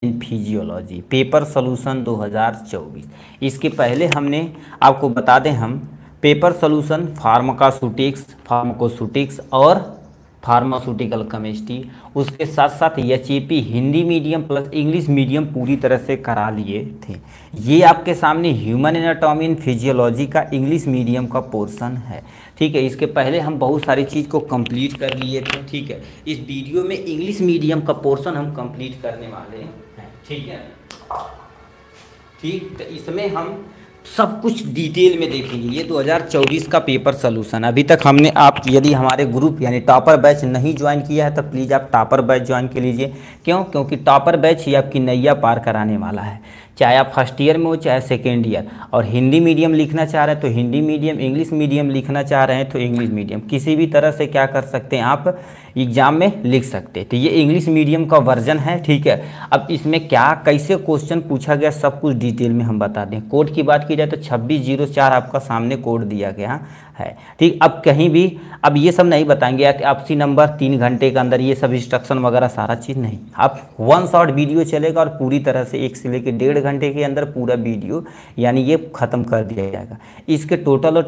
In physiology, paper solution 2024। इसके पहले हमने आपको बता दें, हम पेपर सोल्यूशन फार्माकोसूटिक्स और फार्मास्यूटिकल केमिस्ट्री, उसके साथ साथ HEP Hindi medium plus English medium पूरी तरह से करा लिए थे। ये आपके सामने ह्यूमन एनाटॉमी एंड फिजियोलॉजी का इंग्लिश मीडियम का पोर्शन है। ठीक है, इसके पहले हम बहुत सारी चीज़ को कंप्लीट कर लिए थे। ठीक है, इस वीडियो में इंग्लिश मीडियम का पोर्शन हम कंप्लीट करने वाले हैं। ठीक है, ठीक, तो इसमें हम सब कुछ डिटेल में देखेंगे। ये 2024 का पेपर सोल्यूशन। अभी तक हमने, आप यदि हमारे ग्रुप यानी टॉपर बैच नहीं ज्वाइन किया है तो प्लीज़ आप टॉपर बैच ज्वाइन कर लीजिए। क्यों? क्योंकि टॉपर बैच ही आपकी नैया पार कराने वाला है, चाहे आप फर्स्ट ईयर में हो चाहे सेकेंड ईयर। और हिंदी मीडियम लिखना चाह रहे हैं तो हिंदी मीडियम, इंग्लिश मीडियम लिखना चाह रहे हैं तो इंग्लिश मीडियम, किसी भी तरह से क्या कर सकते हैं आप एग्जाम में लिख सकते हैं। तो ये इंग्लिश मीडियम का वर्जन है। ठीक है, अब इसमें क्या कैसे क्वेश्चन पूछा गया सब कुछ डिटेल में हम बता दें। कोड की बात की जाए तो 2604 आपका सामने कोड दिया गया है। ठीक, अब कहीं भी अब ये सब नहीं बताएंगे कि आपसी नंबर 3 घंटे के अंदर, ये सब इंस्ट्रक्शन वगैरह सारा चीज़ नहीं। आप 1 शॉट वीडियो चलेगा और पूरी तरह से 1 से लेकर 1.5 घंटे के अंदर पूरा वीडियो यानी ये ख़त्म कर दिया जाएगा। इसके टोटल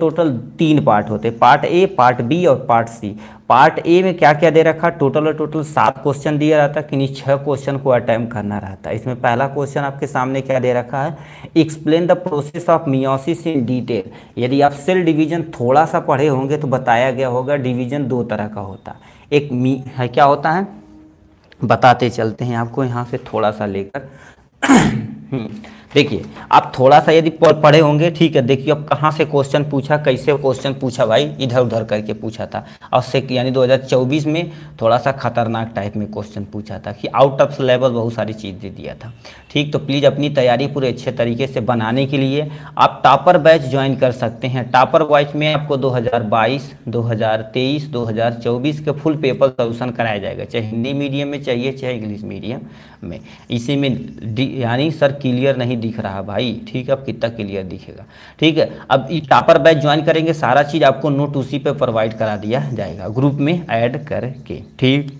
3 पार्ट होते हैं, पार्ट ए, पार्ट बी और पार्ट सी। पार्ट ए में क्या क्या दे रखा, टोटल 7 क्वेश्चन दिया रहता है, कि 6 क्वेश्चन को अटेम्प्ट करना रहता है। इसमें पहला क्वेश्चन आपके सामने क्या दे रखा है, explain the process of meiosis in detail. यदि आप सेल डिवीजन थोड़ा सा पढ़े होंगे तो बताया गया होगा डिवीजन 2 तरह का होता है। एक है, क्या होता है बताते चलते हैं आपको यहाँ से थोड़ा सा लेकर। देखिए, आप थोड़ा सा यदि पढ़े होंगे, ठीक है, देखिए अब कहाँ से क्वेश्चन पूछा, कैसे क्वेश्चन पूछा भाई, इधर उधर करके पूछा था। और से यानी 2024 में थोड़ा सा खतरनाक टाइप में क्वेश्चन पूछा था कि आउट ऑफ सिलेबस बहुत सारी चीज़ दे दिया था। ठीक, तो प्लीज़ अपनी तैयारी पूरे अच्छे तरीके से बनाने के लिए आप टॉपर बैच ज्वाइन कर सकते हैं। टॉपर बैच में आपको 2022, 2023, 2024 के फुल पेपर सोल्यूशन कराया जाएगा, चाहे हिंदी मीडियम में चाहिए चाहे इंग्लिश मीडियम में। इसी में यानी सर क्लियर नहीं दिख रहा भाई, ठीक है, अब कितना क्लियर दिखेगा। ठीक है, अब ये टॉपर बैच ज्वाइन करेंगे, सारा चीज़ आपको नोट उसी पे प्रोवाइड करा दिया जाएगा ग्रुप में ऐड करके। ठीक,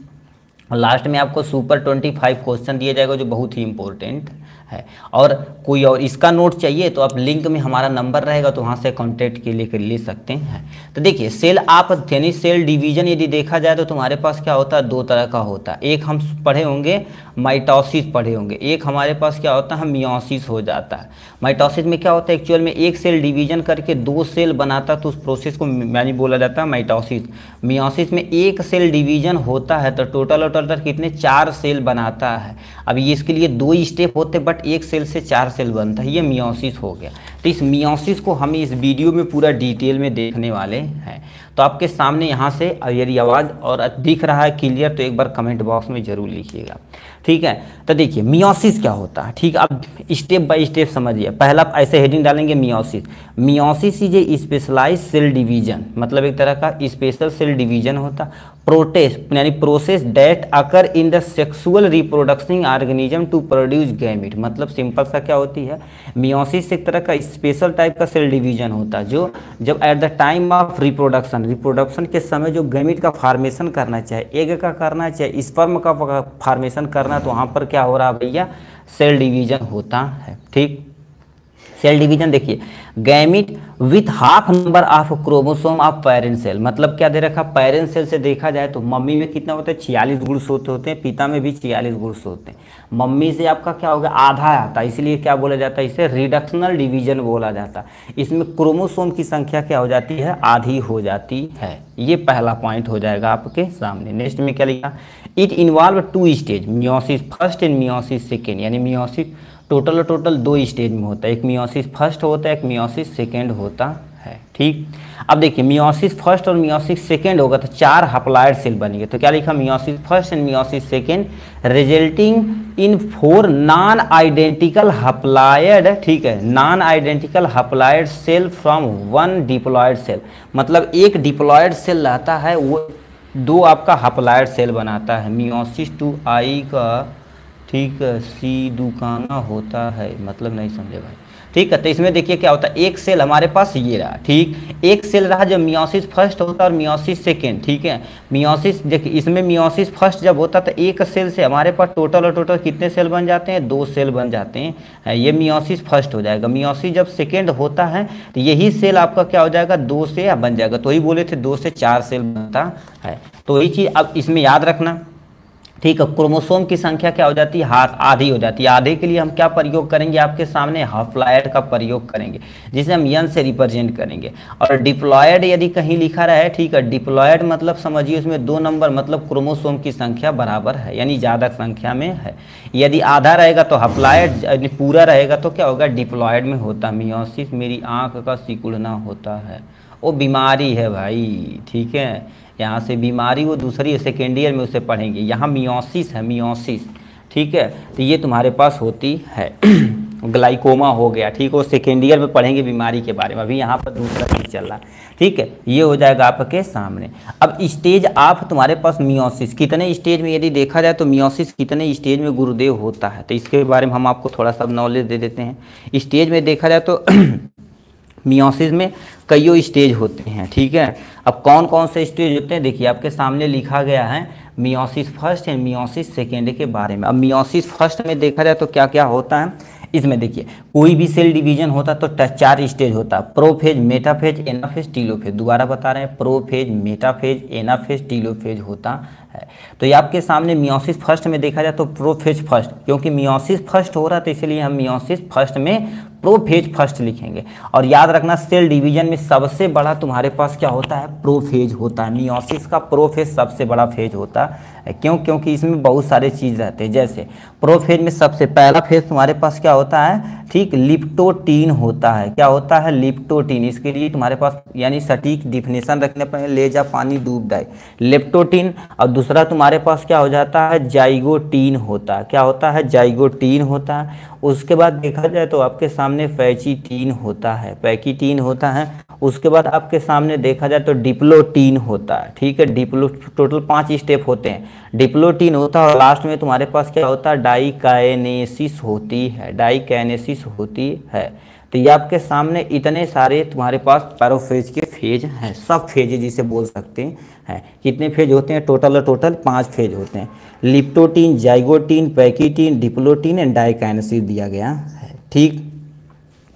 लास्ट में आपको सुपर 25 क्वेश्चन दिया जाएगा जो बहुत ही इंपॉर्टेंट है। और कोई और इसका नोट चाहिए तो आप लिंक में हमारा नंबर रहेगा तो वहाँ से कॉन्टैक्ट के लेकर ले सकते हैं। तो देखिए, सेल आप यानी सेल डिवीजन यदि देखा जाए तो तुम्हारे पास क्या होता है, 2 तरह का होता है। एक हम पढ़े होंगे माइटोसिस पढ़े होंगे, एक हमारे पास क्या होता है मियोसिस हो जाता है। माइटोसिस में क्या होता है, एक्चुअल में एक सेल डिवीजन करके 2 सेल बनाता है तो उस प्रोसेस को यानी बोला जाता है माइटोसिस। मियोसिस में एक सेल डिवीजन होता है तो टोटल कितने 4 सेल बनाता है। अब ये इसके लिए 2 स्टेप होते बट एक सेल से 4 सेल बनता है, ये मियोसिस हो गया। तो इस मियोसिस को हम इस वीडियो में पूरा डिटेल में देखने वाले हैं। तो आपके सामने यहाँ से यदि आवाज़ और दिख रहा है क्लियर तो एक बार कमेंट बॉक्स में ज़रूर लिखिएगा। ठीक है, तो देखिए मियोसिस क्या होता है। ठीक, अब स्टेप बाय स्टेप समझिए। पहला ऐसे हेडिंग डालेंगे meiosis. Meiosis is a specialize cell division, मतलब एक तरह का स्पेशल सेल डिवीजन होता। प्रोटेस्ट यानी process that occur in the sexual reproduction organism to produce gamete, मतलब सिंपल सा क्या होती है, मियोसिस एक तरह का स्पेशल टाइप का सेल डिवीजन होता है जो जब at the time of reproduction के समय जो गैमेट का फॉर्मेशन करना चाहे, एग का करना चाहे स्पर्म का फॉर्मेशन करना, तो वहाँ पर क्या हो रहा है भैया, सेल डिवीजन होता है। ठीक, सेल डिवीजन देखिए, gamete with half number of chromosome of parent cell, मतलब क्या दे रखा, पेरेंट सेल से देखा जाए तो मम्मी में कितना होता है 46 गुणसूत्र होते हैं, पिता में भी 46 गुणसूत्र होते हैं। मम्मी से आपका क्या होगा, आधा आता है, इसलिए क्या बोला जाता है, इसे रिडक्शनल डिवीजन बोला जाता है। इसमें क्रोमोसोम की संख्या क्या हो जाती है, आधी हो जाती है। ये पहला पॉइंट हो जाएगा आपके सामने। नेक्स्ट में क्या लिखा, it involve 2 stage, meiosis first and meiosis second, यानी मियोसिस टोटल 2 स्टेज में होता है, एक मियोसिस फर्स्ट होता है, एक मियोसिस सेकेंड होता है। ठीक, अब देखिए मियोसिस फर्स्ट और मियोसिस सेकेंड होगा तो 4 हप्लॉइड सेल बनेंगे। तो क्या लिखा, meiosis first and meiosis second resulting in 4 non identical haploid, ठीक है, non identical haploid cell from 1 diploid cell, मतलब एक डिप्लॉइड सेल रहता है वो 2 आपका हप्लॉइड सेल बनाता है। मियोसिस 2 आई का ठीक है, सी दुकाना होता है, मतलब नहीं समझे भाई। ठीक है, तो इसमें देखिए क्या होता है, एक सेल हमारे पास ये रहा, ठीक, एक सेल रहा जब मियोसिस फर्स्ट होता है और मियोसिस सेकेंड, ठीक है। मियोसिस देखिए, इसमें मियोसिस फर्स्ट जब होता तो एक सेल से हमारे पास टोटल और टोटल कितने सेल बन जाते हैं, 2 सेल बन जाते हैं। ये मियोसिस फर्स्ट हो जाएगा। मियोसिस जब सेकेंड होता है तो यही सेल आपका क्या हो जाएगा, 2 से बन जाएगा। तो वही बोले थे 2 से 4 सेल बनता है। तो वही चीज़ अब इसमें याद रखना, ठीक है। क्रोमोसोम की संख्या क्या हो जाती है, हाथ आधी हो जाती है। आधे के लिए हम क्या प्रयोग करेंगे, आपके सामने हॉप्लॉयड का प्रयोग करेंगे, जिसे हम यन से रिप्रेजेंट करेंगे। और डिप्लॉयड यदि कहीं लिखा रहा है, ठीक है, डिप्लॉयड मतलब समझिए उसमें 2 नंबर, मतलब क्रोमोसोम की संख्या बराबर है, यानी ज़्यादा संख्या में है। यदि आधा रहेगा तो हॉप्लॉयड, यदि पूरा रहेगा तो क्या होगा, डिप्लॉयड में होता। मियोसिस मेरी आँख का सिकुड़ना होता है, वो बीमारी है भाई, ठीक है। यहाँ से बीमारी वो दूसरी सेकेंड ईयर में उसे पढ़ेंगे। यहाँ मियोसिस है, मियोसिस, ठीक है। तो ये तुम्हारे पास होती है। ग्लाइकोमा हो गया, ठीक है, वो सेकेंड ईयर में पढ़ेंगे बीमारी के बारे में। अभी यहाँ पर दूसरा चीज़ चल रहा है, ठीक है। ये हो जाएगा आपके सामने। अब स्टेज आप तुम्हारे पास मियोसिस कितने स्टेज में यदि देखा जाए तो मियोसिस कितने स्टेज में गुरुदेव होता है, तो इसके बारे में हम आपको थोड़ा सा नॉलेज दे देते हैं। स्टेज में देखा जाए तो मियोसिस में कईयों स्टेज होते हैं, ठीक है। अब कौन कौन से स्टेज होते हैं, देखिए आपके सामने लिखा गया है meiosis first and meiosis second के बारे में। अब मियोसिस फर्स्ट में देखा जाए तो क्या क्या होता है, इसमें देखिए कोई भी सेल डिवीजन होता तो 4 स्टेज होता, प्रोफेज, मेटाफेज, एनाफेज, टीलोफेज। दोबारा बता रहे हैं, प्रोफेज, मेटाफेज, एनाफेज, टीलोफेज होता है। तो ये आपके सामने मियोसिस फर्स्ट में देखा जाए तो प्रोफेज फर्स्ट, क्योंकि मियोसिस फर्स्ट हो रहा है तो इसलिए हम मियोसिस फर्स्ट में प्रोफेज फर्स्ट लिखेंगे। और याद रखना, सेल डिवीजन में सबसे बड़ा तुम्हारे पास क्या होता है, प्रोफेज होता है। मियोसिस का प्रोफेज सबसे बड़ा फेज होता है। क्यों, क्योंकि इसमें बहुत सारे चीज़ रहते हैं। जैसे प्रोफेज में सबसे पहला फेज तुम्हारे पास क्या होता है, ठीक, लिप्टोटीन होता है। क्या होता है, लिप्टोटीन। इसके लिए तुम्हारे पास यानी सटीक डिफिनेशन रखने पर, ले जा पानी डूब जाए, लेप्टोटीन। और दूसरा तुम्हारे पास क्या हो जाता है, जाइगोटीन होता है। क्या होता है, जाइगोटीन होता है। उसके बाद देखा जाए तो आपके सामने पैचिटीन होता है, पैकीटीन होता है। उसके बाद आपके सामने देखा जाए तो डिप्लोटीन होता है, ठीक है। डिप्लो टोटल 5 स्टेप होते हैं, डिप्लोटीन होता है। और लास्ट में तुम्हारे पास क्या होता है, डाइकाइनेसिस होती है, डाइकाइनेसिस होती है। तो ये आपके सामने इतने सारे तुम्हारे पास पैरोफेज के फेज हैं, सब फेज जिसे बोल सकते हैं। कितने फेज होते हैं, टोटल 5 फेज होते हैं। Leptotene, zygotene, pachytene, diplotene and diakinesis दिया गया है, ठीक।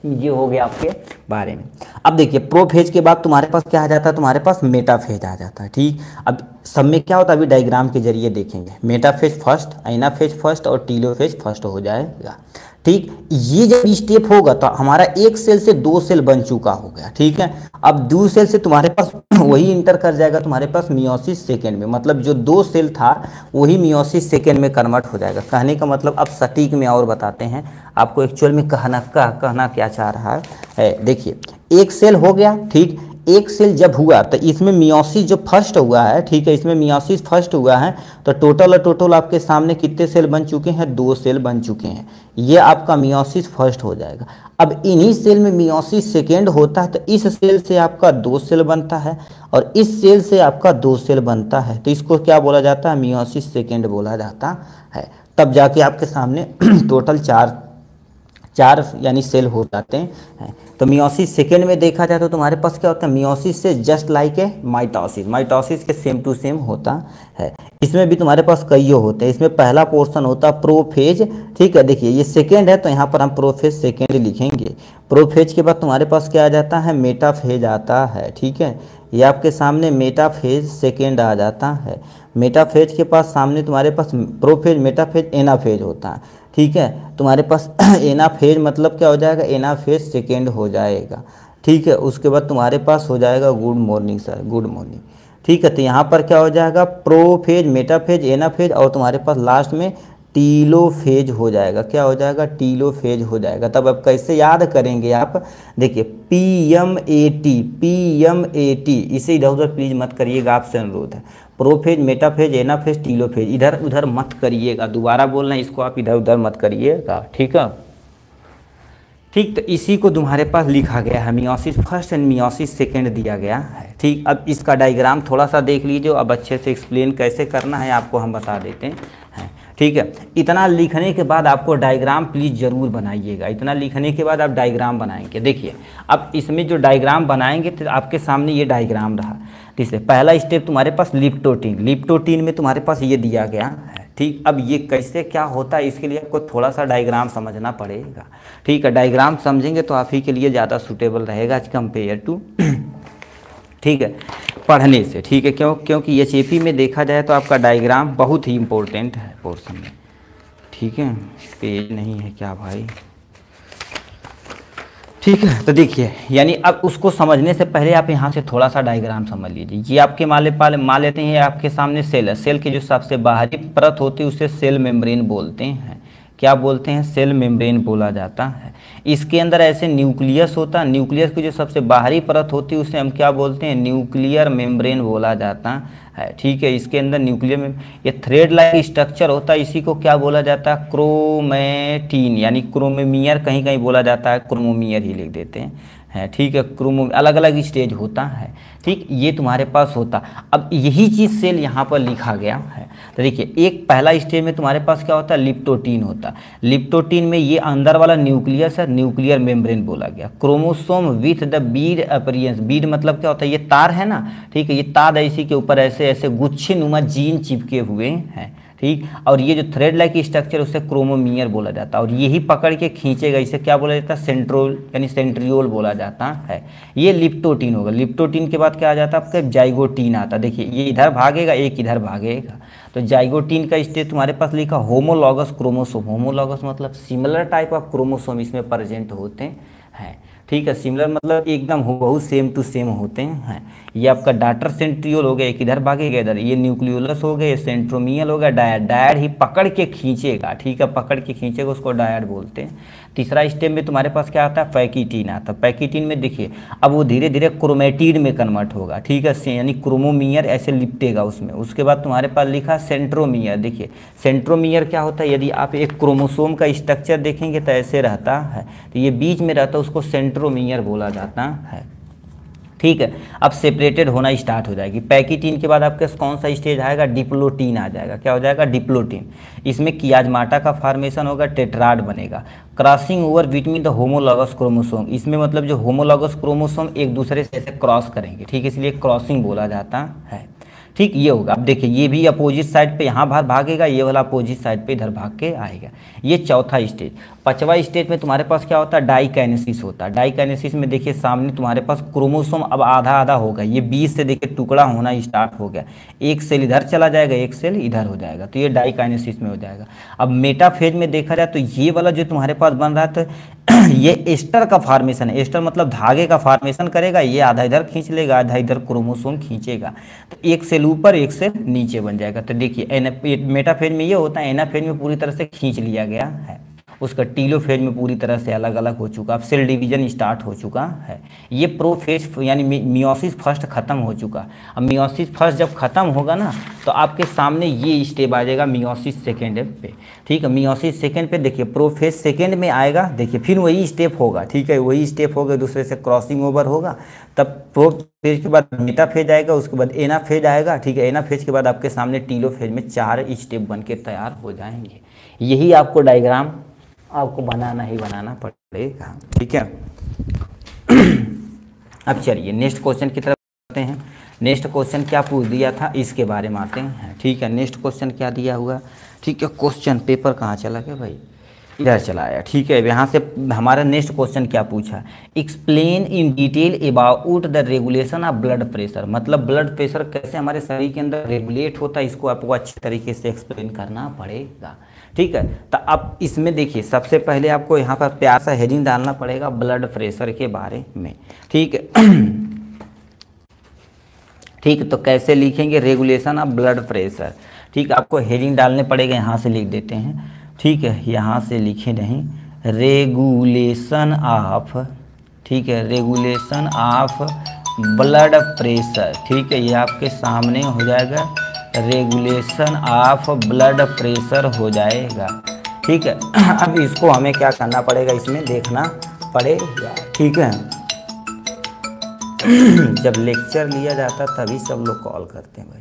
ये हो गया आपके बारे में। अब देखिए प्रोफेज के बाद तुम्हारे पास क्या आ जाता है, तुम्हारे पास मेटाफेज आ जाता है, ठीक। अब सब में क्या होता है, अभी डायग्राम के जरिए देखेंगे। मेटाफेज फर्स्ट, एनाफेज फर्स्ट और टीलोफेज फर्स्ट हो जाएगा, ठीक। ये जब स्टेप होगा तो हमारा एक सेल से 2 सेल बन चुका हो गया, ठीक है। अब 2 सेल से तुम्हारे पास वही इंटर कर जाएगा तुम्हारे पास मियोसिस सेकेंड में, मतलब जो 2 सेल था वही मियोसिस सेकेंड में कन्वर्ट हो जाएगा। कहने का मतलब अब सटीक में और बताते हैं आपको एक्चुअल में कहना क्या चाह रहा है। देखिए एक सेल हो गया, ठीक। एक सेल जब हुआ तो इसमें मियोसिस जो फर्स्ट हुआ है, ठीक है, इसमें मियोसिस फर्स्ट हुआ है तो टोटल आपके सामने कितने सेल बन चुके हैं, 2 सेल बन चुके हैं। ये आपका मियोसिस फर्स्ट हो जाएगा। अब इन्हीं सेल में मियोसिस सेकेंड होता है तो इस सेल से आपका 2 सेल बनता है और इस सेल से आपका 2 सेल बनता है। तो इसको क्या बोला जाता है, मियोसिस सेकेंड बोला जाता है। तब जाके आपके सामने टोटल 4 यानी सेल हो जाते हैं। तो मियोसिस सेकेंड में देखा जाए तो तुम्हारे पास क्या होता है, मियोसिस से just like a mitosis, mitosis के सेम टू सेम होता है। इसमें भी तुम्हारे पास कई होते हैं। इसमें पहला पोर्शन होता है प्रोफेज, ठीक है। देखिए ये सेकेंड है तो यहाँ पर हम प्रोफेज सेकेंड लिखेंगे। प्रोफेज के बाद तुम्हारे पास क्या आ जाता है, मेटाफेज आता है, ठीक है। ये आपके सामने मेटाफेज सेकेंड आ जाता है। मेटाफेज के पास सामने तुम्हारे पास प्रोफेज, मेटाफेज, एनाफेज होता है, ठीक है। तुम्हारे पास एनाफेज मतलब क्या हो जाएगा, एनाफेज सेकेंड हो जाएगा, ठीक है। उसके बाद तुम्हारे पास हो जाएगा good morning sir, good morning, ठीक है। तो यहाँ पर क्या हो जाएगा, प्रोफेज, मेटाफेज, एनाफेज और तुम्हारे पास लास्ट में टीलोफेज हो जाएगा। क्या हो जाएगा, टीलोफेज हो जाएगा। तब अब कैसे याद करेंगे आप, देखिए PMAT, इसे इधर उधर प्लीज मत करिएगा, आपसे अनुरोध है। प्रोफेज, मेटाफेज, एनाफेज, टीलोफेज इधर उधर मत करिएगा, दोबारा बोलना इसको आप इधर उधर मत करिएगा, ठीक है, ठीक। तो इसी को तुम्हारे पास लिखा गया है, meiosis first and meiosis second दिया गया है, ठीक। अब इसका डायग्राम थोड़ा सा देख लीजिए। अब अच्छे से एक्सप्लेन कैसे करना है आपको हम बता देते हैं, ठीक। ठीक है। इतना लिखने के बाद आपको डायग्राम प्लीज़ ज़रूर बनाइएगा। इतना लिखने के बाद आप डायग्राम बनाएंगे। देखिए अब इसमें जो डायग्राम बनाएंगे तो आपके सामने ये डायग्राम रहा। ठीक है, पहला स्टेप तुम्हारे पास लिप्टोटीन, लिप्टोटीन में तुम्हारे पास ये दिया गया है। ठीक, अब ये कैसे क्या होता है इसके लिए आपको थोड़ा सा डायग्राम समझना पड़ेगा। ठीक है, डायग्राम समझेंगे तो आप ही के लिए ज़्यादा सूटेबल रहेगा एज कम्पेयर टू ठीक है पढ़ने से। ठीक है, क्योंकि एचएपी में देखा जाए तो आपका डायग्राम बहुत ही इम्पोर्टेंट है पोर्शन में। ठीक है, पेज नहीं है क्या भाई? ठीक है, तो देखिए यानी अब उसको समझने से पहले आप यहाँ से थोड़ा सा डायग्राम समझ लीजिए। ये आपके मान लेते हैं आपके सामने सेल है। सेल की जो सबसे बाहरी परत होती है उसे सेल मेम्ब्रेन बोलते हैं। क्या बोलते हैं? सेल मेम्ब्रेन बोला जाता है। इसके अंदर ऐसे न्यूक्लियस होता है। न्यूक्लियस की जो सबसे बाहरी परत होती है उसे हम क्या बोलते हैं? न्यूक्लियर मेम्ब्रेन बोला जाता है। ठीक है, इसके अंदर न्यूक्लियर में ये थ्रेड लाइक स्ट्रक्चर होता है। इसी को क्या बोला जाता है? क्रोमैटिन, यानी क्रोमोमियर कहीं कहीं बोला जाता है, क्रोमोमियर ही लिख देते हैं। ठीक है, क्रोमो अलग अलग स्टेज होता है। ठीक, ये तुम्हारे पास होता। अब यही चीज़ सेल यहाँ पर लिखा गया है। तो देखिए एक पहला स्टेज में तुम्हारे पास क्या होता है? लिप्टोटीन होता है। लिप्टोटीन में ये अंदर वाला न्यूक्लियस है, न्यूक्लियर मेम्ब्रेन बोला गया। Chromosome with the Beed appearance, Beed मतलब क्या होता है? ये तार है ना। ठीक है, ये तार इसी के ऊपर ऐसे ऐसे गुच्छे नुमा जीन चिपके हुए हैं। ठीक, और ये जो थ्रेड लाइक स्ट्रक्चर उसे क्रोमोमियर बोला जाता है। और यही पकड़ के खींचेगा, इसे क्या बोला जाता है? सेंट्रोल यानी सेंट्रियोल बोला जाता है। ये लिप्टोटीन होगा। लिप्टोटीन के बाद क्या आ जाता है? आपका जाइगोटीन आता है। देखिए ये इधर भागेगा, एक इधर भागेगा। तो जाइगोटीन का स्टेज तुम्हारे पास लिखा होमोलॉगस क्रोमोसोम। होमोलॉगस मतलब सिमिलर टाइप ऑफ क्रोमोसोम इसमें प्रेजेंट होते हैं। ठीक है, सिमिलर मतलब एकदम हूबहू सेम टू सेम होते हैं। ये आपका डाटर सेंट्रियोल हो गया, एक इधर भागेगा इधर। ये न्यूक्लियोलस हो गया, ये सेंट्रोमियल हो गया। डायड, डायड ही पकड़ के खींचेगा। ठीक है, पकड़ के खींचेगा, उसको डायड बोलते हैं। तीसरा स्टेप में तुम्हारे पास क्या आता है? पैकिटीन आता है। पैकिटीन में देखिए अब वो धीरे धीरे क्रोमेटिड में कन्वर्ट होगा। ठीक है, यानी क्रोमोमियर ऐसे लिपटेगा उसमें। उसके बाद तुम्हारे पास लिखा सेंट्रोमियर। देखिए सेंट्रोमियर क्या होता है? यदि आप एक क्रोमोसोम का स्ट्रक्चर देखेंगे तो ऐसे रहता है, तो ये बीच में रहता है, उसको सेंट्रोमियर बोला जाता है। ठीक है, अब सेपरेटेड होना स्टार्ट हो जाएगी। पैकिटीन के बाद आपके कौन सा स्टेज आएगा? डिप्लोटीन आ जाएगा। क्या हो जाएगा? डिप्लोटीन। इसमें कियाजमाटा का फॉर्मेशन होगा, टेट्राड बनेगा। Crossing over between the homologous chromosome, इसमें मतलब जो होमोलॉगस क्रोमोसोम एक दूसरे से ऐसे क्रॉस करेंगे। ठीक है, इसलिए क्रॉसिंग बोला जाता है। ठीक, ये होगा। अब देखिए ये भी अपोजिट साइड पे यहाँ भागेगा, ये वाला अपोजिट साइड पे इधर भाग के आएगा। ये चौथा स्टेज। पांचवा स्टेज में तुम्हारे पास क्या होता है? डाइकाइनेसिस होता है। डाइकाइनेसिस में देखिए सामने तुम्हारे पास क्रोमोसोम अब आधा आधा होगा। ये 20 से देखिए टुकड़ा होना स्टार्ट हो गया। एक सेल इधर चला जाएगा, एक सेल इधर हो जाएगा, तो ये डाइकाइनेसिस में हो जाएगा। अब मेटाफेज में देखा जाए तो ये वाला जो तुम्हारे पास बन रहा था ये एस्टर का फॉर्मेशन है। एस्टर मतलब धागे का फॉर्मेशन करेगा। ये आधा इधर खींच लेगा, आधा इधर क्रोमोसोम खींचेगा, तो एक सेल ऊपर एक सेल नीचे बन जाएगा। तो देखिए मेटाफेज में ये होता है, एनाफेज में पूरी तरह से खींच लिया गया है। उसका टीलोफेज में पूरी तरह से अलग अलग हो चुका, अब सेल डिवीजन स्टार्ट हो चुका है। ये प्रोफेज यानी मियोसिस फर्स्ट खत्म हो चुका। अब मियोसिस फर्स्ट जब खत्म होगा ना तो आपके सामने ये स्टेप आ जाएगा मियोसिस सेकेंड पे। ठीक है, मियोसिस सेकेंड पे देखिए प्रोफेज सेकेंड में आएगा। देखिए फिर वही स्टेप होगा। ठीक है, वही स्टेप होगा, दूसरे से क्रॉसिंग ओवर होगा। तब प्रोफेज के बाद मेटाफेज आएगा, उसके बाद एनाफेज आएगा। ठीक है, एनाफेज के बाद आपके सामने टीलोफेज में 4 स्टेप बन के तैयार हो जाएंगे। यही आपको डायग्राम आपको बनाना ही बनाना पड़ेगा। ठीक है, अब चलिए नेक्स्ट क्वेश्चन की तरफ आते हैं। नेक्स्ट क्वेश्चन क्या पूछ दिया था इसके बारे में आते हैं। ठीक है, नेक्स्ट क्वेश्चन क्या दिया हुआ? ठीक है, क्वेश्चन पेपर कहाँ चला गया भाई? इधर चला आया। ठीक है, यहाँ से हमारा नेक्स्ट क्वेश्चन क्या पूछा? Explain in detail about the regulation of blood pressure. मतलब ब्लड प्रेशर कैसे हमारे शरीर के अंदर रेगुलेट होता है, इसको आपको अच्छे तरीके से एक्सप्लेन करना पड़ेगा। ठीक है, तो अब इसमें देखिए सबसे पहले आपको यहाँ पर प्यार सा हेडिंग डालना पड़ेगा ब्लड प्रेशर के बारे में। ठीक है ठीक, तो कैसे लिखेंगे? Regulation of blood pressure. ठीक है, आपको हेडिंग डालने पड़ेगा, यहाँ से लिख देते हैं। ठीक है, यहाँ से लिखे नहीं, रेगुलेशन ऑफ। ठीक है, रेगुलेशन ऑफ ब्लड प्रेशर। ठीक है, ये आपके सामने हो जाएगा, रेगुलेशन ऑफ ब्लड प्रेशर हो जाएगा। ठीक है, अब इसको हमें क्या करना पड़ेगा? इसमें देखना पड़ेगा। ठीक है, जब लेक्चर लिया जाता तभी सब लोग कॉल करते हैं भाई।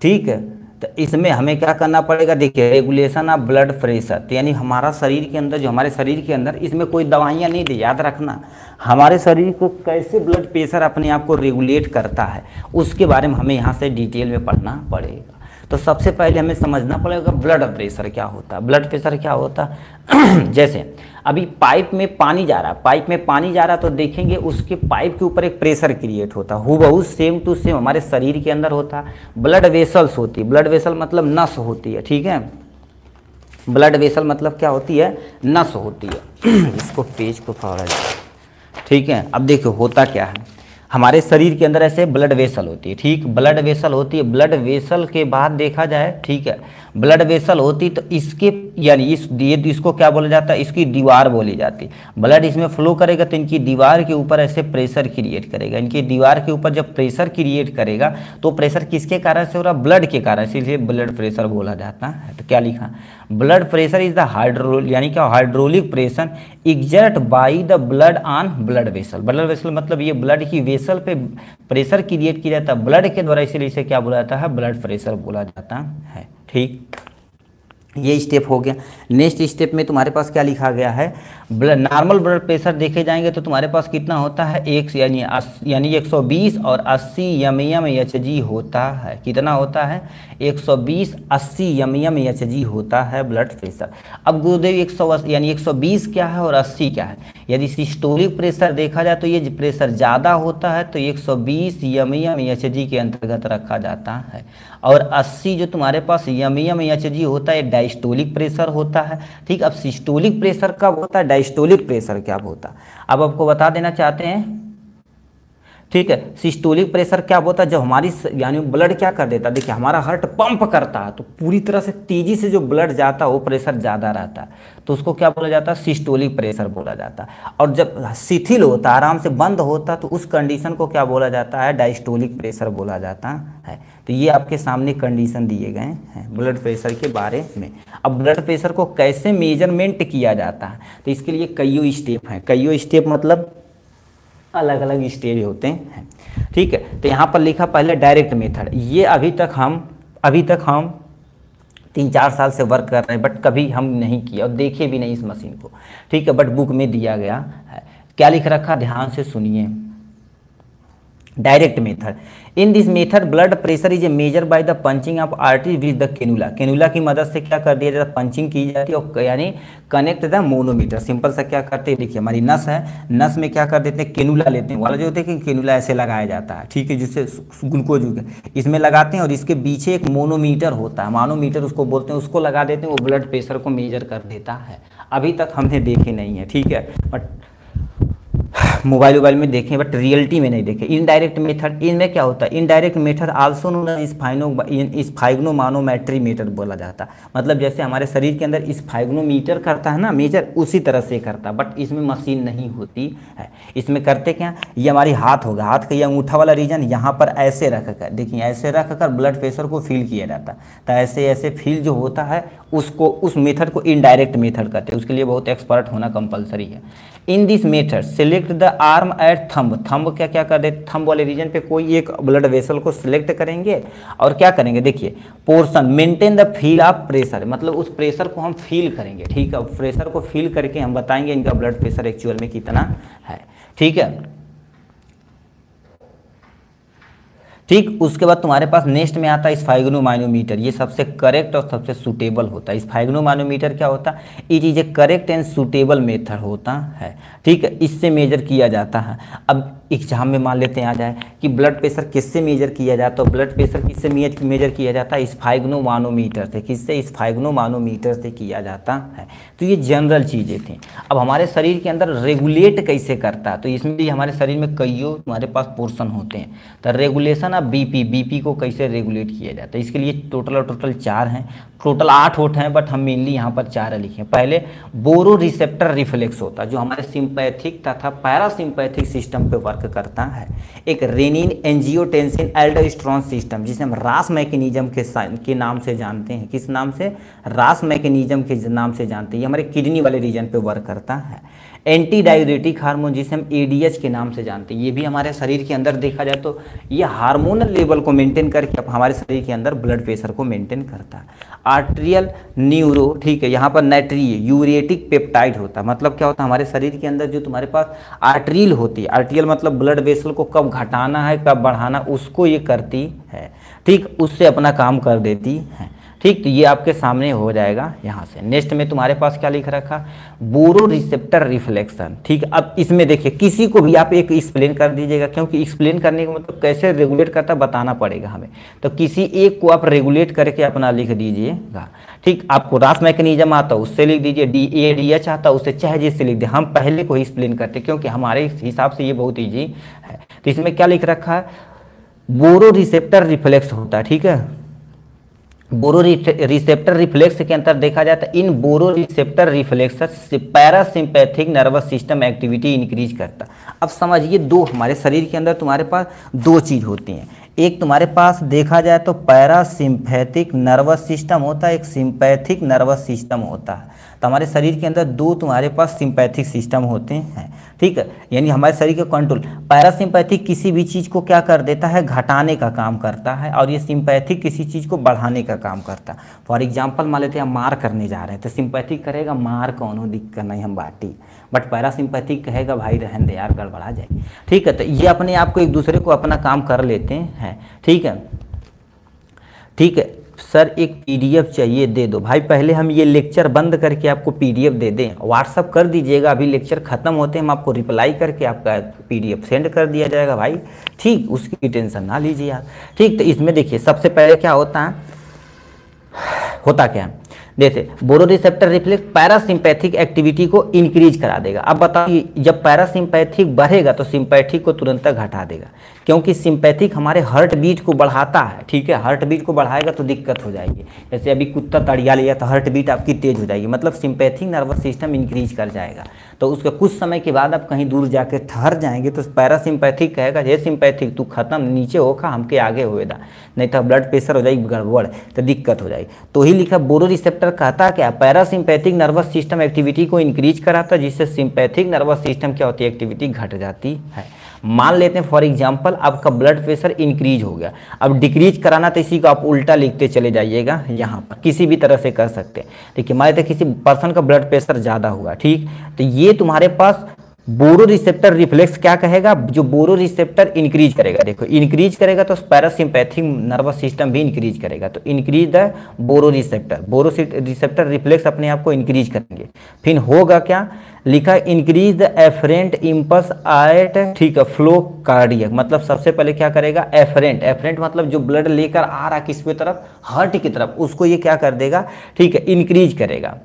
ठीक है। तो इसमें हमें क्या करना पड़ेगा, देखिए रेगुलेशन ऑफ ब्लड प्रेशर, तो यानी हमारा शरीर के अंदर, जो हमारे शरीर के अंदर, इसमें कोई दवाइयाँ नहीं दी, याद रखना, हमारे शरीर को कैसे ब्लड प्रेशर अपने आप को रेगुलेट करता है उसके बारे में हमें यहाँ से डिटेल में पढ़ना पड़ेगा। तो सबसे पहले हमें समझना पड़ेगा ब्लड प्रेशर क्या होता है। ब्लड प्रेशर क्या होता है जैसे अभी पाइप में पानी जा रहा है, पाइप में पानी जा रहा है तो देखेंगे उसके पाइप के ऊपर एक प्रेशर क्रिएट होता है, हूबहू सेम टू सेम हमारे शरीर के अंदर होता है। ब्लड वेसल्स होती है, ब्लड वेसल मतलब नस होती है, ठीक है। ब्लड वेसल मतलब क्या होती है, नस होती है। इसको पेज को फाड़ा जाए, ठीक है। अब देखो होता क्या है, हमारे शरीर के अंदर ऐसे ब्लड वेसल होती है, ठीक, ब्लड वेसल होती है। ब्लड वेसल के बाद देखा जाए, ठीक है, ब्लड वेसल होती तो इसके यानी इसको क्या बोला जाता है, इसकी दीवार बोली जाती है। ब्लड इसमें फ्लो करेगा तो इनकी दीवार के ऊपर ऐसे प्रेशर क्रिएट करेगा। इनकी दीवार के ऊपर जब प्रेशर क्रिएट करेगा तो प्रेशर किसके कारण से हो रहा, ब्लड के कारण, इसीलिए ब्लड प्रेशर बोला जाता है। तो क्या लिखा, ब्लड प्रेशर इज द यानी क्या, hydraulic pressure exert by the blood on blood vessel. Blood vessel मतलब ये ब्लड की वेसल पे प्रेशर क्रिएट किया जाता है ब्लड के द्वारा, इसीलिए इसे क्या बोला जाता है, ब्लड प्रेशर बोला जाता है, ठीक। ये स्टेप हो गया। नेक्स्ट स्टेप में तुम्हारे पास क्या लिखा गया है, नॉर्मल ब्लड प्रेशर देखे जाएंगे तो तुम्हारे पास कितना होता है, एक यानी 120 और 80 mmHg होता है। कितना होता है, 120 80 mmHg होता है ब्लड प्रेशर। अब गुरुदेव 180 यानी 120 क्या है और 80 क्या है। यदि सिस्टोलिक प्रेशर देखा जाए तो ये प्रेशर ज़्यादा होता है तो 120 mmHg के अंतर्गत रखा जाता है, और 80 जो तुम्हारे पास mmHg होता है डायस्टोलिक प्रेशर होता है, ठीक। अब सिस्टोलिक प्रेशर कब होता है, डायस्टोलिक प्रेशर क्या होता है, अब आपको बता देना चाहते हैं, ठीक है। सिस्टोलिक प्रेशर क्या होता है, जब हमारी यानी ब्लड क्या कर देता है, देखिए हमारा हार्ट पंप करता है तो पूरी तरह से तेजी से जो ब्लड जाता है वो प्रेशर ज़्यादा रहता है, तो उसको क्या बोला जाता है, सिस्टोलिक प्रेशर बोला जाता है। और जब शिथिल होता है, आराम से बंद होता है, तो उस कंडीशन को क्या बोला जाता है, डायस्टोलिक प्रेशर बोला जाता है। तो ये आपके सामने कंडीशन दिए गए हैं ब्लड प्रेशर के बारे में। अब ब्लड प्रेशर को कैसे मेजरमेंट किया जाता है, तो इसके लिए कईयों स्टेप हैं। कईयों स्टेप मतलब अलग अलग स्टेज होते हैं, ठीक है। तो यहाँ पर लिखा पहले डायरेक्ट मेथड, ये अभी तक हम 3-4 साल से वर्क कर रहे हैं, बट कभी हम नहीं किया और देखे भी नहीं इस मशीन को, ठीक है, बट बुक में दिया गया है। क्या लिख रखा, ध्यान से सुनिए। Direct method, in this method blood pressure is a measure by the punching of artery with the cannula. Cannula की मदद से क्या कर दिया जाता है, पंचिंग की जाती है, और यानी कनेक्ट द मोनोमीटर। सिंपल सा क्या करते हैं, देखिए हमारी नस है, नस में क्या कर देते हैं, कैनुला लेते हैं, वाला जो होते हैं कि कैनुला ऐसे लगाया जाता है, ठीक है, जिससे ग्लूकोज इसमें लगाते हैं, और इसके पीछे एक मोनोमीटर होता है, मानोमीटर उसको बोलते हैं, उसको लगा देते हैं, वो ब्लड प्रेशर को मेजर कर देता है। अभी तक हमने देखे नहीं है, ठीक है, बट मोबाइल में देखें, बट रियलिटी में नहीं देखे। इनडायरेक्ट मेथड, इनमें क्या होता है, indirect method also known as sphygmomanometry method बोला जाता है। मतलब जैसे हमारे शरीर के अंदर स्फाइग्नोमीटर करता है ना मेजर, उसी तरह से करता है, बट इसमें मशीन नहीं होती है। इसमें करते क्या, ये हमारी हाथ होगा, हाथ का ये अंगूठा वाला रीजन यहाँ पर ऐसे रख कर, देखिए ऐसे रख कर ब्लड प्रेशर को फील किया जाता है। तो ऐसे ऐसे फील जो होता है उसको, उस मेथड को इनडायरेक्ट मेथड कहते हैं। उसके लिए बहुत एक्सपर्ट होना कंपलसरी है। In this method select the arm at thumb, thumb क्या क्या कर दे, थंब वाले रीजन पे कोई एक ब्लड वेसल को सिलेक्ट करेंगे और क्या करेंगे, देखिए portion maintain the feel of pressure, मतलब उस प्रेशर को हम फील करेंगे, ठीक है, प्रेशर को फील करके हम बताएंगे इनका ब्लड प्रेशर एक्चुअल में कितना है, ठीक है, ठीक। उसके बाद तुम्हारे पास नेक्स्ट में आता है स्फाइग्नोमानोमीटर। ये सबसे करेक्ट और सबसे सूटेबल होता है। स्फाइग्नोमानोमीटर क्या होता है, it is A correct and suitable method होता है, ठीक है, इससे मेजर किया जाता है। अब एग्जाम में मान लेते हैं आ जाए कि ब्लड प्रेशर किससे मेजर किया जाता है, तो ब्लड प्रेशर किससे मेजर किया जाता है, स्फाइग्नोमानोमीटर से। किससे, स्फाइग्नोमानोमीटर से किया जाता है। तो ये जनरल चीज़ें थी। अब हमारे शरीर के अंदर रेगुलेट कैसे करता है, तो इसमें भी हमारे शरीर में कईयों तुम्हारे पास पोर्शन होते हैं। तो रेगुलेशन ऑफ बीपी को कैसे रेगुलेट किया जाता है, इसके लिए टोटल 4 हैं, टोटल 8 होते हैं, बट हम मेनली यहाँ पर 4 लिखे हैं। पहले बोरो रिसेप्टर रिफ्लेक्स होता है, जो हमारे सिंपैथिक तथा पैरासिम्पैथिक सिस्टम पे वर्क करता है। एक रेनिन एंजियोटेंसिन एल्डोस्टेरोन सिस्टम, जिसे हम रास मैकेनिज्म के नाम से जानते हैं। किस नाम से, रास मैकेनिज्म के नाम से जानते हैं। ये हमारे किडनी वाले रीजन पे वर्क करता है। एंटी डाययूरेटिक हार्मोन जिसे हम एडीएच के नाम से जानते हैं, ये भी हमारे शरीर के अंदर देखा जाए तो ये हार्मोनल लेवल को मेंटेन करके हमारे शरीर के अंदर ब्लड प्रेशर को मेंटेन करता है। आर्टेरियल न्यूरो, ठीक है, यहाँ पर नाइट्री यूरेटिक पेप्टाइड होता है। मतलब क्या होता है, हमारे शरीर के अंदर जो तुम्हारे पास आर्टरील होती है, आर्टरियल मतलब ब्लड वेसल को कब घटाना है कब बढ़ाना, उसको ये करती है, ठीक, उससे अपना काम कर देती है, ठीक। तो ये आपके सामने हो जाएगा यहाँ से। नेक्स्ट में तुम्हारे पास क्या लिख रखा, बोरो रिसेप्टर रिफ्लेक्शन, ठीक। अब इसमें देखिए किसी को भी आप एक एक्सप्लेन कर दीजिएगा, क्योंकि एक्सप्लेन करने का मतलब कैसे रेगुलेट करता बताना पड़ेगा हमें, तो किसी एक को आप रेगुलेट करके अपना लिख दीजिएगा, ठीक। आपको रास मैकेनिज्म आता है उससे लिख दीजिए, DADH आता है उससे चाहे जिससे लिख दे, हम पहले को ही एक्सप्लेन करते क्योंकि हमारे हिसाब से ये बहुत ईजी है। तो इसमें क्या लिख रखा है, बोरो रिसेप्टर रिफ्लेक्स होता है, ठीक है। बोरो रिसेप्टर रिफ्लेक्स के अंतर देखा जाए तो इन बोरो रिसेप्टर रिफ्लेक्स से parasympathetic nervous system activity increase करता। अब समझिए दो हमारे शरीर के अंदर तुम्हारे पास दो चीज़ होती हैं, एक तुम्हारे पास देखा जाए तो पैरासिम्पैथिक नर्वस सिस्टम होता है, एक सिंपैथिक नर्वस सिस्टम होता है। तो हमारे शरीर के अंदर दो तुम्हारे पास सिंपैथिक सिस्टम होते हैं, ठीक है, यानी हमारे शरीर का कंट्रोल। पैरासिम्पैथिक किसी भी चीज़ को क्या कर देता है, घटाने का काम करता है, और ये सिंपैथिक किसी चीज़ को बढ़ाने का काम करता है। फॉर एग्जांपल मान लेते हैं हम मार करने जा रहे हैं तो सिंपैथिक करेगा मार कौन हो, दिक्कत नहीं हम बाटी, बट पैरासिम्पैथिक कहेगा भाई रहन दे यार गड़बड़ा जाएगी, ठीक है। तो ये अपने आप को एक दूसरे को अपना काम कर लेते हैं, ठीक है, ठीक है। सर एक PDF चाहिए, दे दो भाई, पहले हम ये लेक्चर बंद करके आपको PDF दे दें, व्हाट्सअप कर दीजिएगा, अभी लेक्चर ख़त्म होते हैं हम आपको रिप्लाई करके आपका PDF सेंड कर दिया जाएगा भाई, ठीक, उसकी टेंशन ना लीजिए आप, ठीक। तो इसमें देखिए सबसे पहले क्या होता है, होता क्या है, देखिए बोरो रिसेप्टर रिफ्लेक्स पैरासिम्पैथिक एक्टिविटी को इंक्रीज करा देगा। अब बताइए जब पैरासिम्पैथिक बढ़ेगा तो सिंपैथिक को तुरंत घटा देगा, क्योंकि सिंपैथिक हमारे हार्ट बीट को बढ़ाता है, ठीक है, हार्ट बीट को बढ़ाएगा तो दिक्कत हो जाएगी, जैसे अभी कुत्ता तड़िया लिया तो हार्ट बीट आपकी तेज हो जाएगी, मतलब सिंपैथिक नर्वस सिस्टम इंक्रीज कर जाएगा। तो उसके कुछ समय के बाद आप कहीं दूर जाके ठहर जाएंगे तो पैरासिम्पैथिक कहेगा ये सिंपैथिक तू खत्म नीचे होगा हमके आगे होएगा, नहीं तो ब्लड प्रेशर हो जाएगी गड़बड़ तो दिक्कत हो जाएगी। तो ही लिखा बोरो रिसेप्टर कहता क्या, पैरासिम्पैथिक नर्वस सिस्टम एक्टिविटी को इंक्रीज कराता, जिससे सिंपैथिक नर्वस सिस्टम क्या होती है, एक्टिविटी घट जाती है। मान लेते हैं फॉर एग्जांपल आपका ब्लड प्रेशर इंक्रीज हो गया, अब डिक्रीज कराना तो इसी को आप उल्टा लिखते चले जाइएगा, यहाँ पर किसी भी तरह से कर सकते हैं। देखिए मान लेते हैं किसी पर्सन का ब्लड प्रेशर ज़्यादा हुआ, ठीक, तो ये तुम्हारे पास बोरो रिसेप्टर रिफ्लेक्स क्या कहेगा, जो बोरो रिसेप्टर इंक्रीज करेगा, देखो इंक्रीज करेगा तो पैरासिम्पैथिक नर्वस सिस्टम भी इंक्रीज करेगा, तो increase the baroreceptor reflex अपने आप को इंक्रीज करेंगे। फिर होगा क्या, लिखा increase the afferent impulse at, ठीक है, फ्लो कार्डियक, मतलब सबसे पहले क्या करेगा, एफरेंट मतलब जो ब्लड लेकर आ रहा किसकी तरफ, हार्ट की तरफ, उसको ये क्या कर देगा, ठीक है, इंक्रीज करेगा,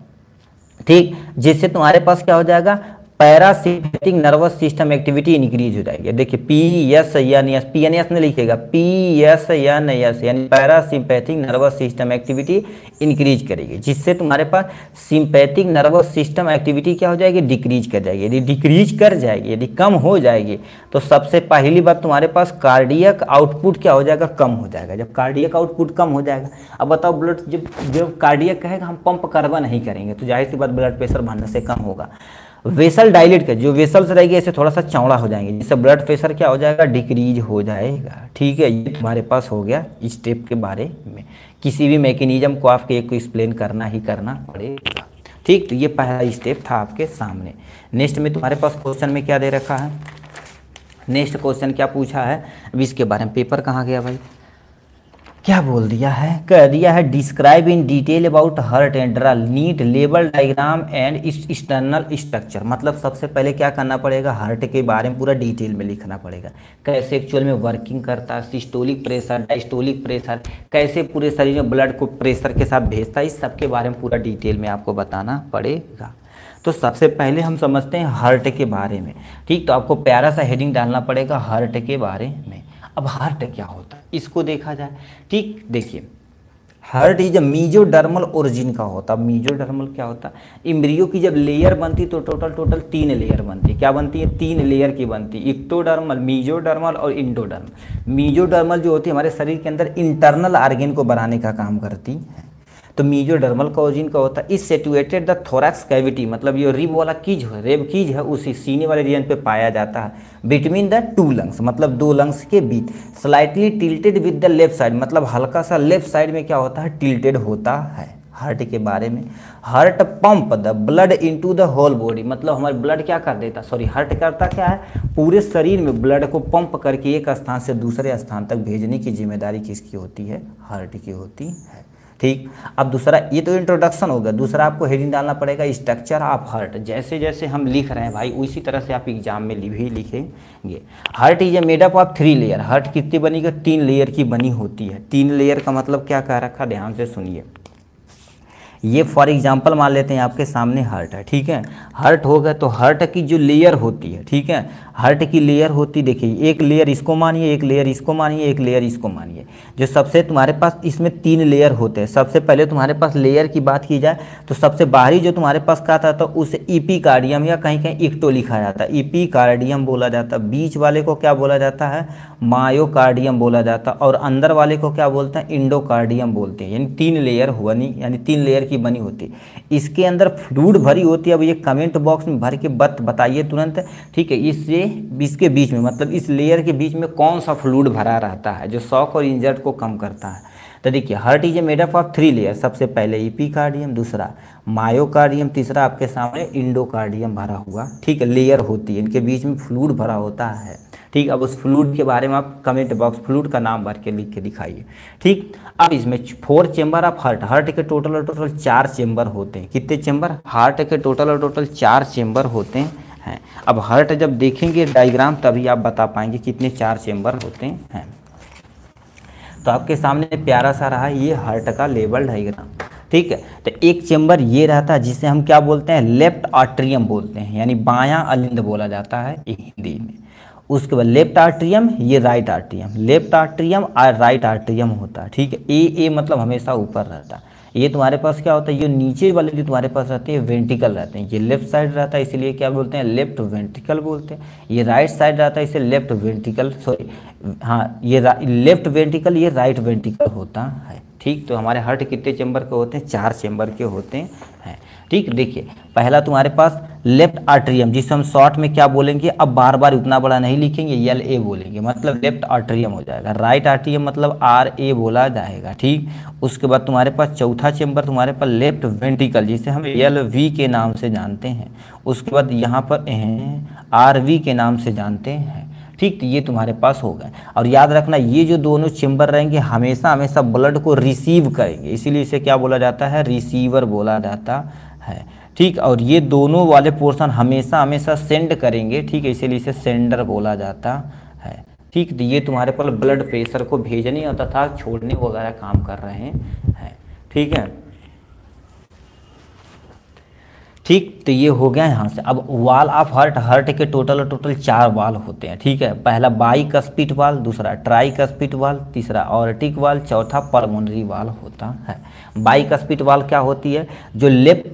ठीक, जिससे तुम्हारे पास क्या हो जाएगा, parasympathetic nervous system activity increase हो जाएगी। देखिए PSNS, PNS नहीं लिखेगा, PSNS यानी parasympathetic nervous system activity increase करेगी, जिससे तुम्हारे पास सिंपैथिक नर्वस सिस्टम एक्टिविटी क्या हो जाएगी, डिक्रीज कर जाएगी। यदि डिक्रीज कर जाएगी, यदि कम हो जाएगी तो सबसे पहली बात तुम्हारे पास कार्डियक आउटपुट क्या हो जाएगा, कम हो जाएगा। जब कार्डियक आउटपुट कम हो जाएगा, अब बताओ ब्लड जब कार्डियक कहेगा हम पंप करवा नहीं करेंगे तो जाहिर सी बात ब्लड प्रेशर बढ़ने से कम होगा। वेसल डायलेट का जो वेसल्स रहेगी ऐसे थोड़ा सा चौड़ा हो जाएंगे, जिससे ब्लड प्रेशर क्या हो जाएगा, डिक्रीज हो जाएगा, ठीक है। ये तुम्हारे पास हो गया स्टेप के बारे में, किसी भी मैकेनिज्म को आपके एक को एक्सप्लेन करना ही करना पड़ेगा, ठीक। तो ये पहला स्टेप था आपके सामने। नेक्स्ट में तुम्हारे पास क्वेश्चन में क्या दे रखा है, नेक्स्ट क्वेश्चन क्या पूछा है, अभी इसके बारे में पेपर कहाँ गया भाई, क्या बोल दिया है, कह दिया है describe in detail about heart and draw neat लेवल डायग्राम एंड एक्सटर्नल स्ट्रक्चर। मतलब सबसे पहले क्या करना पड़ेगा, हार्ट के बारे में पूरा डिटेल में लिखना पड़ेगा, कैसे एक्चुअल में वर्किंग करता है, सिस्टोलिक प्रेशर, डायस्टोलिक प्रेशर, कैसे पूरे शरीर में ब्लड को प्रेशर के साथ भेजता है, इस सब के बारे में पूरा डिटेल में आपको बताना पड़ेगा। तो सबसे पहले हम समझते हैं हार्ट के बारे में, ठीक। तो आपको प्यारा सा हेडिंग डालना पड़ेगा हार्ट के बारे में। अब हार्ट क्या होता है इसको देखा जाए, ठीक। देखिए हार्ट इज मीजोडर्मल ओरिजिन का होता है। मीजोडर्मल क्या होता है, इम्ब्रियो की जब लेयर बनती तो टोटल 3 लेयर बनती है, क्या बनती है, 3 लेयर की बनती है, इक्टोडर्मल, मीजोडर्मल और इंडोडर्मल। मीजोडर्मल जो होती है हमारे शरीर के अंदर इंटरनल आर्गन को बढ़ाने का काम करती है, तो मीजोडर्मल का ओरिजिन का होता है इस सिचुएटेड द थोरैक्स कैविटी, मतलब ये रिब वाला कीज है, रेब कीज है, उसी सीने वाले रीजन पे पाया जाता है, बिटवीन द टू लंग्स, मतलब दो लंग्स के बीच, slightly tilted with the left side, मतलब हल्का सा लेफ्ट साइड में क्या होता है, टिल्टेड होता है। हार्ट के बारे में, heart pump the blood into the whole body, मतलब हमारे ब्लड क्या कर देता, सॉरी हार्ट करता क्या है, पूरे शरीर में ब्लड को पंप करके एक स्थान से दूसरे स्थान तक भेजने की जिम्मेदारी किसकी होती है, हार्ट की होती है। ठीक, अब दूसरा, ये तो इंट्रोडक्शन होगा, दूसरा आपको हेडिंग डालना पड़ेगा स्ट्रक्चर ऑफ हार्ट। जैसे जैसे हम लिख रहे हैं भाई उसी तरह से आप एग्जाम में भी लिखेंगे। Heart is a made up of 3 layer, heart कितनी बनी, 3 लेयर की बनी होती है। 3 लेयर का मतलब क्या कह रखा, ध्यान से सुनिए। ये फॉर एग्जांपल मान लेते हैं आपके सामने हार्ट है, ठीक है, हार्ट होगा तो हार्ट की जो लेयर होती है, ठीक है, हार्ट की लेयर होती, देखिए एक लेयर इसको मानिए, एक लेयर इसको मानिए, एक लेयर इसको मानिए। जो सबसे तुम्हारे पास इसमें 3 लेयर होते हैं। सबसे पहले तुम्हारे पास लेयर की बात की जाए तो सबसे बाहरी जो तुम्हारे पास का था तो उसे इपीकार्डियम या कहीं कहीं इक्टो लिखा जाता है, इपीकार्डियम बोला जाता है। बीच वाले को क्या बोला जाता है, मायोकार्डियम बोला जाता है, और अंदर वाले को क्या बोलते हैं, इंडोकार्डियम बोलते हैं। यानी 3 लेयर हुआ नहीं, यानी 3 लेयर की बनी होती है। इसके अंदर फ्लूइड भरी होती है। अब ये कमेंट बॉक्स में भर के बताइए तुरंत, ठीक है, इसके बीच में, मतलब इस लेयर के बीच में कौन सा फ्लूइड भरा रहता है जो शॉक और इंजर्ड को कम करता है। तो देखिए heart is a made up of 3 layer, सबसे पहले इपीकार्डियम, दूसरा मायोकार्डियम, तीसरा आपके सामने इंडोकार्डियम भरा हुआ, ठीक है, लेयर होती है, इनके बीच में फ्लूइड भरा होता है। ठीक, अब उस फ्लूइड के बारे में आप कमेंट बॉक्स फ्लूइड का नाम भर के लिख के दिखाइए। ठीक, अब इसमें 4 चेंबर ऑफ हार्ट, हार्ट के टोटल 4 चेंबर होते हैं। कितने चेंबर, हार्ट के टोटल 4 चेंबर होते हैं। अब हार्ट जब देखेंगे डायग्राम तभी आप बता पाएंगे कितने 4 चेंबर होते हैं। तो आपके सामने प्यारा सा रहा ये हार्ट का लेवल डायग्राम, ठीक है। तो एक चेंबर ये रहता है जिसे हम क्या बोलते हैं, लेफ्ट आर्ट्रियम बोलते हैं, यानी बायां अलिंद बोला जाता है हिंदी में। उसके बाद लेफ्ट आर्ट्रियम, ये राइट आर्ट्रियम, लेफ्ट आर्ट्रियम और राइट आर्ट्रियम होता है, ठीक है। ए मतलब हमेशा ऊपर रहता है। ये तुम्हारे पास क्या होता है, ये नीचे वाले जो तुम्हारे पास रहते हैं वेंट्रिकल रहते हैं। ये लेफ्ट साइड रहता है इसीलिए क्या बोलते हैं, लेफ्ट वेंट्रिकल बोलते हैं। ये राइट साइड रहता है इसे लेफ्ट वेंट्रिकल, सॉरी हाँ, ये लेफ्ट वेंट्रिकल, ये राइट वेंट्रिकल होता है। ठीक, तो हमारे हार्ट कितने चेंबर के होते हैं, 4 चेंबर के होते हैं। ठीक, देखिए पहला तुम्हारे पास लेफ्ट आर्ट्रियम, जिसे हम शॉर्ट में क्या बोलेंगे, अब बार बार उतना बड़ा नहीं लिखेंगे, LA बोलेंगे, मतलब लेफ्ट आर्ट्रियम हो जाएगा। राइट आर्ट्रियम मतलब RA बोला जाएगा। ठीक, उसके बाद तुम्हारे पास चौथा चेंबर तुम्हारे पास लेफ्ट वेंट्रिकल, जिसे हम LV के नाम से जानते हैं। उसके बाद यहाँ पर RV के नाम से जानते हैं। ठीक, तो ये तुम्हारे पास हो गए। और याद रखना ये जो दोनों चेंबर रहेंगे हमेशा हमेशा ब्लड को रिसीव करेंगे, इसीलिए इसे क्या बोला जाता है, रिसीवर बोला जाता है। ठीक, और ये दोनों वाले पोर्शन हमेशा हमेशा सेंड करेंगे, ठीक है, इसीलिए इसे सेंडर बोला जाता है। ठीक, तो ये तुम्हारे पास ब्लड प्रेशर को भेजने और तथा छोड़ने वगैरह काम कर रहे हैं। ठीक है, ठीक, तो ये हो गया यहाँ से। अब वाल ऑफ हार्ट, हार्ट के टोटल 4 वाल होते हैं। ठीक है, पहला बाइकस्पिड वाल, दूसरा ट्राइकस्पिड वाल, तीसरा ऑर्टिक वाल, चौथा पल्मोनरी वाल होता है। बाइकस्पिड वाल क्या होती है, जो लेफ्ट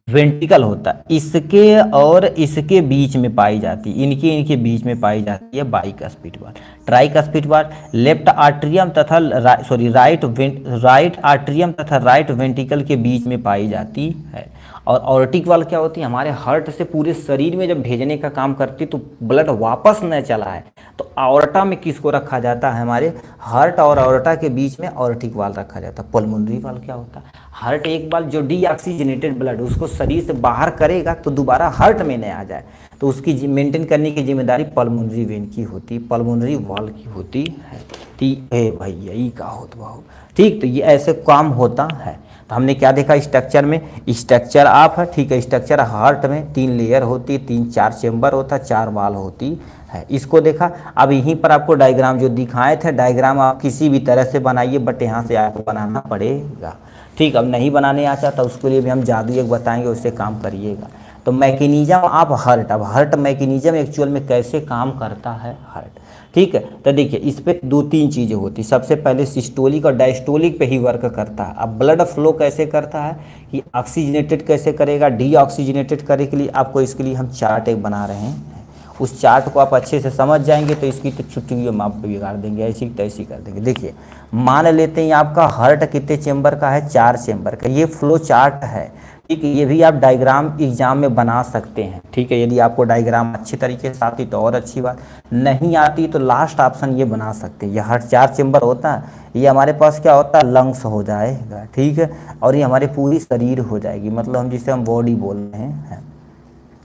वेंट्रिकल होता है इसके और इसके बीच में पाई जाती है, इनके बीच में पाई जाती है बाइकस्पिड वाल। ट्राइकस्पिड वाल लेफ्ट आर्ट्रियम तथा राइट आर्ट्रियम तथा राइट वेंट्रिकल के बीच में पाई जाती है। और ऑर्टिक वाल क्या होती है, हमारे हार्ट से पूरे शरीर में जब भेजने का काम करती है तो ब्लड वापस न चला है तो आवर्टा में किसको रखा जाता है, हमारे हार्ट और आवर्टा के बीच में ऑर्टिक वाल रखा जाता है। पल्मोनरी वाल क्या होता है, हार्ट एक बार जो डीऑक्सीजनेटेड ब्लड उसको शरीर से बाहर करेगा तो दोबारा हार्ट में न आ जाए, तो उसकी मेंटेन करने की जिम्मेदारी पल्मोनरी वेन की होती है, पल्मोनरी वाल की होती है। ठीक है भैया, यही का होता बहुत ठीक, तो ये ऐसे काम होता है। तो हमने क्या देखा स्ट्रक्चर में, स्ट्रक्चर आप है, ठीक है, स्ट्रक्चर हार्ट में 3 लेयर होती है, 4 चेंबर होता है, 4 वाल होती है, इसको देखा। अब यहीं पर आपको डायग्राम जो दिखाए थे, डायग्राम आप किसी भी तरह से बनाइए, बट यहाँ से आपको बनाना पड़ेगा। ठीक, अब नहीं बनाने आता तो उसके लिए भी हम जादू एक बताएंगे, उससे काम करिएगा। तो मैकेनिज्म ऑफ हार्ट, अब हार्ट मैकेनिज्म एक्चुअल में कैसे काम करता है हार्ट। ठीक है, तो देखिए इस पे 2-3 चीज़ें होती। सबसे पहले सिस्टोलिक और डायस्टोलिक पे ही वर्क करता है। अब ब्लड फ्लो कैसे करता है कि ऑक्सीजनेटेड कैसे करेगा, डीऑक्सीजनेटेड करने के लिए आपको इसके लिए हम चार्ट एक बना रहे हैं, उस चार्ट को आप अच्छे से समझ जाएंगे तो इसकी तो छुट्टी हम आप बिगाड़ देंगे, ऐसी तैसी कर देंगे। देखिए मान लेते हैं आपका हार्ट कितने चेंबर का है, 4 चेंबर का, ये फ्लो चार्ट है, ठीक है। ये भी आप डायग्राम एग्जाम में बना सकते हैं, ठीक है। यदि आपको डायग्राम अच्छी तरीके से आती तो और अच्छी बात, नहीं आती तो लास्ट ऑप्शन ये बना सकते हैं। ये हार्ट 4 चेंबर होता है, ये हमारे पास क्या होता है, लंग्स हो जाएगा, ठीक है। और ये हमारे पूरी शरीर हो जाएगी, मतलब हम जिसे हम बॉडी बोल रहे हैं।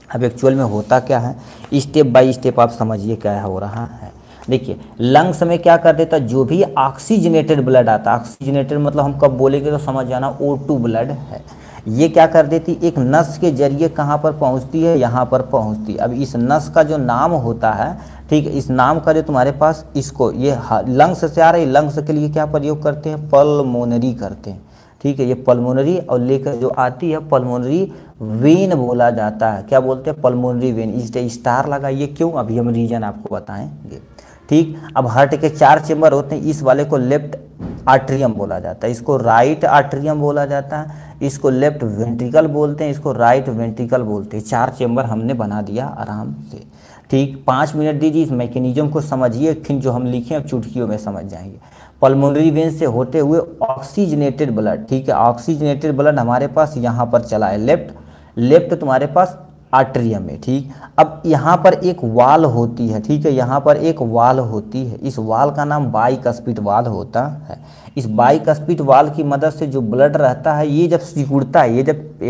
अब एक्चुअल में होता क्या है, स्टेप बाय स्टेप आप समझिए क्या हो रहा है। देखिए लंग्स में क्या कर देता, जो भी ऑक्सीजनेटेड ब्लड आता, ऑक्सीजनेटेड मतलब हम कब बोलेंगे तो समझ जाना O2 ब्लड है, ये क्या कर देती, एक नस के जरिए कहाँ पर पहुँचती है, यहाँ पर पहुँचती। अब इस नस का जो नाम होता है, ठीक है, इस नाम का जो तुम्हारे पास इसको ये लंग्स से आ रही, लंग्स के लिए क्या प्रयोग करते हैं, पल्मोनरी करते हैं, ठीक है। ये पल्मोनरी और लेकर जो आती है पल्मोनरी वेन बोला जाता है, क्या बोलते हैं, पल्मोनरी वेन। इस स्टार लगाइए, क्यों, अभी हम रीजन आपको बताएंगे, ठीक। अब हार्ट के 4 चेंबर होते हैं, इस वाले को लेफ्ट आर्ट्रियम बोला जाता है, इसको राइट आर्ट्रियम बोला जाता है, इसको लेफ्ट वेंट्रिकल बोलते हैं, इसको राइट वेंट्रिकल बोलते हैं। 4 चेंबर हमने बना दिया आराम से, ठीक। 5 मिनट दीजिए, इस मैकेनिज्म को समझिए, फिर जो हम लिखे अब चुटकियों में समझ जाएंगे। पल्मोनरी वेन से होते हुए ऑक्सीजनेटेड ब्लड, ठीक है, ऑक्सीजनेटेड ब्लड हमारे पास यहाँ पर चला है, लेफ्ट तुम्हारे पास आर्ट्रियम में, ठीक। अब यहाँ पर एक वाल होती है, ठीक है, यहाँ पर एक वाल होती है, इस वाल का नाम बाइकस्पिड वाल होता है। इस बाइकस्पिड वाल की मदद से जो ब्लड रहता है, ये जब सिकुड़ता है, ये जब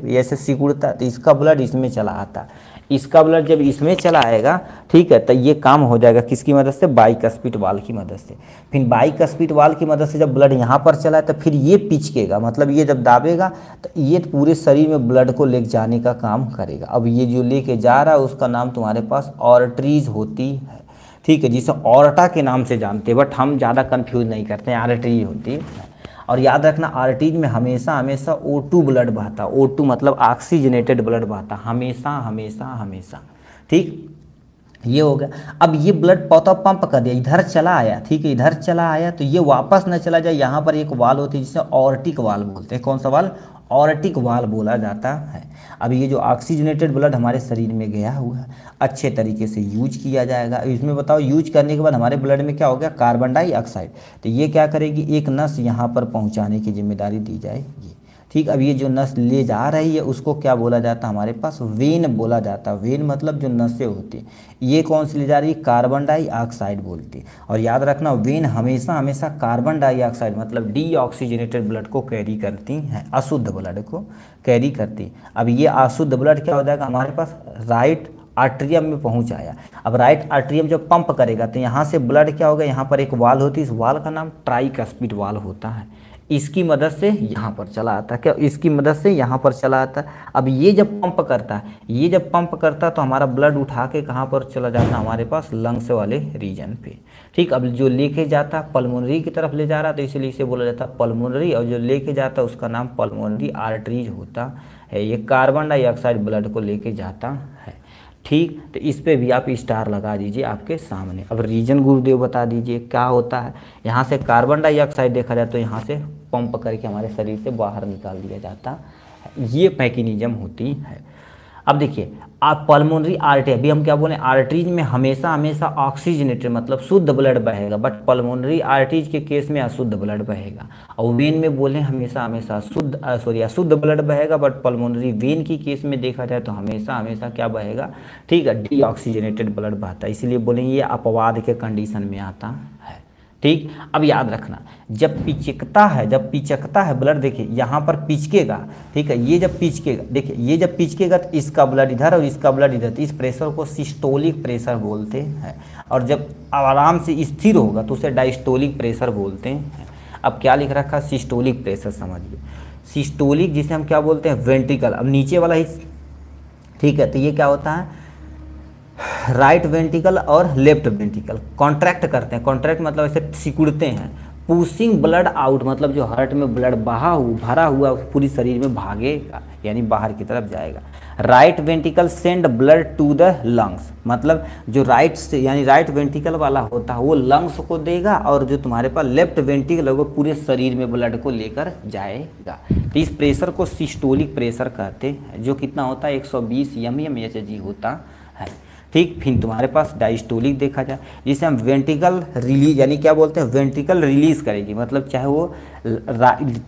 ऐसे सिकुड़ता है तो इसका ब्लड इसमें चला आता है, इसका ब्लड जब इसमें चला आएगा, ठीक है, तो ये काम हो जाएगा किसकी मदद से, बाइकस्पिड वाल की मदद से। फिर बाइकस्पिड वाल की मदद से जब ब्लड यहाँ पर चला है तो फिर ये पिचकेगा, मतलब ये जब दाबेगा तो ये पूरे शरीर में ब्लड को ले जाने का काम करेगा। अब ये जो लेके जा रहा है उसका नाम तुम्हारे पास ऑर्टरीज होती है, ठीक है, जिसे ऑर्टा के नाम से जानते हैं, बट हम ज़्यादा कन्फ्यूज नहीं करते हैं, आर्टरी होती है। और याद रखना आर्टरीज में हमेशा हमेशा O2 ब्लड बहता, O2 मतलब ऑक्सीजनेटेड ब्लड बहता, हमेशा हमेशा हमेशा, ठीक। ये हो गया। अब ये ब्लड पौधा पंप कर दिया, इधर चला आया, ठीक है, इधर चला आया तो ये वापस न चला जाए, यहाँ पर एक वाल होती है जिसे ऑर्टिक वाल बोलते हैं। कौन सा वाल, ऑर्टिक वाल बोला जाता है। अब ये जो ऑक्सीजनेटेड ब्लड हमारे शरीर में गया हुआ है, अच्छे तरीके से यूज किया जाएगा। इसमें बताओ यूज करने के बाद हमारे ब्लड में क्या हो गया, कार्बन डाइऑक्साइड, तो ये क्या करेगी, एक नस यहाँ पर पहुँचाने की जिम्मेदारी दी जाएगी, ठीक। अब ये जो नस ले जा रही है उसको क्या बोला जाता है, हमारे पास वेन बोला जाता है। वेन मतलब जो नसें होती हैं, ये कौन सी ले जा रही है, कार्बन डाइऑक्साइड बोलती है। और याद रखना वेन हमेशा हमेशा कार्बन डाइऑक्साइड मतलब डीऑक्सीजनेटेड ब्लड को कैरी करती हैं, अशुद्ध ब्लड को कैरी करती हैं। अब ये अशुद्ध ब्लड क्या हो जाएगा, हमारे पास राइट आर्ट्रियम में पहुंच आया। अब राइट आर्ट्रियम जब पंप करेगा तो यहाँ से ब्लड क्या होगा, यहाँ पर एक वाल होती है, इस वाल का नाम ट्राइकस्पिड वाल होता है, इसकी मदद से यहाँ पर चला आता है, क्या, इसकी मदद से यहाँ पर चला आता है। अब ये जब पंप करता है, ये जब पंप करता है तो हमारा ब्लड उठा के कहाँ पर चला जाता है, हमारे पास लंग्स वाले रीजन पे, ठीक। अब जो लेके जाता है पल्मोनरी की तरफ ले जा रहा है तो इसलिए इसे बोला जाता है पल्मोनरी, और जो लेके जाता है उसका नाम पल्मोनरी आर्टरीज होता है। ये कार्बन डाइऑक्साइड ब्लड को लेके जाता है, ठीक। तो इस पे भी आप स्टार लगा दीजिए आपके सामने। अब रीजन गुरुदेव बता दीजिए क्या होता है। यहाँ से कार्बन डाइऑक्साइड देखा जाए तो यहाँ से पंप करके हमारे शरीर से बाहर निकाल दिया जाता है, ये मैकेनिज्म होती है। अब देखिए आप पल्मोनरी आर्टरी, अभी हम क्या बोले, आर्टरीज में हमेशा हमेशा ऑक्सीजनेटेड मतलब शुद्ध ब्लड बहेगा, बट पल्मोनरी आर्टरीज के केस में अशुद्ध ब्लड बहेगा। और वेन में बोले हमेशा हमेशा अशुद्ध ब्लड बहेगा, बट पल्मोनरी वेन की केस में देखा जाए तो हमेशा हमेशा क्या बहेगा, ठीक है, डीऑक्सीजनेटेड ब्लड बहता है। इसलिए बोलेंगे ये अपवाद के कंडीशन में आता है, ठीक। अब याद रखना जब पिचकता है ब्लड, देखिए यहाँ पर पिचकेगा, ठीक है, ये जब पिचकेगा, देखिए ये जब पिचकेगा तो इसका ब्लड इधर और इसका ब्लड इधर, तो इस प्रेशर को सिस्टोलिक प्रेशर बोलते हैं। और जब आराम से स्थिर होगा तो उसे डायस्टोलिक प्रेशर बोलते हैं। अब क्या लिख रखा है, सिस्टोलिक प्रेशर समझिए। सिस्टोलिक जिसे हम क्या बोलते हैं, वेंट्रिकल, अब नीचे वाला ही, ठीक है, तो ये क्या होता है, राइट वेंट्रिकल और लेफ्ट वेंट्रिकल कॉन्ट्रैक्ट करते हैं। कॉन्ट्रैक्ट मतलब ऐसे सिकुड़ते हैं। पुशिंग ब्लड आउट मतलब जो हार्ट में ब्लड भरा हुआ पूरी शरीर में भागेगा, यानी बाहर की तरफ जाएगा। Right ventricle send blood to the lungs, मतलब जो राइट से यानी राइट वेंट्रिकल वाला होता है वो लंग्स को देगा, और जो तुम्हारे पास लेफ्ट वेंट्रिकल होगा पूरे शरीर में ब्लड को लेकर जाएगा। तो इस प्रेशर को सिस्टोलिक प्रेशर कहते हैं, जो कितना होता है 120 mmHg होता है, ठीक। फिर तुम्हारे पास डायस्टोलिक देखा जाए, जिसे हम वेंट्रिकल रिलीज यानी क्या बोलते हैं, वेंट्रिकल रिलीज करेगी, मतलब चाहे वो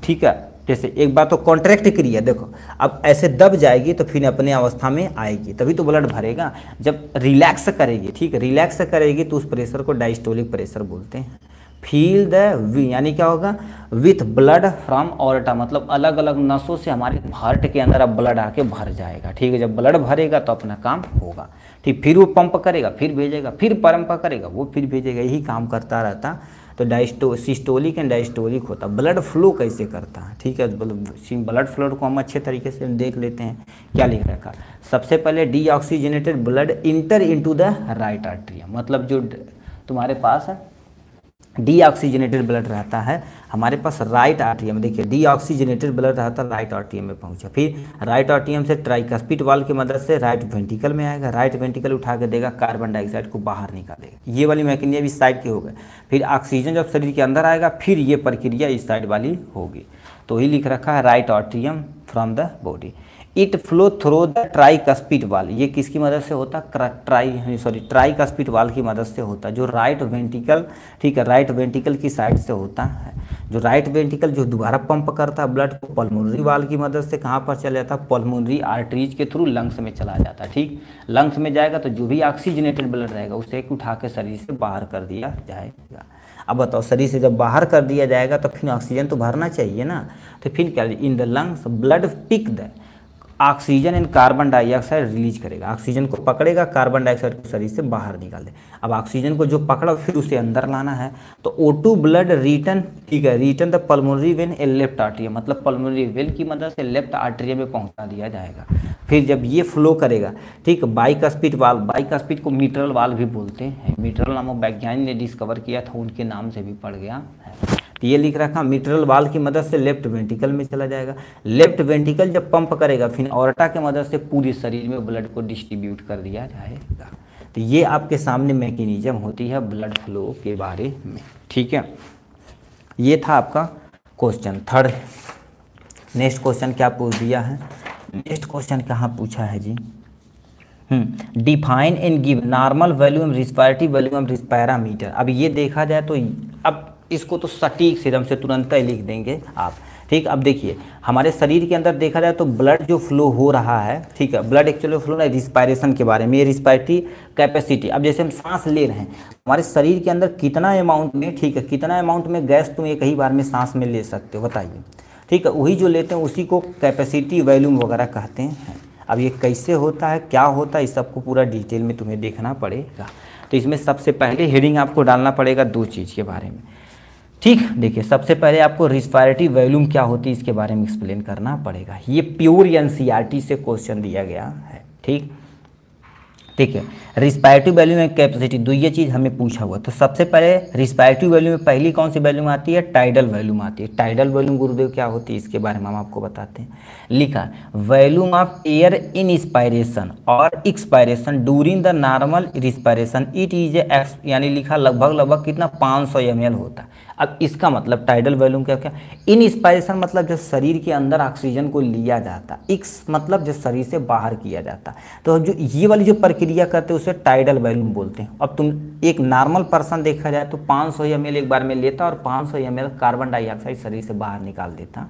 ठीक है, जैसे एक बार तो कॉन्ट्रैक्ट क्रिया देखो, अब ऐसे दब जाएगी तो फिर अपने अवस्था में आएगी, तभी तो ब्लड भरेगा। जब रिलैक्स करेगी, ठीक है, रिलैक्स करेगी तो उस प्रेशर को डायस्टोलिक प्रेशर बोलते हैं। फील द यानी क्या होगा, विथ ब्लड फ्रॉम ऑर्टा, मतलब अलग अलग नसों से हमारे हार्ट के अंदर अब ब्लड आके भर जाएगा, ठीक है। जब ब्लड भरेगा तो अपना काम होगा, ठीक। फिर वो पंप करेगा, फिर भेजेगा, फिर पंप करेगा, वो फिर भेजेगा, यही काम करता रहता। तो सिस्टोलिक एंड डायस्टोलिक होता। ब्लड फ्लो कैसे करता है, ठीक है, ब्लड फ्लो को हम अच्छे तरीके से देख लेते हैं। क्या लिख रखा, सबसे पहले deoxygenated blood inter into the right atrium, मतलब जो तुम्हारे पास है डीऑक्सीजनेटेड ब्लड रहता है हमारे पास राइट आर्टरियम, देखिए डीऑक्सीजनेटेड ब्लड रहता है राइट आर्टरियम में पहुंचा, फिर राइट आर्टरियम से ट्राइकस्पिड वाल्व की मदद से राइट वेंट्रिकल में आएगा, राइट वेंट्रिकल उठा के देगा, कार्बन डाइऑक्साइड को बाहर निकालेगा, ये वाली मैकेनिज्म इस साइड की हो गई। फिर ऑक्सीजन जब शरीर के अंदर आएगा फिर ये प्रक्रिया इस साइड वाली होगी, तो ही लिख रखा है right atrium from the body. It flow through the tricuspid valve, ये किसकी मदद से होता है, ट्राइकस्पिड वाल्व की मदद से होता है, जो राइट वेंट्रिकल, ठीक है, राइट वेंट्रिकल की साइड से होता है। जो राइट वेंट्रिकल जो दोबारा पंप करता है ब्लड को पल्मोनरी वाल्व की मदद से कहाँ पर चला जाता है, पल्मोनरी आर्टरीज के थ्रू लंग्स में चला जाता है, ठीक। लंग्स में जाएगा तो जो भी ऑक्सीजनेटेड ब्लड रहेगा उसे एक उठा के शरीर से बाहर कर दिया जाएगा। अब बताओ, शरीर से जब बाहर कर दिया जाएगा तो फिर ऑक्सीजन तो भरना चाहिए ना, तो फिर क्या, in the lungs blood pick the oxygen and carbon dioxide release करेगा, ऑक्सीजन को पकड़ेगा, कार्बन डाइऑक्साइड को शरीर से बाहर निकाल दे। अब ऑक्सीजन को जो पकड़ा फिर उसे अंदर लाना है, तो O2 ब्लड रिटर्न, ठीक है, return the pulmonary when a left atrium, मतलब पल्मोनरी वेन की मदद से लेफ्ट आर्टरियम में पहुंचा दिया जाएगा। फिर जब ये फ्लो करेगा, ठीक, बाइकस्पिड वाल्व, बाइकस्पिड को मिट्रल वाल्व भी बोलते हैं, मिट्रल नामक वैज्ञानिक ने डिस्कवर किया था, उनके नाम से भी पड़ गया है। ये लिख रखा, मिट्रल वाल्व की मदद से लेफ्ट वेंट्रिकल में चला जाएगा, लेफ्ट वेंट्रिकल जब पंप करेगा फिर ऑर्टा की मदद से पूरे शरीर में ब्लड को डिस्ट्रीब्यूट कर दिया जाएगा। तो ये आपके सामने मैकेनिज्म होती है ब्लड फ्लो के बारे में, ठीक है। ये था आपका क्वेश्चन थर्ड। नेक्स्ट क्वेश्चन क्या पूछ दिया है, नेक्स्ट क्वेश्चन कहाँ पूछा है जी, define and give normal volume respiratory volume respirometer. अब ये देखा जाए तो अब इसको तो सटीक से एकदम से तुरंत ही लिख देंगे आप, ठीक। अब देखिए हमारे शरीर के अंदर देखा जाए तो ब्लड जो फ्लो हो रहा है, ठीक है, ब्लड एक्चुअली फ्लो ना रिस्पायरेशन के बारे में, ये रिस्पायरेटरी कैपेसिटी। अब जैसे हम सांस ले रहे हैं, हमारे शरीर के अंदर कितना अमाउंट में, ठीक है, कितना अमाउंट में गैस तुम एक ही बार में सांस में ले सकते हो बताइए, ठीक है। वही जो लेते हैं उसी को कैपेसिटी वॉल्यूम वगैरह कहते हैं। अब ये कैसे होता है, क्या होता है, इस सबको पूरा डिटेल में तुम्हें देखना पड़ेगा। तो इसमें सबसे पहले हेडिंग आपको डालना पड़ेगा दो चीज़ के बारे में, ठीक। देखिए सबसे पहले आपको रिस्पायरेटरी वॉल्यूम क्या होती है इसके बारे में एक्सप्लेन करना पड़ेगा। ये प्योर एनसीईआरटी से क्वेश्चन दिया गया है, ठीक, ठीक है। रिस्पायरेटरी वॉल्यूम एंड कैपेसिटी, दो ये चीज़ हमें पूछा हुआ। तो सबसे पहले रिस्पायरेटरी वॉल्यूम में पहली कौन सी वॉल्यूम आती है, टाइडल वॉल्यूम आती है। टाइडल वॉल्यूम गुरुदेव क्या होती है इसके बारे में हम आपको बताते हैं। लिखा, volume of air in inspiration और expiration during the normal respiration it is X, यानी लिखा लगभग कितना 500 ml होता है। अब इसका मतलब टाइडल वॉल्यूम क्या, इन इंस्पायरेशन मतलब जो शरीर के अंदर ऑक्सीजन को लिया जाता, एक्स मतलब जो शरीर से बाहर किया जाता। तो जो ये वाली जो प्रक्रिया करते हैं उसे टाइडल वॉल्यूम बोलते हैं। अब तुम एक नॉर्मल पर्सन देखा जाए तो 500 ml एक बार में लेता और 500 ml कार्बन डाइऑक्साइड शरीर से बाहर निकाल देता,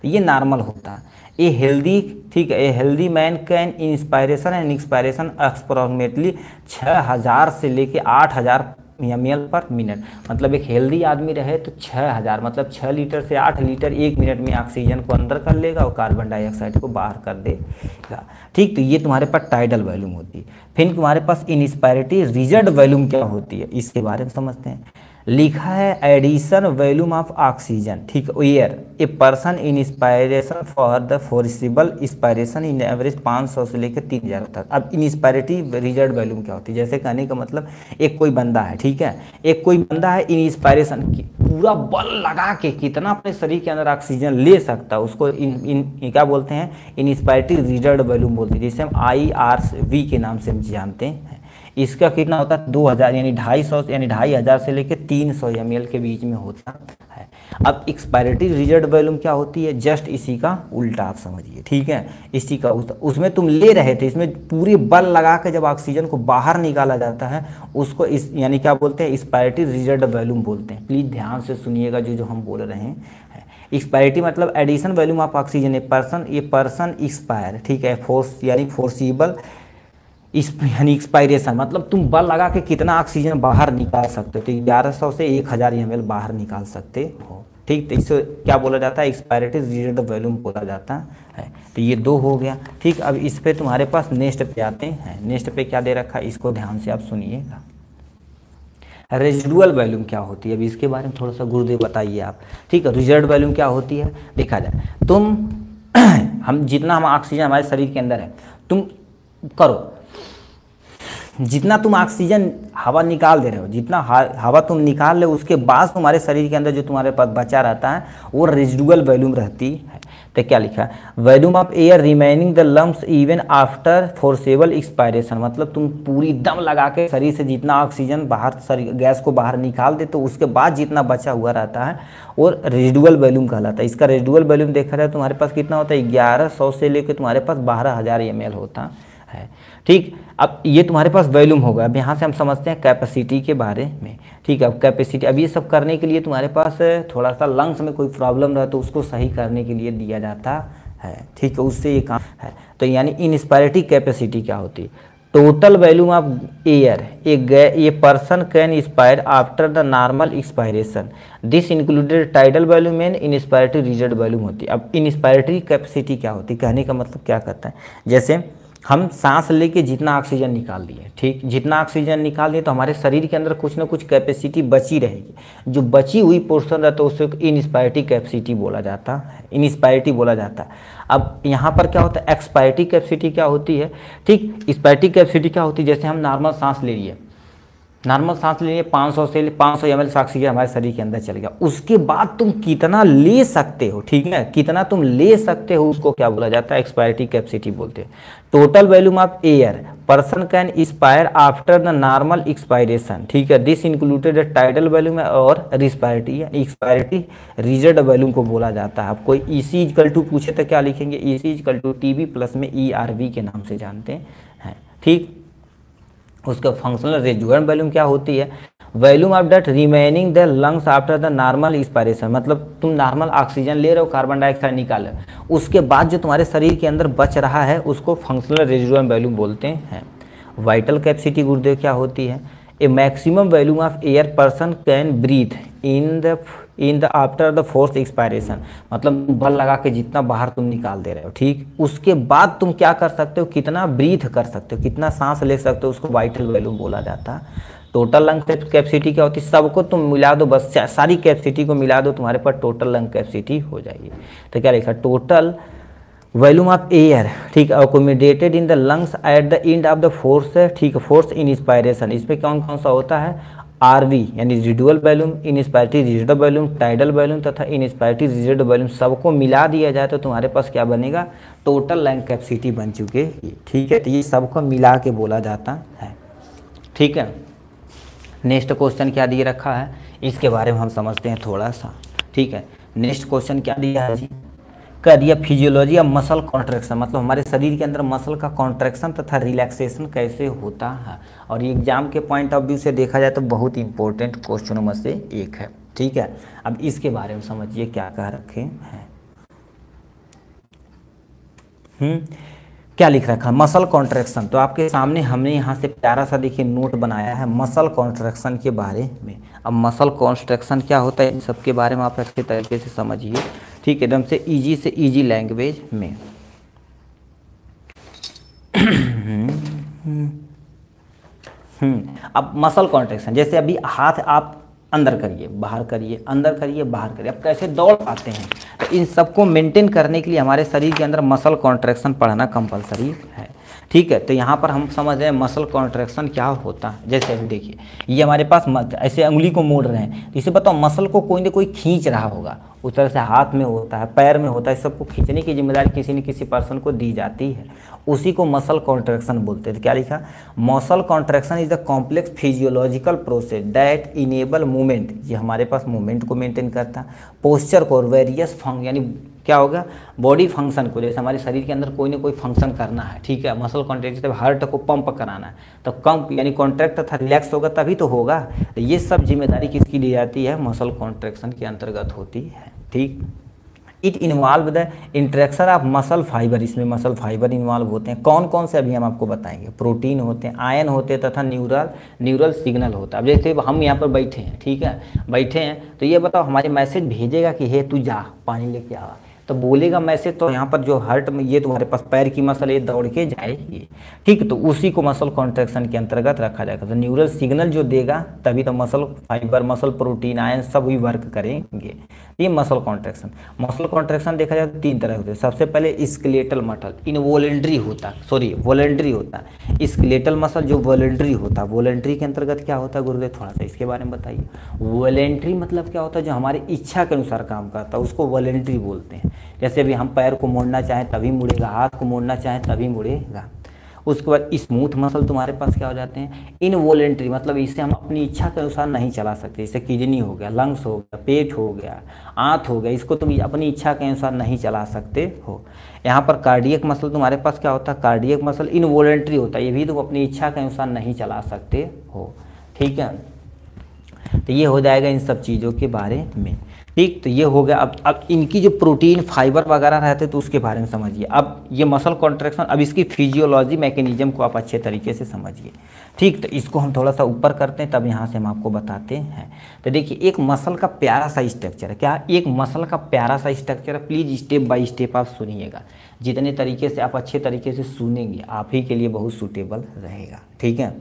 तो ये नॉर्मल होता है। ए हेल्दी, ठीक है, a healthy man can inspiration and expiration approximately 6000 से लेके 8000 ml पर मिनट, मतलब एक हेल्दी आदमी रहे तो 6000 मतलब 6 लीटर से 8 लीटर 1 मिनट में ऑक्सीजन को अंदर कर लेगा और कार्बन डाइऑक्साइड को बाहर कर देगा, ठीक। तो ये तुम्हारे पास टाइडल वॉल्यूम होती है। फिर तुम्हारे पास इनस्पायरेटरी रिजर्व वॉल्यूम क्या होती है इसके बारे में समझते हैं। लिखा है एडिशन वॉल्यूम ऑफ ऑक्सीजन, ठीक, air a person in inspiration for the forcible inspiration in average 500 से लेकर 3000 तक। अब इनस्पायरेटरी रिजर्व वॉल्यूम क्या होती है, जैसे कहने का मतलब एक कोई बंदा है, ठीक है, एक कोई बंदा है इन इंस्पायरेशन की पूरा बल लगा के कितना अपने शरीर के अंदर ऑक्सीजन ले सकता है उसको इन क्या बोलते हैं, इनस्पायरेटरी रिजर्व वॉल्यूम बोलते हैं, जिसे हम IRV के नाम से हम जानते हैं। इसका कितना होता है 2000 यानी 250 यानी 2500 से लेकर 300 ml के बीच में होता है। अब एक्सपायरेटरी रिजर्व वॉल्यूम क्या होती है, जस्ट इसी का उल्टा आप समझिए, ठीक है, इसी का उल्टा। उसमें तुम ले रहे थे, इसमें पूरी बल लगा के जब ऑक्सीजन को बाहर निकाला जाता है उसको इस यानी क्या बोलते हैं, एक्सपायरेटरी रिजर्व वॉल्यूम बोलते हैं। प्लीज़ ध्यान से सुनिएगा जो हम बोल रहे हैं। एक्सपायरेटरी मतलब addition volume of oxygen a person, ये पर्सन एक्सपायर, ठीक है। फोर्स यानी फोर्सिबल यानी एक्सपायरेशन मतलब तुम बल लगा के कितना ऑक्सीजन बाहर निकाल सकते हो, तो 1100 से 1000 ml बाहर निकाल सकते हो, ठीक। तो इसे क्या बोला जाता है, एक्सपायरेटरी रिजर्व वॉल्यूम बोला जाता है। तो ये 2 हो गया, ठीक। अब इस पे तुम्हारे पास नेक्स्ट पे आते हैं। नेक्स्ट पे क्या दे रखा है, इसको ध्यान से आप सुनिएगा। रेजिडुअल वॉल्यूम क्या होती है, अभी इसके बारे में थोड़ा सा गुरुदेव बताइए आप, ठीक है। रिजर्व वॉल्यूम क्या होती है, देखा जाए तुम हम जितना हम ऑक्सीजन हमारे शरीर के अंदर है, तुम करो जितना तुम ऑक्सीजन हवा निकाल दे रहे हो, जितना हवा तुम निकाल ले उसके बाद तुम्हारे शरीर के अंदर जो तुम्हारे पास बचा रहता है वो रेजिडुअल वॉल्यूम रहती है। तो क्या लिखा है, volume of air remaining the lungs even after forcible expiration, मतलब तुम पूरी दम लगा के शरीर से जितना ऑक्सीजन बाहर गैस को बाहर निकाल दे तो उसके बाद जितना बचा हुआ रहता है और रेजिडुअल वॉल्यूम कहलाता है। इसका रेजिडुअल वॉल्यूम देखा जाए तुम्हारे पास कितना होता है, 1100 से लेकर तुम्हारे पास 12000 ml होता है, ठीक। अब ये तुम्हारे पास वॉल्यूम होगा। अब यहाँ से हम समझते हैं कैपेसिटी के बारे में, ठीक है। अब कैपेसिटी, अब ये सब करने के लिए तुम्हारे पास थोड़ा सा लंग्स में कोई प्रॉब्लम रहा तो उसको सही करने के लिए दिया जाता है, ठीक है, उससे ये काम है। तो यानी इनस्पायरेटरी कैपेसिटी क्या होती है, total volume of air a person can inspire after the normal expiration, this included tidal volume and inspiratory reserve volume होती है। अब इनस्पायरेटरी कैपेसिटी क्या होती है, कहने का मतलब क्या करता है, जैसे हम सांस लेके जितना ऑक्सीजन निकाल दिए, ठीक, जितना ऑक्सीजन निकाल दिए तो हमारे शरीर के अंदर कुछ ना कुछ कैपेसिटी बची रहेगी, जो बची हुई पोर्शन रहता है उसको इनस्पायरेटरी कैपेसिटी बोला जाता है, इनस्पायरेटरी बोला जाता है। अब यहाँ पर क्या होता है, एक्सपायरेटरी कैपेसिटी क्या होती है, ठीक। एक्सपायरेटरी कैपेसिटी क्या होती है, जैसे हम नॉर्मल सांस ले लिए, नॉर्मल सांस लेंगे 500 ml ऑक्सीजन हमारे शरीर के अंदर चल गया, उसके बाद तुम कितना ले सकते हो, ठीक है, कितना तुम ले सकते हो उसको क्या बोला जाता है, एक्सपायरेटरी कैपेसिटी बोलते हैं। Total volume of air person can inspire after the normal expiration, ठीक है, दिस इंक्लूडेड टाइडल वॉल्यूम और रिस्पायरेटरी एक्सपायरेटरी रिजर्व वॉल्यूम को बोला जाता है। आप कोई EC इक्वल टू पूछे तो क्या लिखेंगे, EC equal to TB plus में ERV के नाम से जानते हैं, ठीक। उसका फंक्शनल रेजिडुअल वॉल्यूम क्या होती है, volume of that remaining the lungs after the normal expiration, मतलब तुम नॉर्मल ऑक्सीजन ले रहे हो, कार्बन डाइऑक्साइड निकाल रहे हो, उसके बाद जो तुम्हारे शरीर के अंदर बच रहा है उसको फंक्शनल रेजिडुअल वॉल्यूम बोलते हैं। वाइटल कैपेसिटी गुरुदेव क्या होती है, a maximum volume of air person can breathe in the after the force expiration, मतलब बल लगा के जितना बाहर तुम निकाल दे रहे हो, ठीक, उसके बाद तुम क्या कर सकते हो, कितना ब्रीथ कर सकते हो, कितना सांस ले सकते हो, उसको वाइटल वॉल्यूम बोला जाता है। टोटल लंग कैपेसिटी क्या होती है, सबको तुम मिला दो, बस सारी कैपेसिटी को मिला दो, तुम्हारे पास टोटल लंग कैपेसिटी हो जाएगी। तो क्या लिखा, टोटल वॉल्यूम ऑफ एयर, ठीक, accommodated in the lungs at the end of the force, ठीक, फोर्स इन इंस्पायरेशन, इसमें कौन कौन सा होता है, RV यानी residual volume, inspiratory reserve volume, tidal volume तथा इनस्पायरेटरी रिजर्व वॉल्यूम, सबको मिला दिया जाए तो तुम्हारे पास क्या बनेगा, टोटल लंग कैपेसिटी बन चुके, ठीक है। तो ये सबको मिला के बोला जाता है, ठीक है। नेक्स्ट क्वेश्चन क्या दिए रखा है, इसके बारे में हम समझते हैं थोड़ा सा, ठीक है। नेक्स्ट क्वेश्चन क्या दिया है जी, कह दिया फिजियोलॉजी ऑफ मसल कॉन्ट्रैक्शन, मतलब हमारे शरीर के अंदर मसल का कॉन्ट्रैक्शन तथा रिलैक्सेशन कैसे होता है, और ये एग्जाम के पॉइंट ऑफ व्यू से देखा जाए तो बहुत इंपॉर्टेंट क्वेश्चनों में से एक है, ठीक है। अब इसके बारे में समझिए क्या कह रखे हैं, क्या लिख रखा है, मसल कॉन्ट्रैक्शन। तो आपके सामने हमने यहाँ से प्यारा सा देखिए नोट बनाया है मसल कॉन्ट्रैक्शन के बारे में। अब मसल कॉन्ट्रैक्शन क्या होता है इन सब के बारे में आप अच्छे तरीके से समझिए, ठीक है, एकदम से इजी से इजी लैंग्वेज में। अब मसल कॉन्ट्रैक्शन, जैसे अभी हाथ आप अंदर करिए बाहर करिए, अंदर करिए बाहर करिए, अब कैसे दौड़ पाते हैं, तो इन सबको मेंटेन करने के लिए हमारे शरीर के अंदर मसल कॉन्ट्रैक्शन पढ़ना कंपलसरी है। ठीक है। तो यहाँ पर हम समझ रहे हैं मसल कॉन्ट्रैक्शन क्या होता है। जैसे अभी देखिए ये हमारे पास ऐसे उंगली को मोड़ रहे हैं, तो इसे बताओ मसल को कोई ना कोई खींच रहा होगा, उस तरह से हाथ में होता है, पैर में होता है, सबको खींचने की जिम्मेदारी किसी न किसी पर्सन को दी जाती है, उसी को मसल कॉन्ट्रैक्शन बोलते हैं। तो क्या लिखा, muscle contraction is the complex physiological process that enable movement, ये हमारे पास मूवमेंट को मेंटेन करता है, पोस्चर को और वेरियस फंक्शन, यानी क्या होगा, बॉडी फंक्शन को, जैसे हमारे शरीर के अंदर कोई ना कोई फंक्शन करना है, ठीक है, मसल कॉन्ट्रैक्ट, जब हार्ट को पंप कराना है तो कम यानी कॉन्ट्रैक्ट तथा रिलैक्स होगा तभी तो होगा। तो ये सब जिम्मेदारी किसकी दी जाती है, मसल कॉन्ट्रैक्शन के अंतर्गत होती है। ठीक, it involve the interaction of muscle fibre, इसमें मसल फाइबर इन्वॉल्व होते हैं। कौन कौन से अभी हम आपको बताएंगे, प्रोटीन होते हैं, आयन होते हैं तथा न्यूरल सिग्नल होता है। अब जैसे हम यहाँ पर बैठे हैं, ठीक है, बैठे हैं, तो ये बताओ हमारे मैसेज भेजेगा कि हे तू जा पानी लेके आ, तो बोलेगा मैसेज, तो यहाँ पर जो हार्ट में ये तुम्हारे पास पैर की मसल ये दौड़ के जाएगी, ठीक, तो उसी को मसल कॉन्ट्रैक्शन के अंतर्गत रखा जाएगा। तो न्यूरल सिग्नल जो देगा तभी तो muscle fibre, muscle protein, ion सब भी वर्क करेंगे। ये मसल कॉन्ट्रैक्शन। मसल कॉन्ट्रैक्शन देखा जाए तो 3 तरह होते हैं। सबसे पहले स्केलेटल मसल इनवॉलेंट्री होता है, सॉरी वॉलेंट्री होता है। स्केलेटल मसल जो वॉलेंट्री होता है, वॉलेंट्री के अंतर्गत क्या होता है गुरुदेव, थोड़ा सा इसके बारे में बताइए। वॉलेंट्री मतलब क्या होता है, जो हमारी इच्छा के अनुसार काम करता है उसको वॉलेंट्री बोलते हैं। जैसे अभी हम पैर को मोड़ना चाहें तभी मुड़ेगा, हाथ को मोड़ना चाहें तभी मुड़ेगा। उसके बाद स्मूथ मसल तुम्हारे पास क्या हो जाते हैं, इनवॉलेंट्री, मतलब इसे हम अपनी इच्छा के अनुसार नहीं चला सकते। जैसे किडनी हो गया, लंग्स हो गया, पेट हो गया, आंत हो गया, इसको तुम अपनी इच्छा के अनुसार नहीं चला सकते हो। यहाँ पर कार्डियक मसल तुम्हारे पास क्या होता है, कार्डियक मसल इनवॉलेंट्री होता है, ये भी तुम अपनी इच्छा के अनुसार नहीं चला सकते हो। ठीक है, तो ये हो जाएगा इन सब चीज़ों के बारे में। ठीक, तो ये हो गया। अब इनकी जो प्रोटीन फाइबर वगैरह रहते तो उसके बारे में समझिए। अब ये मसल कॉन्ट्रैक्शन, अब इसकी फिजियोलॉजी मैकेनिज्म को आप अच्छे तरीके से समझिए। ठीक, तो इसको हम थोड़ा सा ऊपर करते हैं, तब यहाँ से हम आपको बताते हैं। तो देखिए एक मसल का प्यारा सा स्ट्रक्चर है, क्या एक मसल का प्यारा सा स्ट्रक्चर है। प्लीज़ स्टेप बाय स्टेप आप सुनिएगा, जितने तरीके से आप अच्छे तरीके से सुनेंगे आप ही के लिए बहुत सूटेबल रहेगा। ठीक है,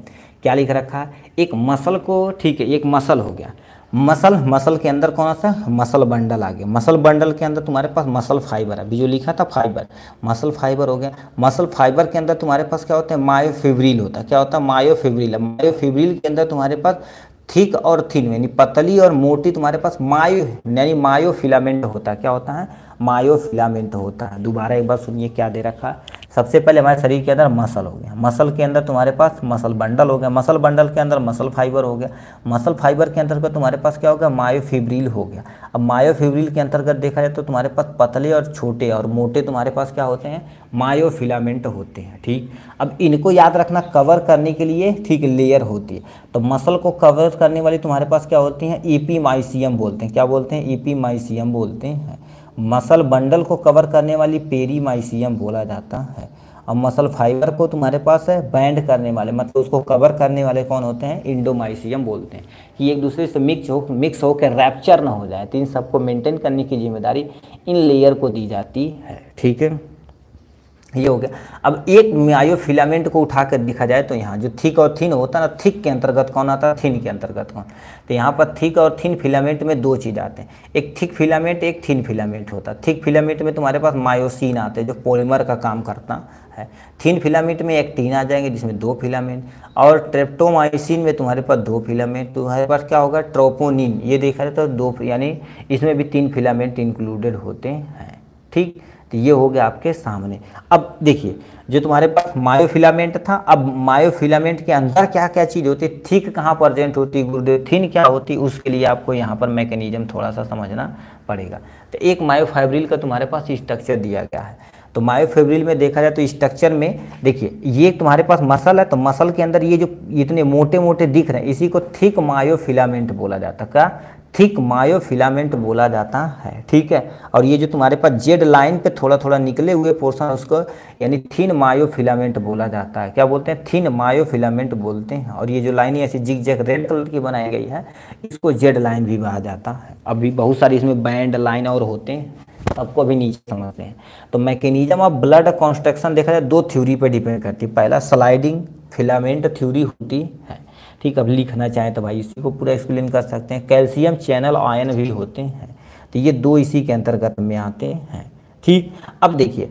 क्या लिख रखा है, एक मसल को, ठीक है, एक मसल हो गया, मसल के अंदर कौन सा, मसल बंडल आ गया। मसल बंडल के अंदर तुम्हारे पास मसल फाइबर है, अभी जो लिखा था फाइबर, मसल फाइबर हो गया। मसल फाइबर के अंदर तुम्हारे पास क्या होता है, मायोफिब्रिल होता है। क्या होता है, मायोफिब्रिल। मायोफिब्रिल के अंदर तुम्हारे पास थिक और थिन यानी पतली और मोटी तुम्हारे पास यानी मायोफिलामेंट होता है। क्या होता है, मायोफिलामेंट होता है। दोबारा एक बार सुनिए क्या दे रखा है। सबसे पहले हमारे शरीर के अंदर मसल हो गया, मसल के अंदर तुम्हारे पास मसल बंडल हो गया, मसल बंडल के अंदर मसल फाइबर हो गया, मसल फाइबर के अंतर्गत तुम्हारे पास क्या हो गया, मायोफिब्रिल हो गया। अब मायोफिब्रिल के अंतर्गत देखा जाए तो तुम्हारे पास पतले और छोटे और मोटे तुम्हारे पास क्या होते हैं, मायोफिलामेंट होते हैं। ठीक, अब इनको याद रखना, कवर करने के लिए ठीक लेयर होती है। तो मसल को कवर करने वाली तुम्हारे पास क्या होती हैं, एपीमाइसियम बोलते हैं। क्या बोलते हैं, एपीमाइसियम बोलते हैं। मसल बंडल को कवर करने वाली पेरीमाइसियम बोला जाता है। अब मसल फाइबर को तुम्हारे पास है बैंड करने वाले, मतलब उसको कवर करने वाले कौन होते हैं, इंडोमाइसियम बोलते हैं। कि एक दूसरे से मिक्स हो कर रैप्चर ना हो जाए, तो इन सबको मेंटेन करने की जिम्मेदारी इन लेयर को दी जाती है। ठीक है, ये हो गया। अब एक मायोफिलामेंट को उठाकर देखा जाए तो यहाँ जो थिक और थिन होता है ना, थिक के अंतर्गत कौन आता है, थिन के अंतर्गत कौन, तो यहाँ पर थिक और थिन फिलामेंट में 2 चीज़ आते हैं, एक थिक फिलामेंट एक थिन फिलामेंट होता है। थिक फिलामेंट में तुम्हारे पास मायोसिन आते हैं जो पॉलीमर का काम करता है। थिन फिलामेंट में एक्टिन आ जाएंगे जिसमें 2 फिलामेंट, और ट्रेप्टोमाइसिन में तुम्हारे पास 2 फिलामेंट। तुम्हारे पास क्या होगा, ट्रोपोनिन, ये देखा जाए तो 2, यानी इसमें भी 3 फिलामेंट इंक्लूडेड होते हैं। ठीक, तो ये हो गया आपके सामने। अब देखिए जो तुम्हारे पास मायोफिलामेंट था, अब मायोफिलामेंट के अंदर क्या क्या चीज़ होती है, थिक कहाँ प्रेजेंट होती है गुरुदेव, थिन क्या होती है, उसके लिए आपको यहाँ पर मैकेनिज्म थोड़ा सा समझना पड़ेगा। तो एक मायोफाइब्रिल का तुम्हारे पास स्ट्रक्चर दिया गया है। तो मायोफिब्रिल में देखा जाए तो स्ट्रक्चर में देखिए ये तुम्हारे पास मसल है, तो मसल के अंदर ये जो इतने मोटे मोटे दिख रहे हैं इसी को थिक मायोफिलामेंट बोला जाता है। क्या, थिक मायोफिलामेंट बोला जाता है। ठीक है, और ये जो तुम्हारे पास जेड लाइन पे थोड़ा थोड़ा निकले हुए पोर्शन उसको यानी थिन मायोफिलामेंट बोला जाता है। क्या बोलते हैं, थिन मायोफिलामेंट बोलते हैं। और ये जो लाइन ऐसी जिग जैग रेड कलर की बनाई गई है इसको जेड लाइन भी कहा जाता है। अभी बहुत सारी इसमें बैंड लाइन और होते हैं, सबको अभी नीचे समझते हैं। तो मैकेनिज्म ऑफ ब्लड कॉन्स्ट्रक्शन देखा जाए 2 थ्योरी पर डिपेंड करती है। पहला स्लाइडिंग फिलामेंट थ्योरी होती है। ठीक, अब लिखना चाहें तो भाई इसी को पूरा एक्सप्लेन कर सकते हैं। कैल्शियम चैनल आयन भी होते हैं, तो ये 2 इसी के अंतर्गत में आते हैं। ठीक, अब देखिए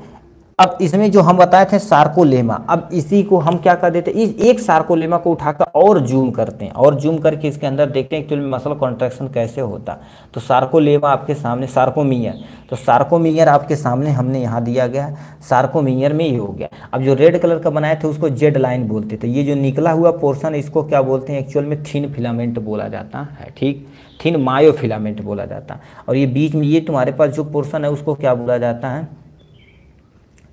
अब इसमें जो हम बताए थे सार्कोलेमा, अब इसी को हम क्या कर देते हैं, इस एक सार्कोलेमा को उठाकर और जूम करते हैं और जूम करके इसके अंदर देखते हैं एक्चुअली मसल कॉन्ट्रैक्शन कैसे होता। तो सार्कोलेमा आपके सामने, सार्कोमियर, तो सार्कोमियर आपके सामने हमने यहाँ दिया गया, सार्कोमियर में ये हो गया। अब जो रेड कलर का बनाए थे उसको जेड लाइन बोलते थे, ये जो निकला हुआ पोर्शन इसको क्या बोलते हैं एक्चुअल में, थिन फिलामेंट बोला जाता है, ठीक, थिन मायोफिलामेंट बोला जाता है। और ये बीच में ये तुम्हारे पास जो पोर्शन है उसको क्या बोला जाता है,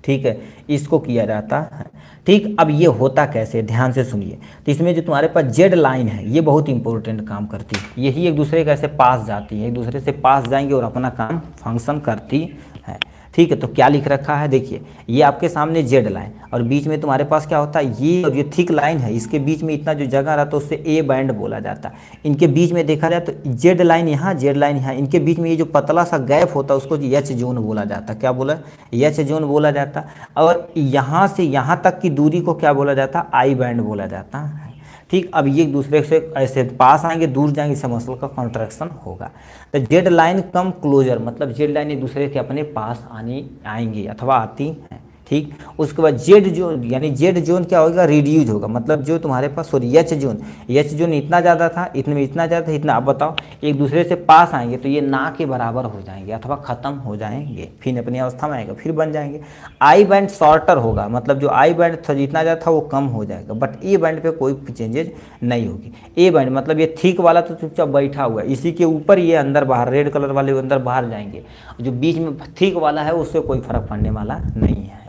ठीक है, इसको किया जाता है, ठीक। अब ये होता कैसे, ध्यान से सुनिए। तो इसमें जो तुम्हारे पास जेड लाइन है ये बहुत इंपॉर्टेंट काम करती है, यही एक दूसरे के ऐसे पास जाती है, एक दूसरे से पास जाएंगे और अपना काम फंक्शन करती है, ठीक है। तो क्या लिख रखा है, देखिए ये आपके सामने जेड लाइन और बीच में तुम्हारे पास क्या होता है, ये और ये थिक लाइन है, इसके बीच में इतना जो जगह रहता है उससे ए बैंड बोला जाता है। इनके बीच में देखा जाए तो जेड लाइन यहाँ, जेड लाइन यहाँ, इनके बीच में ये जो पतला सा गैप होता है उसको एच जोन बोला जाता है, क्या बोला, एच जोन बोला जाता है। और यहाँ से यहाँ तक की दूरी को क्या बोला जाता है, आई बैंड बोला जाता है, ठीक। अब ये एक दूसरे से ऐसे पास आएंगे, दूर जाएंगे, इससे मसल का कॉन्ट्रैक्शन होगा। तो जेड लाइन कम क्लोजर, मतलब जेड लाइन एक दूसरे के अपने पास आएंगी अथवा आती हैं, ठीक। उसके बाद जेड जोन, यानी जेड जोन क्या होगा, रिड्यूज होगा, मतलब जो तुम्हारे पास, सॉरी एच जोन इतना ज़्यादा था, इतने में इतना ज़्यादा था, इतना। अब बताओ एक दूसरे से पास आएंगे तो ये ना के बराबर हो जाएंगे अथवा ख़त्म हो जाएंगे, फिर अपनी अवस्था में आएगा, फिर बन जाएंगे। आई बैंड शॉर्टर होगा, मतलब जो आई बैंड था जितना ज़्यादा था वो कम हो जाएगा, बट ए बैंड पे कोई चेंजेज नहीं होगी। ए बैंड मतलब ये थिक वाला तो चुपचाप बैठा हुआ है, इसी के ऊपर ये अंदर बाहर, रेड कलर वाले अंदर बाहर जाएंगे, जो बीच में थिक वाला है उससे कोई फर्क पड़ने वाला नहीं है,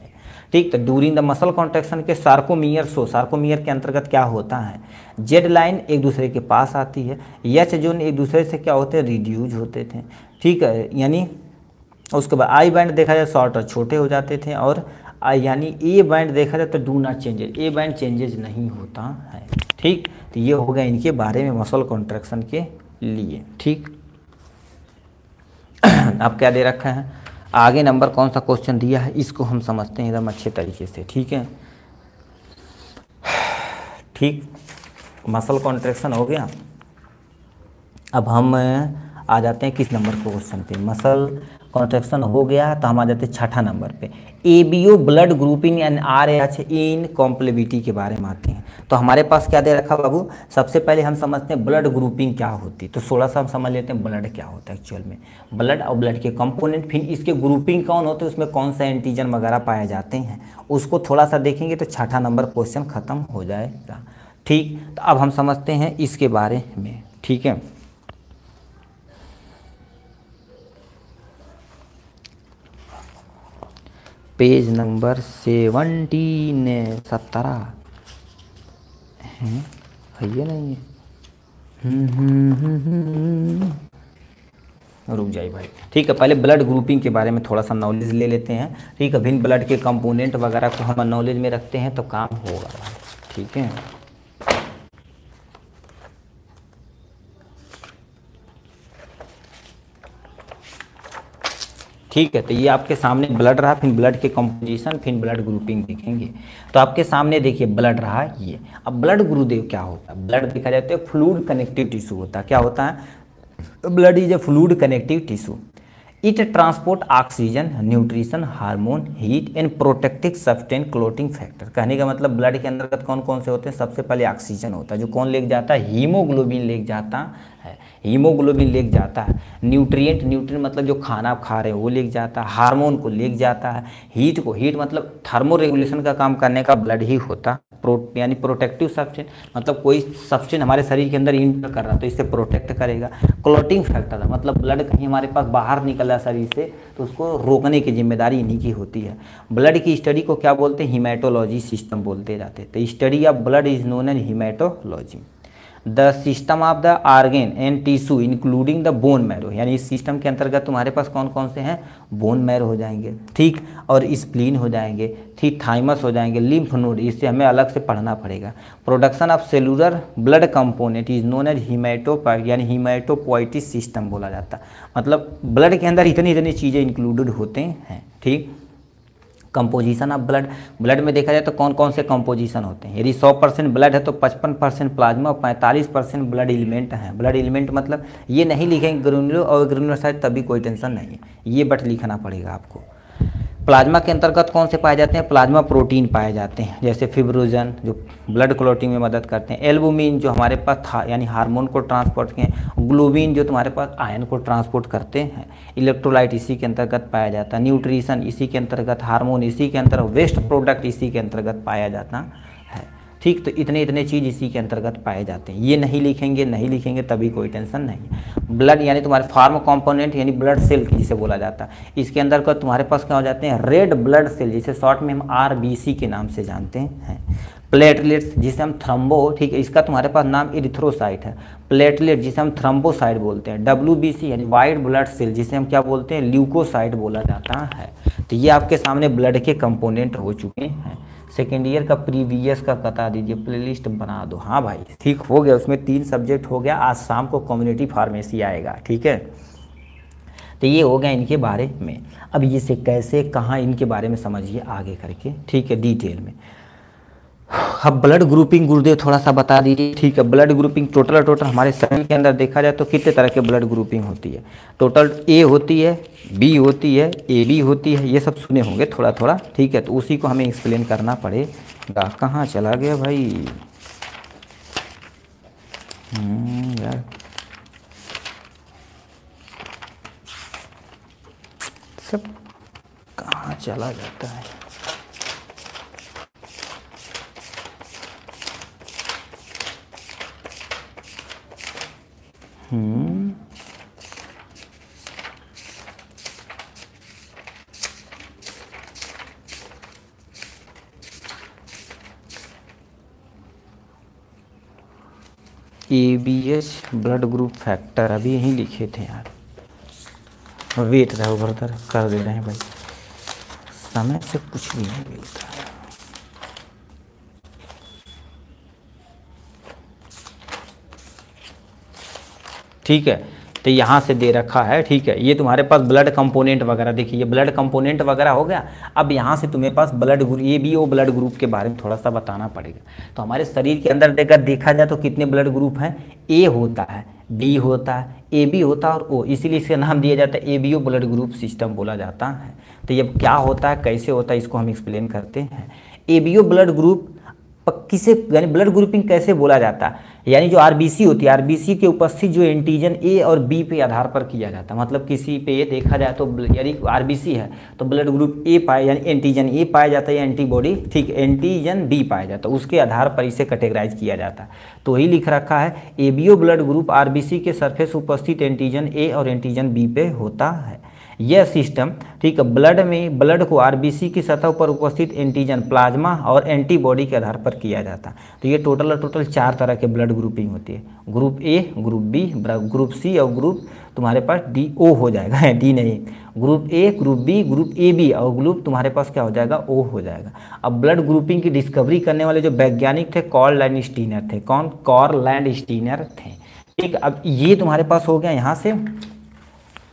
ठीक। तो ड्यूरिंग द मसल कॉन्ट्रैक्शन के सार्कोमियर शो, सार्कोमियर के अंतर्गत क्या होता है, जेड लाइन एक दूसरे के पास आती है, एच जोन एक दूसरे से क्या होते हैं, रिड्यूज होते थे, ठीक है। यानी उसके बाद आई बैंड देखा जाए शॉर्ट और छोटे हो जाते थे, और यानी ए बैंड देखा जाए तो do not changes, A band changes नहीं होता है, ठीक। तो ये हो गया इनके बारे में मसल कॉन्ट्रैक्शन के लिए, ठीक। अब क्या दे रखा है आगे, नंबर कौन सा क्वेश्चन दिया है इसको हम समझते हैं एकदम अच्छे तरीके से, ठीक है, ठीक। मसल कॉन्ट्रैक्शन हो गया। अब हम आ जाते हैं किस नंबर को क्वेश्चन पे, मसल कॉन्ट्रैक्शन हो गया तो हम आ जाते हैं छठा नंबर पे, ABO blood grouping and Rh incompatibility के बारे में आते हैं। तो हमारे पास क्या दे रखा बाबू, सबसे पहले हम समझते हैं ब्लड ग्रुपिंग क्या होती है, तो थोड़ा सा हम समझ लेते हैं ब्लड क्या होता है एक्चुअल में, ब्लड और ब्लड के कंपोनेंट, फिर इसके ग्रुपिंग कौन होते हैं, उसमें कौन सा एंटीजन वगैरह पाए जाते हैं, उसको थोड़ा सा देखेंगे तो छठा नंबर क्वेश्चन खत्म हो जाएगा, ठीक। तो अब हम समझते हैं इसके बारे में, ठीक है। पेज नंबर 17 है ये नहीं है, रुक जाइए भाई, ठीक है। पहले ब्लड ग्रुपिंग के बारे में थोड़ा सा नॉलेज ले लेते हैं, ठीक है। भिन्न ब्लड के कंपोनेंट वगैरह को हम नॉलेज में रखते हैं तो काम होगा, ठीक है। ठीक है, तो ये आपके सामने ब्लड रहा, फिर ब्लड के कंपोजिशन, फिर ब्लड ग्रुपिंग देखेंगे। तो आपके सामने देखिए ब्लड रहा ये। अब ब्लड गुरुदेव क्या होता है, ब्लड देखा जाता है फ्लूइड कनेक्टिव टिश्यू होता है, क्या होता है, blood is a fluid connective tissue, it transport oxygen, nutrition, hormone, heat and protective substance, clotting factor. कहने का मतलब ब्लड के अंतर्गत कौन कौन से होते हैं, सबसे पहले ऑक्सीजन होता है, जो कौन लेके जाता है, हीमोग्लोबिन लेके जाता है, हीमोग्लोबिन लेके जाता है। न्यूट्रिएंट मतलब जो खाना आप खा रहे हो वो लेके जाता है, हार्मोन को लेके जाता है, हीट मतलब थर्मो रेगुलेशन का काम करने का ब्लड ही होता, यानी प्रोटेक्टिव सब्सटेंस मतलब कोई सब्सटेंस हमारे शरीर के अंदर इंटर कर रहा है तो इससे प्रोटेक्ट करेगा। क्लॉटिंग फैक्टर मतलब ब्लड कहीं हमारे पास बाहर निकल रहा है शरीर से तो उसको रोकने की जिम्मेदारी इन्हीं की होती है। ब्लड की स्टडी को क्या बोलते हैं, हीमेटोलॉजी सिस्टम बोलते जाते हैं। तो study of blood is known as haematology. The system of the organ and tissue including the bone marrow, यानी इस सिस्टम के अंतर्गत तुम्हारे पास कौन कौन से हैं, बोन मैरो हो जाएंगे, ठीक, और स्प्लीन हो जाएंगे, ठीक, थाइमस हो जाएंगे, लिम्फ नोड, इससे हमें अलग से पढ़ना पड़ेगा। Production of cellular blood component is known as यानी हीमेटोपोइटिक सिस्टम बोला जाता है। मतलब ब्लड के अंदर इतनी चीज़ें इंक्लूडेड होते हैं, ठीक। कंपोजिशन ऑफ ब्लड में देखा जाए तो कौन कौन से कंपोजिशन होते हैं, यदि 100% ब्लड है तो 55% प्लाज्मा और 45% ब्लड एलिमेंट हैं। ब्लड एलिमेंट मतलब ये नहीं लिखेंगे ग्रेन्युलर और ग्रेन्युलोसाइट तभी कोई टेंशन नहीं है, ये बट लिखना पड़ेगा आपको। प्लाज्मा के अंतर्गत कौन से पाए जाते हैं? प्लाज्मा प्रोटीन पाए जाते हैं, जैसे फिब्रोजन जो ब्लड क्लॉटिंग में मदद करते हैं, एल्बुमिन जो हमारे पास यानी हार्मोन को ट्रांसपोर्ट के, ग्लोबिन जो तुम्हारे पास आयन को ट्रांसपोर्ट करते हैं, इलेक्ट्रोलाइट इसी के अंतर्गत पाया जाता है, न्यूट्रिशन इसी के अंतर्गत, हार्मोन इसी के अंतर्गत, वेस्ट प्रोडक्ट इसी के अंतर्गत पाया जाता है। ठीक, तो इतने इतने चीज़ इसी के अंतर्गत पाए जाते हैं। ये नहीं लिखेंगे तभी कोई टेंशन नहीं है। ब्लड यानी तुम्हारे फार्म कंपोनेंट यानी ब्लड सेल जिसे बोला जाता है, इसके अंदर का तुम्हारे पास क्या हो जाते हैं? रेड ब्लड सेल, जिसे शॉर्ट में हम RBC के नाम से जानते हैं। प्लेटलेट्स जिसे हम थ्रम्बो, ठीक है, इसका तुम्हारे पास नाम इरिथ्रोसाइट है। प्लेटलेट जिसे हम थ्रम्बोसाइट बोलते हैं। WBC यानी वाइट ब्लड सेल जिसे हम क्या बोलते हैं? ल्यूकोसाइट बोला जाता है। तो ये आपके सामने ब्लड के कंपोनेंट हो चुके हैं। सेकेंड ईयर का प्रीवियस का बता दीजिए, प्लेलिस्ट बना दो। हाँ भाई ठीक हो गया, उसमें 3 सब्जेक्ट हो गया। आज शाम को कम्युनिटी फार्मेसी आएगा, ठीक है। तो ये हो गया इनके बारे में। अब इसे कैसे कहाँ इनके बारे में समझिए आगे करके, ठीक है, डिटेल में। अब ब्लड ग्रुपिंग गुरुदेव थोड़ा सा बता दीजिए, ठीक है। ब्लड ग्रुपिंग टोटल हमारे शरीर के अंदर देखा जाए तो कितने तरह के ब्लड ग्रुपिंग होती है? टोटल A होती है, B होती है, AB होती है, ये सब सुने होंगे थोड़ा, ठीक है। तो उसी को हमें एक्सप्लेन करना पड़ेगा। कहाँ चला गया भाई यार, सब कहाँ चला जाता है? ABH ब्लड ग्रुप फैक्टर अभी यहीं लिखे थे यार, वेट रहा उभर कर दे रहे हैं भाई, समय से कुछ भी नहीं मिलता है। ठीक है, तो यहाँ से दे रखा है, ठीक है। ये तुम्हारे पास ब्लड कंपोनेंट वगैरह देखिए, ये ब्लड कंपोनेंट वगैरह हो गया। अब यहाँ से तुम्हें पास blood group, ABO blood group के बारे में थोड़ा सा बताना पड़ेगा। तो हमारे शरीर के अंदर देखा जाए तो कितने ब्लड ग्रुप हैं? A होता है, B होता है, AB होता है और O, इसीलिए इसका नाम दिया जाता है ABO ब्लड ग्रुप सिस्टम बोला जाता है। तो ये क्या होता है, कैसे होता है, इसको हम एक्सप्लेन करते हैं। ABO ब्लड ग्रुप किसे यानी ब्लड ग्रुपिंग कैसे बोला जाता है? यानी जो RBC होती है, RBC के उपस्थित जो एंटीजन A और B पे आधार पर किया जाता है। मतलब किसी पे देखा जाए तो यानी RBC है तो ब्लड ग्रुप A पाए यानी एंटीजन A पाया जाता है या एंटीबॉडी, ठीक, एंटीजन B पाया जाता है, उसके आधार पर इसे कैटेगराइज किया जाता है। तो वही लिख रखा है ABO ब्लड ग्रुप RBC के सरफेस उपस्थित एंटीजन A और एंटीजन B पे होता है। यह सिस्टम, ठीक है, ब्लड को RBC की सतह पर उपस्थित एंटीजन, प्लाज्मा और एंटीबॉडी के आधार पर किया जाता है। तो ये टोटल 4 तरह के ब्लड ग्रुपिंग होती है। Group A, group B, group C और ग्रुप तुम्हारे पास DO हो जाएगा, D नहीं, group A, group B, group AB और ग्रुप तुम्हारे पास क्या हो जाएगा? O हो जाएगा। अब ब्लड ग्रुपिंग की डिस्कवरी करने वाले जो वैज्ञानिक थे कार्ल लैंडस्टीनर थे। कौन? कार्ल लैंडस्टीनर थे, ठीक। अब ये तुम्हारे पास हो गया यहाँ से।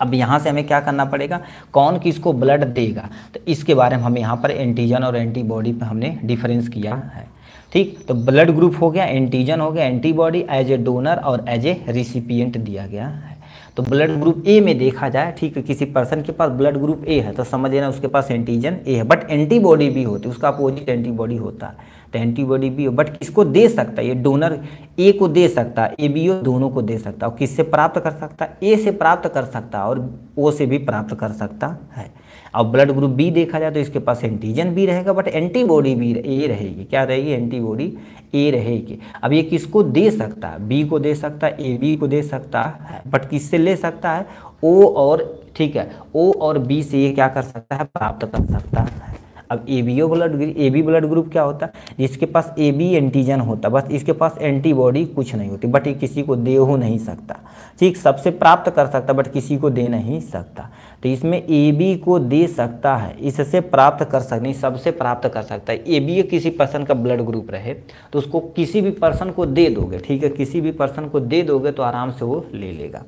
अब यहाँ से हमें क्या करना पड़ेगा, कौन किसको ब्लड देगा, तो इसके बारे में हमें यहाँ पर एंटीजन और एंटीबॉडी पे हमने डिफरेंस किया है, ठीक। तो ब्लड ग्रुप हो गया, एंटीजन हो गया, एंटीबॉडी एज ए डोनर और एज ए रिसिपिएंट दिया गया है। तो ब्लड ग्रुप A में देखा जाए, ठीक है, किसी पर्सन के पास ब्लड ग्रुप A है तो समझ लेना उसके पास एंटीजन A है, बट एंटीबॉडी भी होती है, उसका अपोजिट एंटीबॉडी होता है। तो एंटीबॉडी भी हो, बट किसको दे सकता है? ये डोनर A को दे सकता है, ABO दोनों को दे सकता है। और किससे प्राप्त कर सकता है? A से प्राप्त कर सकता है और O से भी प्राप्त कर सकता है। अब ब्लड ग्रुप B देखा जाए तो इसके पास एंटीजन भी रहेगा बट एंटीबॉडी भी A रहेगी। क्या रहेगी? एंटीबॉडी A रहेगी। अब ये किसको दे सकता है? B को दे सकता है, AB को दे सकता है, बट किससे ले सकता है? O और, ठीक है, O और B से ये क्या कर सकता है? प्राप्त कर सकता है। अब AB ब्लड ग्रुप क्या होता है? जिसके पास AB एंटीजन होता है, बस इसके पास एंटीबॉडी कुछ नहीं होती, बट ये किसी को दे हो नहीं सकता, ठीक, सबसे प्राप्त कर सकता बट किसी को दे नहीं सकता। तो इसमें AB को दे सकता है, इससे प्राप्त कर सकता नहीं, सबसे प्राप्त कर सकता है। AB किसी पर्सन का ब्लड ग्रुप रहे तो उसको किसी भी पर्सन को दे दोगे, ठीक है, किसी भी पर्सन को दे दोगे तो आराम से वो ले लेगा,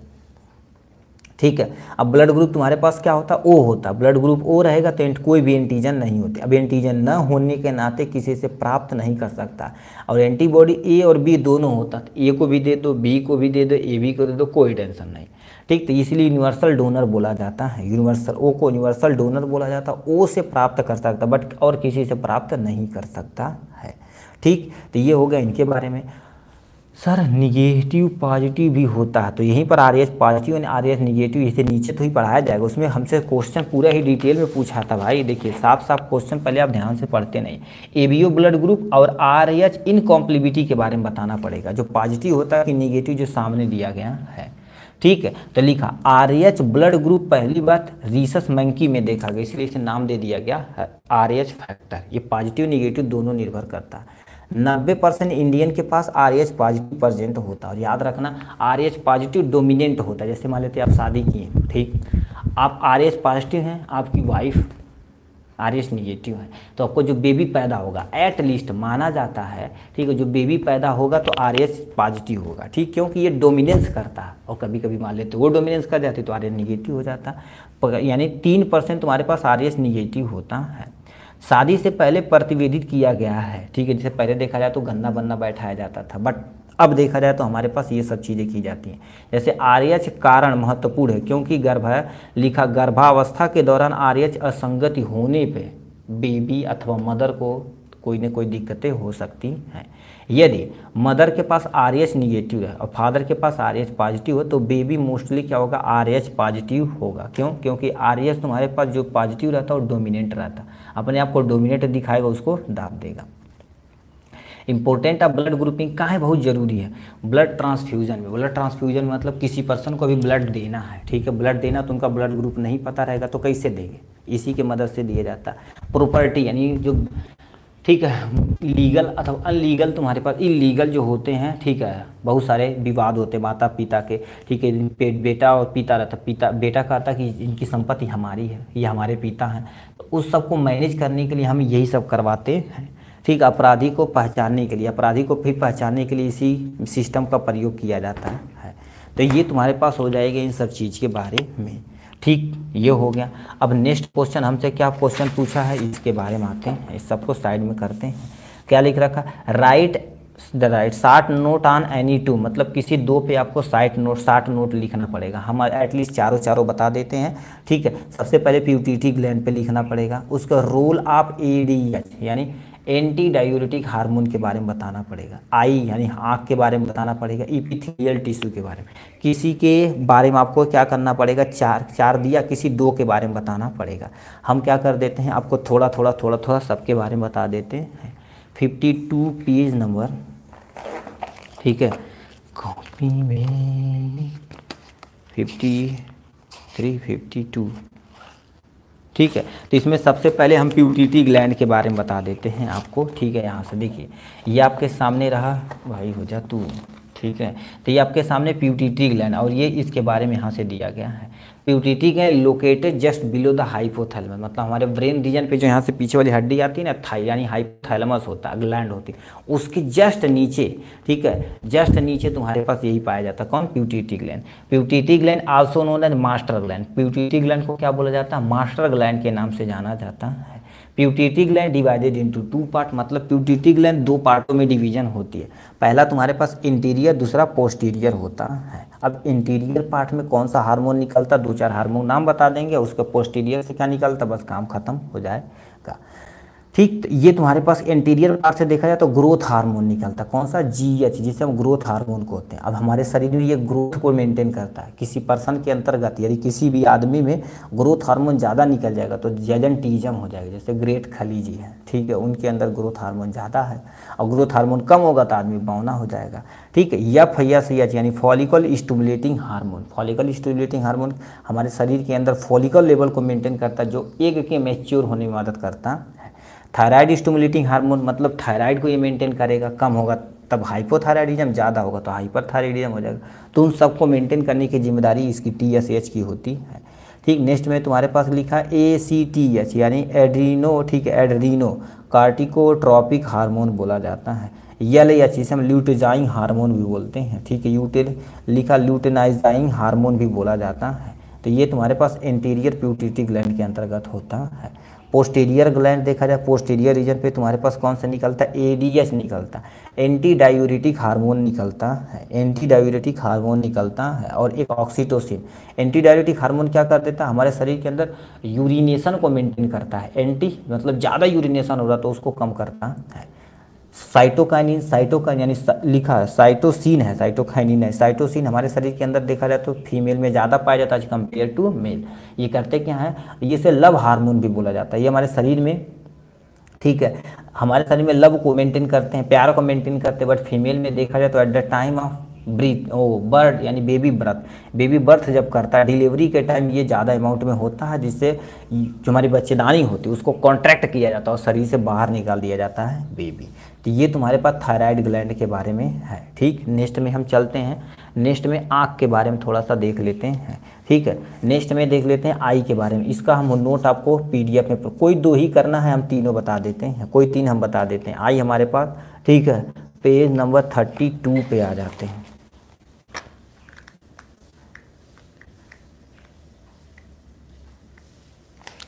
ठीक है। अब ब्लड ग्रुप तुम्हारे पास क्या होता है, ओ होता है। ब्लड ग्रुप ओ रहेगा तो कोई भी एंटीजन नहीं होते। अब एंटीजन न होने के नाते किसी से प्राप्त नहीं कर सकता। और एंटीबॉडी ए और बी दोनों होता है, ए को भी दे दो, बी को भी दे दो, ए बी को दे दो, कोई टेंशन नहीं। ठीक, तो इसलिए यूनिवर्सल डोनर बोला जाता है। यूनिवर्सल ओ को यूनिवर्सल डोनर बोला जाता है। ओ से प्राप्त कर सकता बट और किसी से प्राप्त नहीं कर सकता है। ठीक, तो ये हो गया इनके बारे में। सर निगेटिव पॉजिटिव भी होता है, तो यहीं पर आरएच पॉजिटिव और आरएच निगेटिव इसे नीचे तो ही पढ़ाया जाएगा। उसमें हमसे क्वेश्चन पूरा ही डिटेल में पूछा था भाई। देखिए साफ साफ क्वेश्चन, पहले आप ध्यान से पढ़ते नहीं। एबीओ ब्लड ग्रुप और आरएच इनकॉम्प्लिबिलिटी के बारे में बताना पड़ेगा। जो पॉजिटिव होता है कि निगेटिव, जो सामने दिया गया है। ठीक है, तो लिखा आरएच ब्लड ग्रुप पहली बात रीसस मंकी में देखा गया, इसलिए इसे नाम दे दिया गया आरएच फैक्टर। ये पॉजिटिव निगेटिव दोनों निर्भर करता है। 90% इंडियन के पास आरएच पॉजिटिव प्रेजेंट होता है। और याद रखना आरएच पॉजिटिव डोमिनेंट होता है। जैसे मान लेते हैं आप शादी किए, ठीक, आप आरएच पॉजिटिव हैं, आपकी वाइफ आरएच निगेटिव है, तो आपको जो बेबी पैदा होगा एट लीस्ट माना जाता है, ठीक है, जो बेबी पैदा होगा तो आरएच पॉजिटिव होगा। ठीक, क्योंकि ये डोमिनेंस करता है। और कभी कभी मान लेते वो डोमिनेंस कर जाती तो आरएच निगेटिव हो जाता। यानी 3% तुम्हारे पास आरएच निगेटिव होता है। शादी से पहले प्रतिवेदित किया गया है। ठीक है, जैसे पहले देखा जाए तो गन्ना बन्ना बैठाया जाता था, बट अब देखा जाए तो हमारे पास ये सब चीज़ें की जाती हैं। जैसे आरएच कारण महत्वपूर्ण है, क्योंकि लिखा गर्भावस्था के दौरान आरएच असंगति होने पे बेबी अथवा मदर को कोई न कोई दिक्कतें हो सकती हैं। यदि मदर के पास आरएच निगेटिव है और फादर के पास आरएच पॉजिटिव है तो बेबी मोस्टली क्या होगा, आरएच पॉजिटिव होगा। क्यों? क्योंकि आरएच तुम्हारे पास जो पॉजिटिव रहता है वो डोमिनेंट रहता है, अपने आप को डोमिनेट दिखाएगा, उसको दाब देगा। इंपॉर्टेंट ऑफ ब्लड ग्रुपिंग कहाँ है, बहुत जरूरी है ब्लड ट्रांसफ्यूजन में। ब्लड ट्रांसफ्यूजन मतलब किसी पर्सन को भी ब्लड देना है, ठीक है, ब्लड देना तो उनका ब्लड ग्रुप नहीं पता रहेगा तो कैसे देंगे, इसी की मदद से दिया जाता है। प्रॉपर्टी यानी जो, ठीक है, लीगल अथवा अनलीगल, तुम्हारे पास इलीगल जो होते हैं, ठीक है, बहुत सारे विवाद होते हैं माता पिता के, ठीक है, बेटा और पिता रहता, बेटा कहता कि इनकी संपत्ति हमारी है, ये हमारे पिता हैं, तो उस सब को मैनेज करने के लिए हम यही सब करवाते हैं। ठीक, अपराधी को पहचानने के लिए, अपराधी को फिर पहचानने के लिए इसी सिस्टम का प्रयोग किया जाता है। तो ये तुम्हारे पास हो जाएगा इन सब चीज़ के बारे में। ठीक, ये हो गया। अब नेक्स्ट क्वेश्चन हमसे क्या क्वेश्चन पूछा है इसके बारे में आते हैं, इस सबको साइड में करते हैं। क्या लिख रखा, right the right 60 note on any two, मतलब किसी दो पे आपको 60 नोट लिखना पड़ेगा। हम एटलीस्ट चारों बता देते हैं। ठीक है, सबसे पहले प्यूबिटी ग्लैंड पे लिखना पड़ेगा, उसका रोल ऑफ एडीएच यानी एंटी डायूरेटिक हार्मोन के बारे में बताना पड़ेगा। आई यानी आँख के बारे में बताना पड़ेगा। इपिथेलियल टिश्यू के बारे में, किसी के बारे में आपको क्या करना पड़ेगा, चार दिया, किसी दो के बारे में बताना पड़ेगा। हम क्या कर देते हैं, आपको थोड़ा थोड़ा सबके बारे में बता देते हैं। 52 पेज नंबर, ठीक है, कॉपी में 53 52, ठीक है। तो इसमें सबसे पहले हम प्यूबिटी ग्लैंड के बारे में बता देते हैं आपको। ठीक है, यहाँ से देखिए, ये आपके सामने रहा, भाई हो जा तू, ठीक है। तो ये आपके सामने प्यूबिटी ग्लैंड, और ये इसके बारे में यहाँ से दिया गया है। Puberty gland located just below the hypothalamus, मतलब हमारे ब्रेन रीजन पे जो यहाँ से पीछे वाली हड्डी आती है ना, थाई यानी हाइपोथैलेमस होता है, ग्लैंड होती है, उसके जस्ट नीचे, ठीक है, जस्ट नीचे तुम्हारे पास यही पाया जाता है। कौन? Pituitary gland. Pituitary gland also known as master gland. Pituitary gland को क्या बोला जाता है? मास्टर ग्लैंड के नाम से जाना जाता है। Puberty gland divided into 2 part, मतलब प्यूबिटी ग्लैंड 2 पार्टों में डिवीजन होती है। पहला तुम्हारे पास इंटीरियर, दूसरा पोस्टीरियर होता है। अब इंटीरियर पार्ट में कौन सा हार्मोन निकलता, 2-4 हार्मोन नाम बता देंगे, उसका पोस्टीरियर से क्या निकलता, बस काम खत्म हो जाएगा। ठीक, तो ये तुम्हारे पास इंटीरियर पार्ट से देखा जाए तो ग्रोथ हार्मोन निकलता, कौन सा? GH, जिसे हम ग्रोथ हार्मोन को होते हैं। अब हमारे शरीर में ये ग्रोथ को मेंटेन करता है। किसी पर्सन के अंतर्गत यदि किसी भी आदमी में ग्रोथ हार्मोन ज़्यादा निकल जाएगा तो जैजेंटिज्म हो जाएगा। जैसे ग्रेट खली जी हैं, ठीक है, उनके अंदर ग्रोथ हार्मोन ज़्यादा है, और ग्रोथ हार्मोन कम होगा तो आदमी बौना हो जाएगा। ठीक है, FSH यानी follicle stimulating hormone. Follicle stimulating hormone हमारे शरीर के अंदर फॉलिकल लेवल को मेंटेन करता है, जो एग के मैच्योर होने में मदद करता है। थायराइड स्टिमुलेटिंग हार्मोन, मतलब थायराइड को ये मेंटेन करेगा, कम होगा तब हाइपोथायराइडिज्म, ज़्यादा होगा तो हाइपरथायराइडिज्म हो जाएगा। तो उन सबको मेंटेन करने की जिम्मेदारी इसकी TSH की होती है। ठीक, नेक्स्ट में तुम्हारे पास लिखा ACTH यानी एड्रीनो, ठीक है, एड्रीनो कार्टिकोट्रोपिक हार्मोन बोला जाता है। LH जिसे हम ल्यूटेनाइजिंग हार्मोन भी बोलते हैं। ठीक है, लिखा ल्यूटेनाइजिंग हार्मोन भी बोला जाता है। तो ये तुम्हारे पास एंटीरियर पिट्यूटरी ग्लैंड के अंतर्गत होता है। पोस्टीरियर ग्लैंड देखा जाए, पोस्टीरियर रीजन पे तुम्हारे पास कौन सा निकलता है, एडीएच निकलता है, एंटी डायूरेटिक हार्मोन निकलता है, एंटी डायूरेटिक हार्मोन निकलता है, और एक ऑक्सीटोसिन। एंटी डायूरेटिक हार्मोन क्या कर देता है, हमारे शरीर के अंदर यूरिनेशन को मेंटेन करता है, एंटी मतलब ज़्यादा यूरिनेशन हो रहा तो उसको कम करता है। साइटोकाइनिन, साइटोकाइन यानी लिखा है साइटोसिन है, साइटोकाइनिन है। साइटोसिन हमारे शरीर के अंदर देखा जाए तो फीमेल में ज़्यादा पाया जाता है कंपेयर टू मेल। ये करते क्या है, ये से लव हार्मोन भी बोला जाता है। ये हमारे शरीर में, ठीक है, हमारे शरीर में लव को मेंटेन करते हैं, प्यार को मेंटेन करते हैं, बट फीमेल में देखा जाए तो eight the time of birth यानी बेबी बर्थ जब करता है, डिलीवरी के टाइम ये ज़्यादा अमाउंट में होता है, जिससे जो हमारी बच्चेदानी होती है उसको कॉन्ट्रैक्ट किया जाता है और शरीर से बाहर निकाल दिया जाता है बेबी। तो ये तुम्हारे पास थायराइड ग्लैंड के बारे में है। ठीक, नेक्स्ट में हम चलते हैं, नेक्स्ट में आँख के बारे में थोड़ा सा देख लेते हैं। ठीक है, नेक्स्ट में देख लेते हैं आई के बारे में। इसका हम नोट आपको PDF में कोई 2 ही करना है, हम तीनों बता देते हैं, कोई 3 हम बता देते हैं। आई हमारे पास, ठीक है, पेज नंबर 32 पे आ जाते हैं।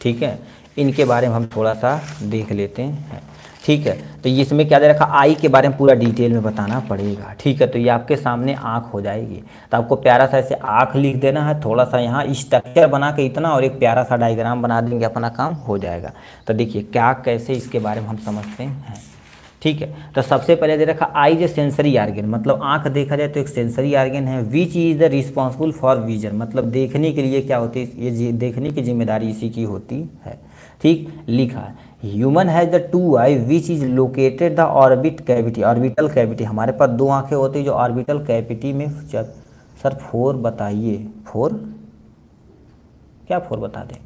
ठीक है, इनके बारे में हम थोड़ा सा देख लेते हैं। ठीक है, तो इसमें क्या दे रखा, आई के बारे में पूरा डिटेल में बताना पड़ेगा। ठीक है, तो ये आपके सामने आँख हो जाएगी, तो आपको प्यारा सा ऐसे आँख लिख देना है, थोड़ा सा यहाँ स्ट्रक्चर बना के इतना, और एक प्यारा सा डायग्राम बना देंगे, अपना काम हो जाएगा। तो देखिए क्या कैसे इसके बारे में हम समझते हैं। ठीक है, तो सबसे पहले दे रखा आई जो सेंसरी आर्गन, मतलब आँख देखा जाए तो एक सेंसरी आर्गन है, which is the responsible for vision, मतलब देखने के लिए क्या होती है, ये देखने की जिम्मेदारी इसी की होती है। ठीक, लिखा है human has the 2 I which is located the orbit cavity, orbital cavity, हमारे पास 2 आँखें होती है जो ऑर्बिटल कैविटी में। सर 4 बताइए, 4 क्या 4 बता दें,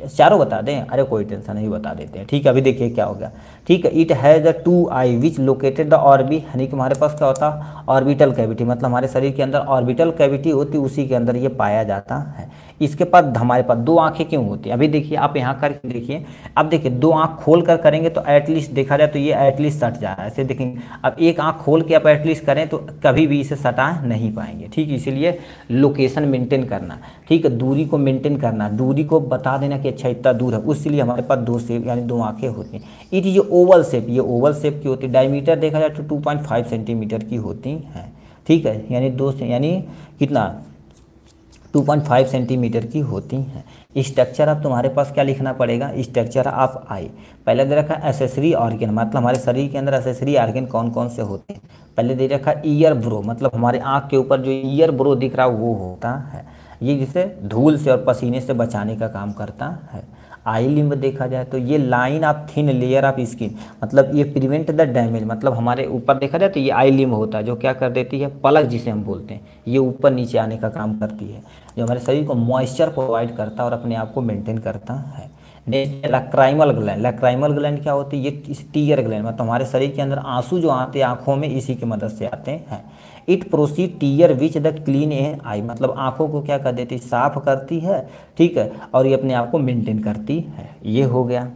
चारों बता दें, अरे कोई टेंशन नहीं, बता देते हैं। ठीक है, अभी देखिए क्या हो गया। ठीक है, it has the 2 I which located the orbit, यानी कि हमारे पास क्या होता है, ऑर्बिटल कैविटी, मतलब हमारे शरीर के अंदर ऑर्बिटल कैविटी होती है, उसी के अंदर ये पाया जाता है। इसके बाद हमारे पास 2 आँखें क्यों होती है, अभी देखिए आप यहाँ करके देखिए। अब देखिए 2 आँख खोल कर करेंगे तो एटलीस्ट देखा जाए तो ये एटलीस्ट सट जा रहा है, ऐसे देखेंगे। अब एक आँख खोल के आप एटलीस्ट करें तो कभी भी इसे सटा नहीं पाएंगे। ठीक, इसीलिए लोकेशन मेंटेन करना, ठीक है, दूरी को मेंटेन करना, दूरी को बता देना कि अच्छा इतना दूर है, उसलिए हमारे पास 2 शेप यानी 2 आँखें होती हैं। इट इज ओवल शेप, ये ओवल शेप की होती है, डायमीटर देखा जाए तो 2.5 सेंटीमीटर की होती हैं। ठीक है, यानी 2 से यानी कितना 2.5 सेंटीमीटर की होती हैं। स्ट्रक्चर अब तुम्हारे पास क्या लिखना पड़ेगा, स्ट्रक्चर ऑफ आई। पहले दे रखा एसेसरी ऑर्गन, मतलब हमारे शरीर के अंदर एसेसरी ऑर्गन कौन कौन से होते हैं। पहले दे रखा ईयर ब्रो, मतलब हमारे आँख के ऊपर जो ईयर ब्रो दिख रहा है वो होता है, ये जिसे धूल से और पसीने से बचाने का काम करता है। आई लिम्ब देखा जाए तो ये line of thin layer of skin, मतलब ये प्रिवेंट द डैमेज, मतलब हमारे ऊपर देखा जाए तो ये आई लिम्ब होता है जो क्या कर देती है, पलक जिसे हम बोलते हैं, ये ऊपर नीचे आने का काम करती है, जो हमारे शरीर को मॉइस्चर प्रोवाइड करता है और अपने आप को मेंटेन करता है। Next lacrimal gland, lacrimal gland क्या होती है, ये टीयर ग्लैंड, मतलब हमारे शरीर के अंदर आंसू जो आते हैं आँखों में, इसी की मदद से आते हैं। It proceed tear which the clean a eye, मतलब आँखों को क्या कर देती है, साफ करती है। ठीक है, और ये अपने आप को मेंटेन करती है, ये हो गया।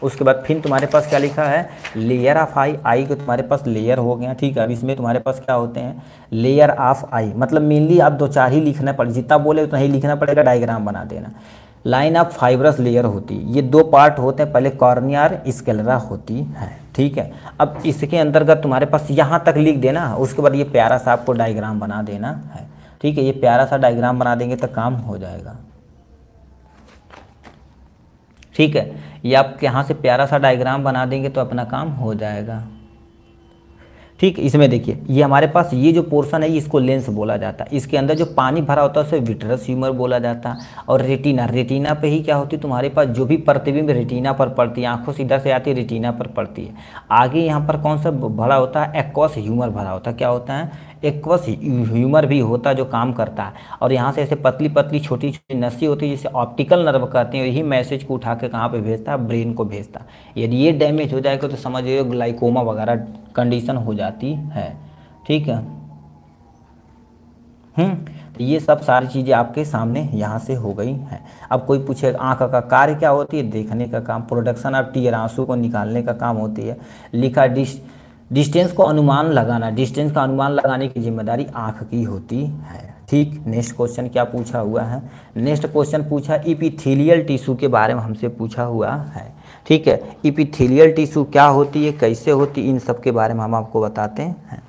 उसके बाद फिर तुम्हारे पास क्या लिखा है, लेयर ऑफ आई, आई को तुम्हारे पास लेयर हो गया। ठीक है, अब इसमें तुम्हारे पास क्या होते हैं, लेयर ऑफ आई, मतलब मेनली आप 2-4 ही लिखना पड़ेगा, जितना बोले उतना ही लिखना पड़ेगा, डायग्राम बना देना। लाइन ऑफ फाइब्रस लेयर होती है, ये 2 पार्ट होते हैं, पहले कॉर्निया और स्क्लेरा होती है। ठीक है, अब इसके अंतर्गत तुम्हारे पास यहाँ तक लिख देना, उसके बाद ये प्यारा सा आपको डायग्राम बना देना है। ठीक है, ये प्यारा सा डायग्राम बना देंगे तो काम हो जाएगा। ठीक है, ये आप यहाँ से प्यारा सा डायग्राम बना देंगे तो अपना काम हो जाएगा। ठीक, इसमें देखिए ये हमारे पास ये जो पोर्शन है इसको लेंस बोला जाता है, इसके अंदर जो पानी भरा होता है उसे विट्रस ह्यूमर बोला जाता है। और रेटिना, रेटिना पे ही क्या होती है, तुम्हारे पास जो भी प्रतिबिंब रेटिना पर पड़ती है, आंखों से इधर से आती है रेटिना पर पड़ती है। आगे यहाँ पर कौन सा भरा होता है, एक्वस ह्यूमर भरा होता है, क्या होता है, एक्वस ह्यूमर भी होता है जो काम करता है। और यहाँ से ऐसे पतली पतली छोटी छोटी नसी होती है जिसे ऑप्टिकल नर्व कहते हैं, यही मैसेज को उठा के कहाँ पे भेजता है, ब्रेन को भेजता है। यदि ये डैमेज हो जाएगा तो समझिए ग्लाइकोमा वगैरह कंडीशन हो जाती है। ठीक है, तो ये सब सारी चीज़ें आपके सामने यहाँ से हो गई हैं। अब कोई पूछे आँख का कार्य क्या होती है, देखने का काम, प्रोडक्शन ऑफ टीयर, आंसू को निकालने का काम होती है। लिखा डिस्टेंस को अनुमान लगाना, डिस्टेंस का अनुमान लगाने की जिम्मेदारी आँख की होती है। ठीक, नेक्स्ट क्वेश्चन क्या पूछा हुआ है, नेक्स्ट क्वेश्चन पूछा इपिथेलियल टिश्यू के बारे में हमसे पूछा हुआ है। ठीक है, इपिथेलियल टिश्यू क्या होती है, कैसे होती है, इन सब के बारे में हम आपको बताते हैं।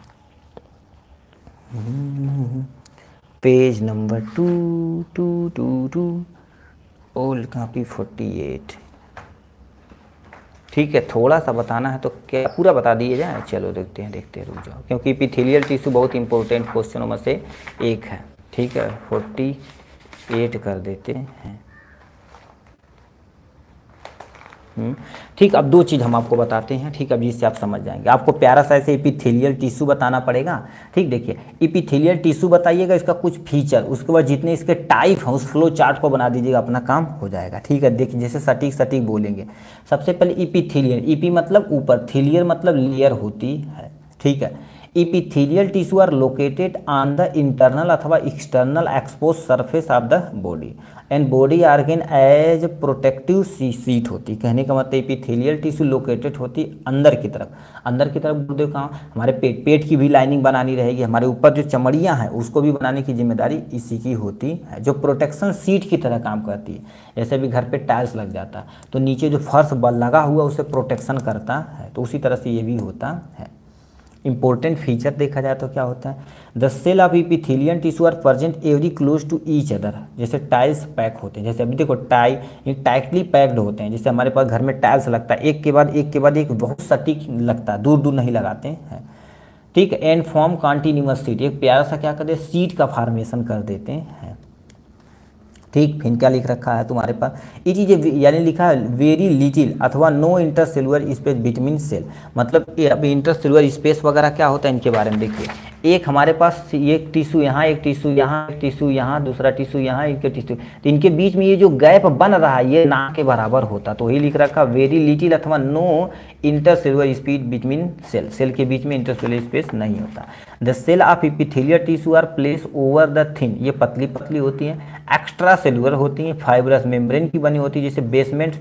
Page number 2 old copy 48। ठीक है, थोड़ा सा बताना है तो क्या पूरा बता दिए जाए? चलो देखते हैं रुक जाओ, क्योंकि इपिथेलियल टिश्यू बहुत इंपॉर्टेंट क्वेश्चनों में से एक है। ठीक है, 48 कर देते हैं। ठीक, अब दो चीज़ हम आपको बताते हैं। ठीक, अब इससे आप समझ जाएंगे। आपको प्यारा सा ऐसे इपिथेलियल टिश्यू बताना पड़ेगा। ठीक, देखिए इपिथेलियल टिश्यू बताइएगा, इसका कुछ फीचर, उसके बाद जितने इसके टाइप हैं उस फ्लो चार्ट को बना दीजिएगा, अपना काम हो जाएगा। ठीक है, देखिए जैसे सटीक बोलेंगे। सबसे पहले इपिथेलियल, इपी मतलब ऊपर, थीलियर मतलब लेयर होती है। ठीक है, epithelial tissue are located on the internal अथवा external expose surface of the body and body organ as protective sheet होती। कहने का मतलब इपिथेलियल टिश्यू लोकेटेड होती अंदर की तरफ बोलते कहाँ, हमारे पेट की भी लाइनिंग बनानी रहेगी, हमारे ऊपर जो चमड़ियाँ हैं उसको भी बनाने की जिम्मेदारी इसी की होती है, जो प्रोटेक्शन सीट की तरह काम करती है। जैसे भी घर पे टाइल्स लग जाता है तो नीचे जो फर्श लगा हुआ उसे प्रोटेक्शन करता है, तो उसी तरह से ये भी होता है। इंपॉर्टेंट फीचर देखा जाए तो क्या होता है, the cell of epithelial tissue are present every close to each other. जैसे टाइल्स पैक होते हैं, जैसे अभी देखो ये टाइटली पैक्ड होते हैं। जैसे हमारे पास घर में टाइल्स लगता है, एक के बाद एक बहुत सटीक लगता है, दूर नहीं लगाते हैं। ठीक है, एंड फॉर्म कॉन्टिन्यूअस सीट, एक प्यारा सा क्या करते हैं, सीट का फॉर्मेशन कर देते हैं। ठीक, फिर क्या लिख रखा है तुम्हारे पास, ये चीज़ यानी लिखा है वेरी लिटिल अथवा no intercellular space between cell. मतलब अब इंटरसेलुलर स्पेस वगैरह क्या होता है इनके बारे में देखिए। एक हमारे पास एक टिश्यू यहाँ, एक टिश्यू यहाँ, एक टिश्यू यहाँ, दूसरा टिश्यू यहाँ, इनके टिश्यू, तो इनके बीच में ये जो गैप बन रहा है ये ना के बराबर होता, तो वही लिख रखा वेरी लिटिल अथवा no intercellular space between cell के बीच में इंटरसेलुलर स्पेस नहीं होता। The cell of epithelial tissue are place over the thin, ये पतली होती हैं, एक्स्ट्रा सेलुलर होती हैं, फाइब्रस मेम्ब्रेन की बनी होती है, जैसे बेसमेंट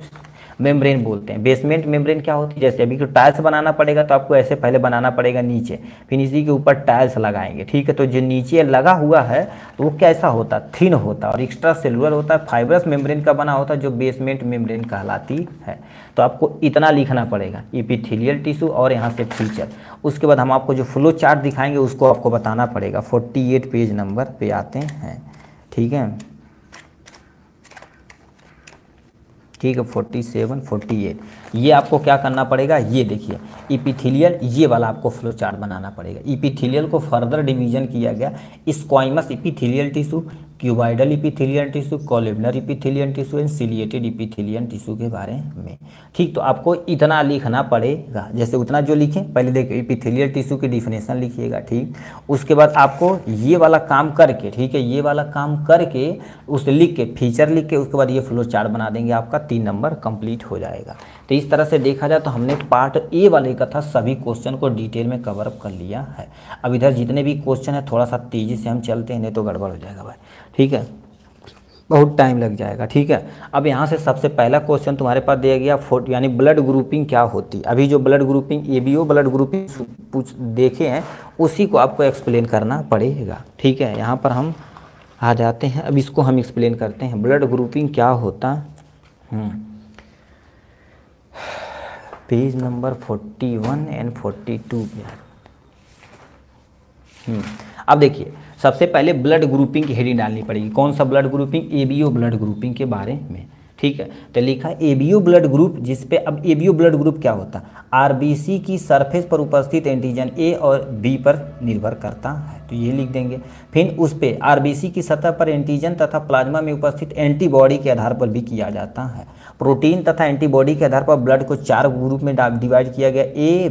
मेम्ब्रेन बोलते हैं। बेसमेंट मेम्ब्रेन क्या होती है, जैसे अभी टाइल्स बनाना पड़ेगा तो आपको ऐसे पहले बनाना पड़ेगा नीचे, फिर इसी के ऊपर टाइल्स लगाएंगे। ठीक है, तो जो नीचे लगा हुआ है तो वो कैसा होता है, थिन होता है और एक्स्ट्रा सेलुलर होता है, फाइब्रस मेम्ब्रेन का बना होता है, जो बेसमेंट मेम्ब्रेन कहलाती है। तो आपको इतना लिखना पड़ेगा इपिथेलियल टिश्यू और यहाँ से फीचर। उसके बाद हम आपको जो फ्लो चार्ट दिखाएंगे उसको आपको बताना पड़ेगा। 48 पेज नंबर पे आते हैं। ठीक है, 47, 48 ये आपको क्या करना पड़ेगा, ये देखिए इपिथेलियल, ये वाला आपको फ्लो चार्ट बनाना पड़ेगा। इपिथेलियल को फर्दर डिवीजन किया गया squamous epithelial tissue, cuboidal epithelial tissue, columnar epithelial tissue and ciliated epithelial tissue के बारे में। ठीक, तो आपको इतना लिखना पड़ेगा। जैसे उतना जो लिखें, पहले देखिए इपिथेलियल टिश्यू की डिफिनेशन लिखिएगा। ठीक, उसके बाद आपको ये वाला काम करके, ठीक है, ये वाला काम करके उसे लिख के फीचर लिख के उसके बाद ये फ्लो चार्ट बना देंगे, आपका 3 नंबर कंप्लीट हो जाएगा। तो इस तरह से देखा जाए तो हमने पार्ट ए वाले का था सभी क्वेश्चन को डिटेल में कवर अप कर लिया है। अब इधर जितने भी क्वेश्चन है थोड़ा सा तेज़ी से हम चलते हैं, नहीं तो गड़बड़ हो जाएगा भाई। ठीक है, बहुत टाइम लग जाएगा। ठीक है, अब यहाँ से सबसे पहला क्वेश्चन तुम्हारे पास दिया गया यानी ब्लड ग्रुपिंग क्या होती। अभी जो blood grouping ABO blood grouping देखे हैं उसी को आपको एक्सप्लेन करना पड़ेगा। ठीक है, यहाँ पर हम आ जाते हैं, अब इसको हम एक्सप्लेन करते हैं ब्लड ग्रुपिंग क्या होता। पेज नंबर 41 एंड 42 पे। अब देखिए सबसे पहले ब्लड ग्रुपिंग की हेडिंग डालनी पड़ेगी। कौन सा blood grouping, ABO blood grouping के बारे में। ठीक है, तो लिखा एबीओ ब्लड ग्रुप, जिसपे अब एबीओ ब्लड ग्रुप क्या होता है, आरबीसी की सरफेस पर उपस्थित एंटीजन ए और बी पर निर्भर करता है, तो ये लिख देंगे। फिर उस पे आरबीसी की सतह पर एंटीजन तथा प्लाज्मा में उपस्थित एंटीबॉडी के आधार पर भी किया जाता है। प्रोटीन तथा एंटीबॉडी के आधार पर ब्लड को 4 ग्रुप में डिवाइड किया गया, ए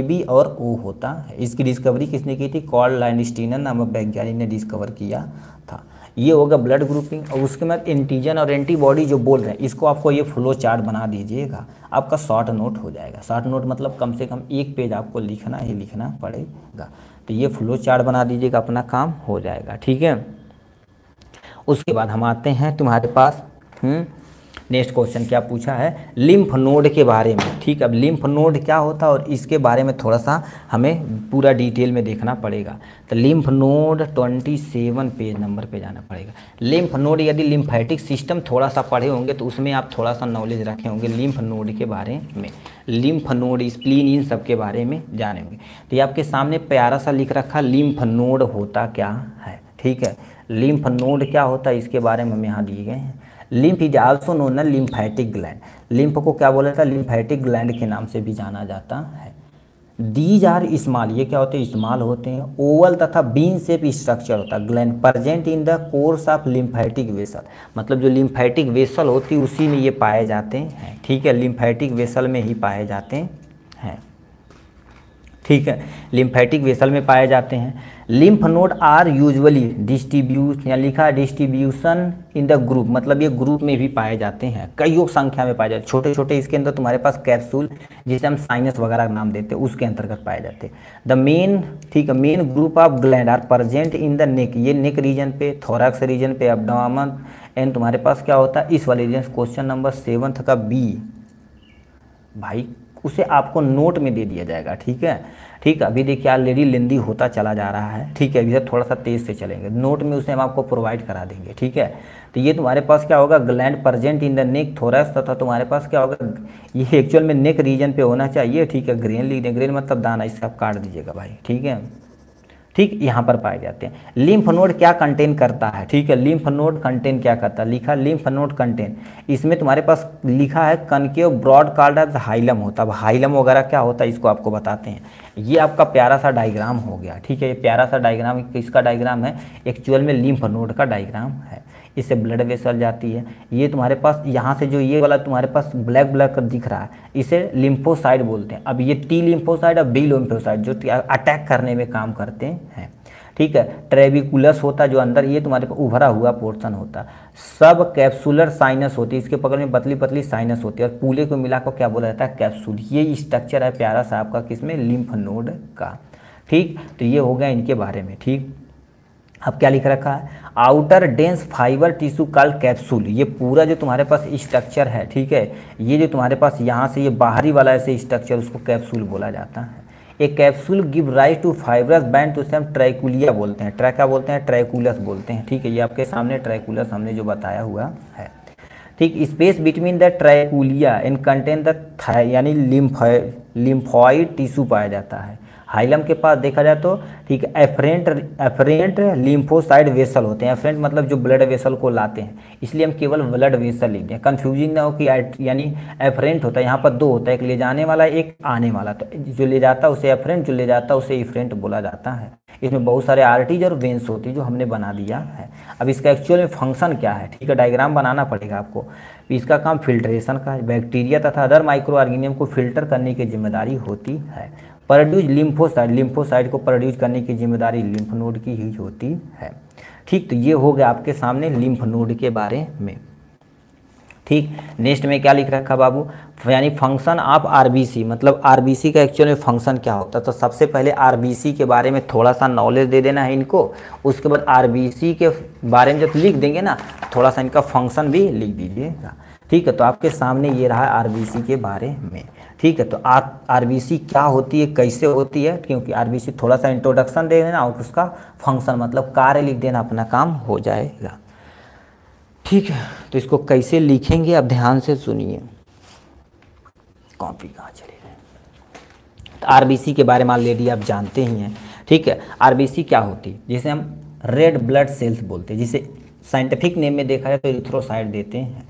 बी और ओ होता है। इसकी डिस्कवरी किसने की थी, कार्ल लैंडस्टीनर नामक वैज्ञानिक ने डिस्कवर किया था। ये होगा ब्लड ग्रुपिंग। और उसके बाद एंटीजन और एंटीबॉडी जो बोल रहे हैं इसको आपको ये फ्लो चार्ट बना दीजिएगा, आपका शॉर्ट नोट हो जाएगा। शॉर्ट नोट मतलब कम से कम 1 पेज आपको लिखना ही लिखना पड़ेगा। तो ये फ्लो चार्ट बना दीजिएगा, अपना काम हो जाएगा। ठीक है, उसके बाद हम आते हैं तुम्हारे पास नेक्स्ट क्वेश्चन क्या पूछा है, लिम्फ नोड के बारे में। ठीक, अब लिम्फ नोड क्या होता है और इसके बारे में थोड़ा सा हमें पूरा डिटेल में देखना पड़ेगा। तो लिम्फ नोड 27 पेज नंबर पे जाना पड़ेगा। लिम्फ नोड, यदि लिम्फेटिक सिस्टम थोड़ा सा पढ़े होंगे तो उसमें आप थोड़ा सा नॉलेज रखे होंगे लिम्फ नोड के बारे में, लिम्फ नोड, स्प्लीन, इन सब के बारे में जाने होंगे। तो ये आपके सामने प्यारा सा लिख रखा, लिम्फ नोड होता क्या है। ठीक है, लिम्फ नोड क्या होता है इसके बारे में हम यहाँ दिए गए हैं। Lymph is also known as lymphatic gland. Lymph को क्या बोला जाता है, लिम्फेटिक ग्लैंड के नाम से भी जाना जाता है। दीज आर स्मॉल, ये क्या होते हैं, स्मॉल होते हैं। ओवल तथा बीन शेप स्ट्रक्चर होता है gland present in the course of lymphatic vessel, मतलब जो लिम्फेटिक वेसल होती है उसी में ये पाए जाते हैं। ठीक है, लिम्फेटिक वेसल में ही पाए जाते हैं। ठीक है, लिम्फेटिक वेसल में पाए जाते हैं। Lymph node are usually distribute, या लिखा डिस्ट्रीब्यूशन इन द ग्रुप, मतलब ये ग्रुप में भी पाए जाते हैं, कईयों संख्या में पाए जाते हैं। छोटे छोटे इसके अंदर तुम्हारे पास कैप्सूल, जिसे हम साइनस वगैरह का नाम देते हैं, उसके अंतर्गत पाए जाते हैं। द मेन, ठीक है, main group of gland are present in the neck, ये नेक रीजन पे, थोरैक्स रीजन पे, एब्डोमेन एंड तुम्हारे पास क्या होता है इस वाले रीजन। क्वेश्चन नंबर 7 का बी भाई उसे आपको नोट में दे दिया जाएगा। ठीक है, ठीक है, अभी देखिए ऑलरेडी लेंदी होता चला जा रहा है। ठीक है, अभी थोड़ा सा तेज से चलेंगे, नोट में उसे हम आपको प्रोवाइड करा देंगे। ठीक है, तो ये तुम्हारे पास क्या होगा, gland present in the neck thorax, तथा तुम्हारे पास क्या होगा, ये एक्चुअल में नेक रीजन पे होना चाहिए। ठीक है, ग्रेन लिख दें, ग्रेन मतलब दाना, इसका आप काट दीजिएगा भाई। ठीक है, ठीक, यहाँ पर पाए जाते हैं। लिम्फ नोड क्या कंटेन करता है। ठीक है, लिम्फ नोड कंटेन क्या करता है, लिखा लिम्फ नोड कंटेन, इसमें तुम्हारे पास लिखा है concave broad called as hilum होता है। अब हाइलम वगैरह क्या होता है इसको आपको बताते हैं। ये आपका प्यारा सा डायग्राम हो गया। ठीक है, ये प्यारा सा डायग्राम किसका डायग्राम है, एक्चुअल में लिम्फ नोड का डायग्राम है। इससे ब्लड वेसल जाती है। ये तुम्हारे पास यहाँ से जो ये वाला तुम्हारे पास ब्लैक ब्लैक दिख रहा है, इसे लिम्फोसाइड बोलते हैं। अब ये टी लिम्फोसाइड और बी लिम्फोसाइड जो अटैक करने में काम करते हैं। ठीक है, ट्रेबिकुलस होता है जो अंदर, ये तुम्हारे पास उभरा हुआ पोर्शन होता है। सब कैप्सुलर साइनस होती है, इसके पकड़ में पतली पतली साइनस होती है, और पूरे को मिलाकर क्या बोला जाता है, कैप्सूल। ये स्ट्रक्चर है प्यारा सा आपका किसमें, लिम्फ नोड का। ठीक, तो ये हो गया इनके बारे में। ठीक, अब क्या लिख रखा है, outer dense fibre tissue called capsule. ये पूरा जो तुम्हारे पास स्ट्रक्चर है, ठीक है, ये जो तुम्हारे पास यहाँ से ये बाहरी वाला ऐसे स्ट्रक्चर, उसको कैप्सूल बोला जाता है। एक capsule give rise to fibrous band, तो उसे हम ट्राइकुलिया बोलते हैं। ट्रैका बोलते हैं, ट्राइकुलस बोलते हैं। ठीक है, ये आपके सामने ट्राइकुलस हमने जो बताया हुआ है। ठीक, space between the trabeculae and contain the यानी लिम्फॉइड टिश्यू पाया जाता है। हाइलम के पास देखा जाए तो ठीक है, एफरेंट लिम्फोसाइड वेसल होते हैं। एफरेंट मतलब जो ब्लड वेसल को लाते हैं, इसलिए हम केवल ब्लड वेसल लिखते हैं, कंफ्यूजिंग ना हो कि यानी एफरेंट होता है, यहाँ पर दो होता है, एक ले जाने वाला एक आने वाला। तो जो ले जाता है उसे एफरेंट, जो ले जाता है उसे इफरेंट बोला जाता है। इसमें बहुत सारे आर्टरीज और वेंस होती है जो हमने बना दिया है। अब इसका एक्चुअल में फंक्शन क्या है, ठीक है, डायग्राम बनाना पड़ेगा आपको। इसका काम फिल्ट्रेशन का है, बैक्टीरिया तथा अदर माइक्रो ऑर्गेनिज्म को फिल्टर करने की जिम्मेदारी होती है। प्रोड्यूस लिम्फोसाइड, लिम्फोसाइड को प्रोड्यूस करने की जिम्मेदारी लिम्फ नोड की ही होती है। ठीक, तो ये हो गया आपके सामने लिम्फ नोड के बारे में। ठीक, नेक्स्ट में क्या लिख रखा बाबू, यानी फंक्शन ऑफ आरबीसी, मतलब आरबीसी का एक्चुअल में फंक्शन क्या होता है। तो सबसे पहले आरबीसी के बारे में थोड़ा सा नॉलेज दे देना है इनको, उसके बाद आरबीसी के बारे में जब लिख देंगे ना, थोड़ा सा इनका फंक्शन भी लिख दीजिएगा। ठीक है, तो आपके सामने ये रहा आरबीसी के बारे में। ठीक है, तो आरबीसी क्या होती है, कैसे होती है, क्योंकि आरबीसी थोड़ा सा इंट्रोडक्शन दे देना और उसका फंक्शन मतलब कार्य लिख देना, अपना काम हो जाएगा। ठीक है, तो इसको कैसे लिखेंगे अब ध्यान से सुनिए, कॉपी कहाँ चली गई। तो आरबीसी के बारे में ऑलरेडी आप जानते ही हैं। ठीक है, आरबीसी क्या होती है, जिसे हम रेड ब्लड सेल्स बोलते हैं, जिसे साइंटिफिक नेम में देखा जाए तो एरिथ्रोसाइट देते हैं।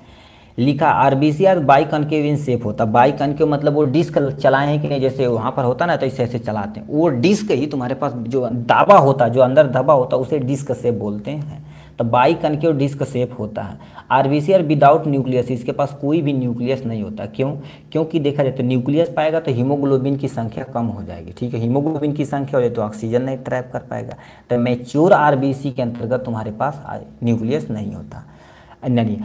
लिखा RBC are biconcave in shape होता है। बाई कनकेव मतलब वो डिस्क चलाए हैं कि नहीं, जैसे वहाँ पर होता ना तो ऐसे ऐसे चलाते हैं, वो डिस्क ही तुम्हारे पास जो दाबा होता है, जो अंदर दबा होता है, उसे डिस्क शेप बोलते हैं। तो बाई कनकेव डिस्क शेप होता है। आरबीसी आर विदाउट न्यूक्लियस, इसके पास कोई भी न्यूक्लियस नहीं होता। क्यों, क्योंकि देखा जाए तो न्यूक्लियस पाएगा तो हीमोग्लोबिन की संख्या कम हो जाएगी। ठीक है, हीमोग्लोबिन की संख्या हो जाए तो ऑक्सीजन नहीं ट्रैप कर पाएगा। तो मैच्योर आरबीसी के अंतर्गत तुम्हारे पास न्यूक्लियस नहीं होता। नहीं,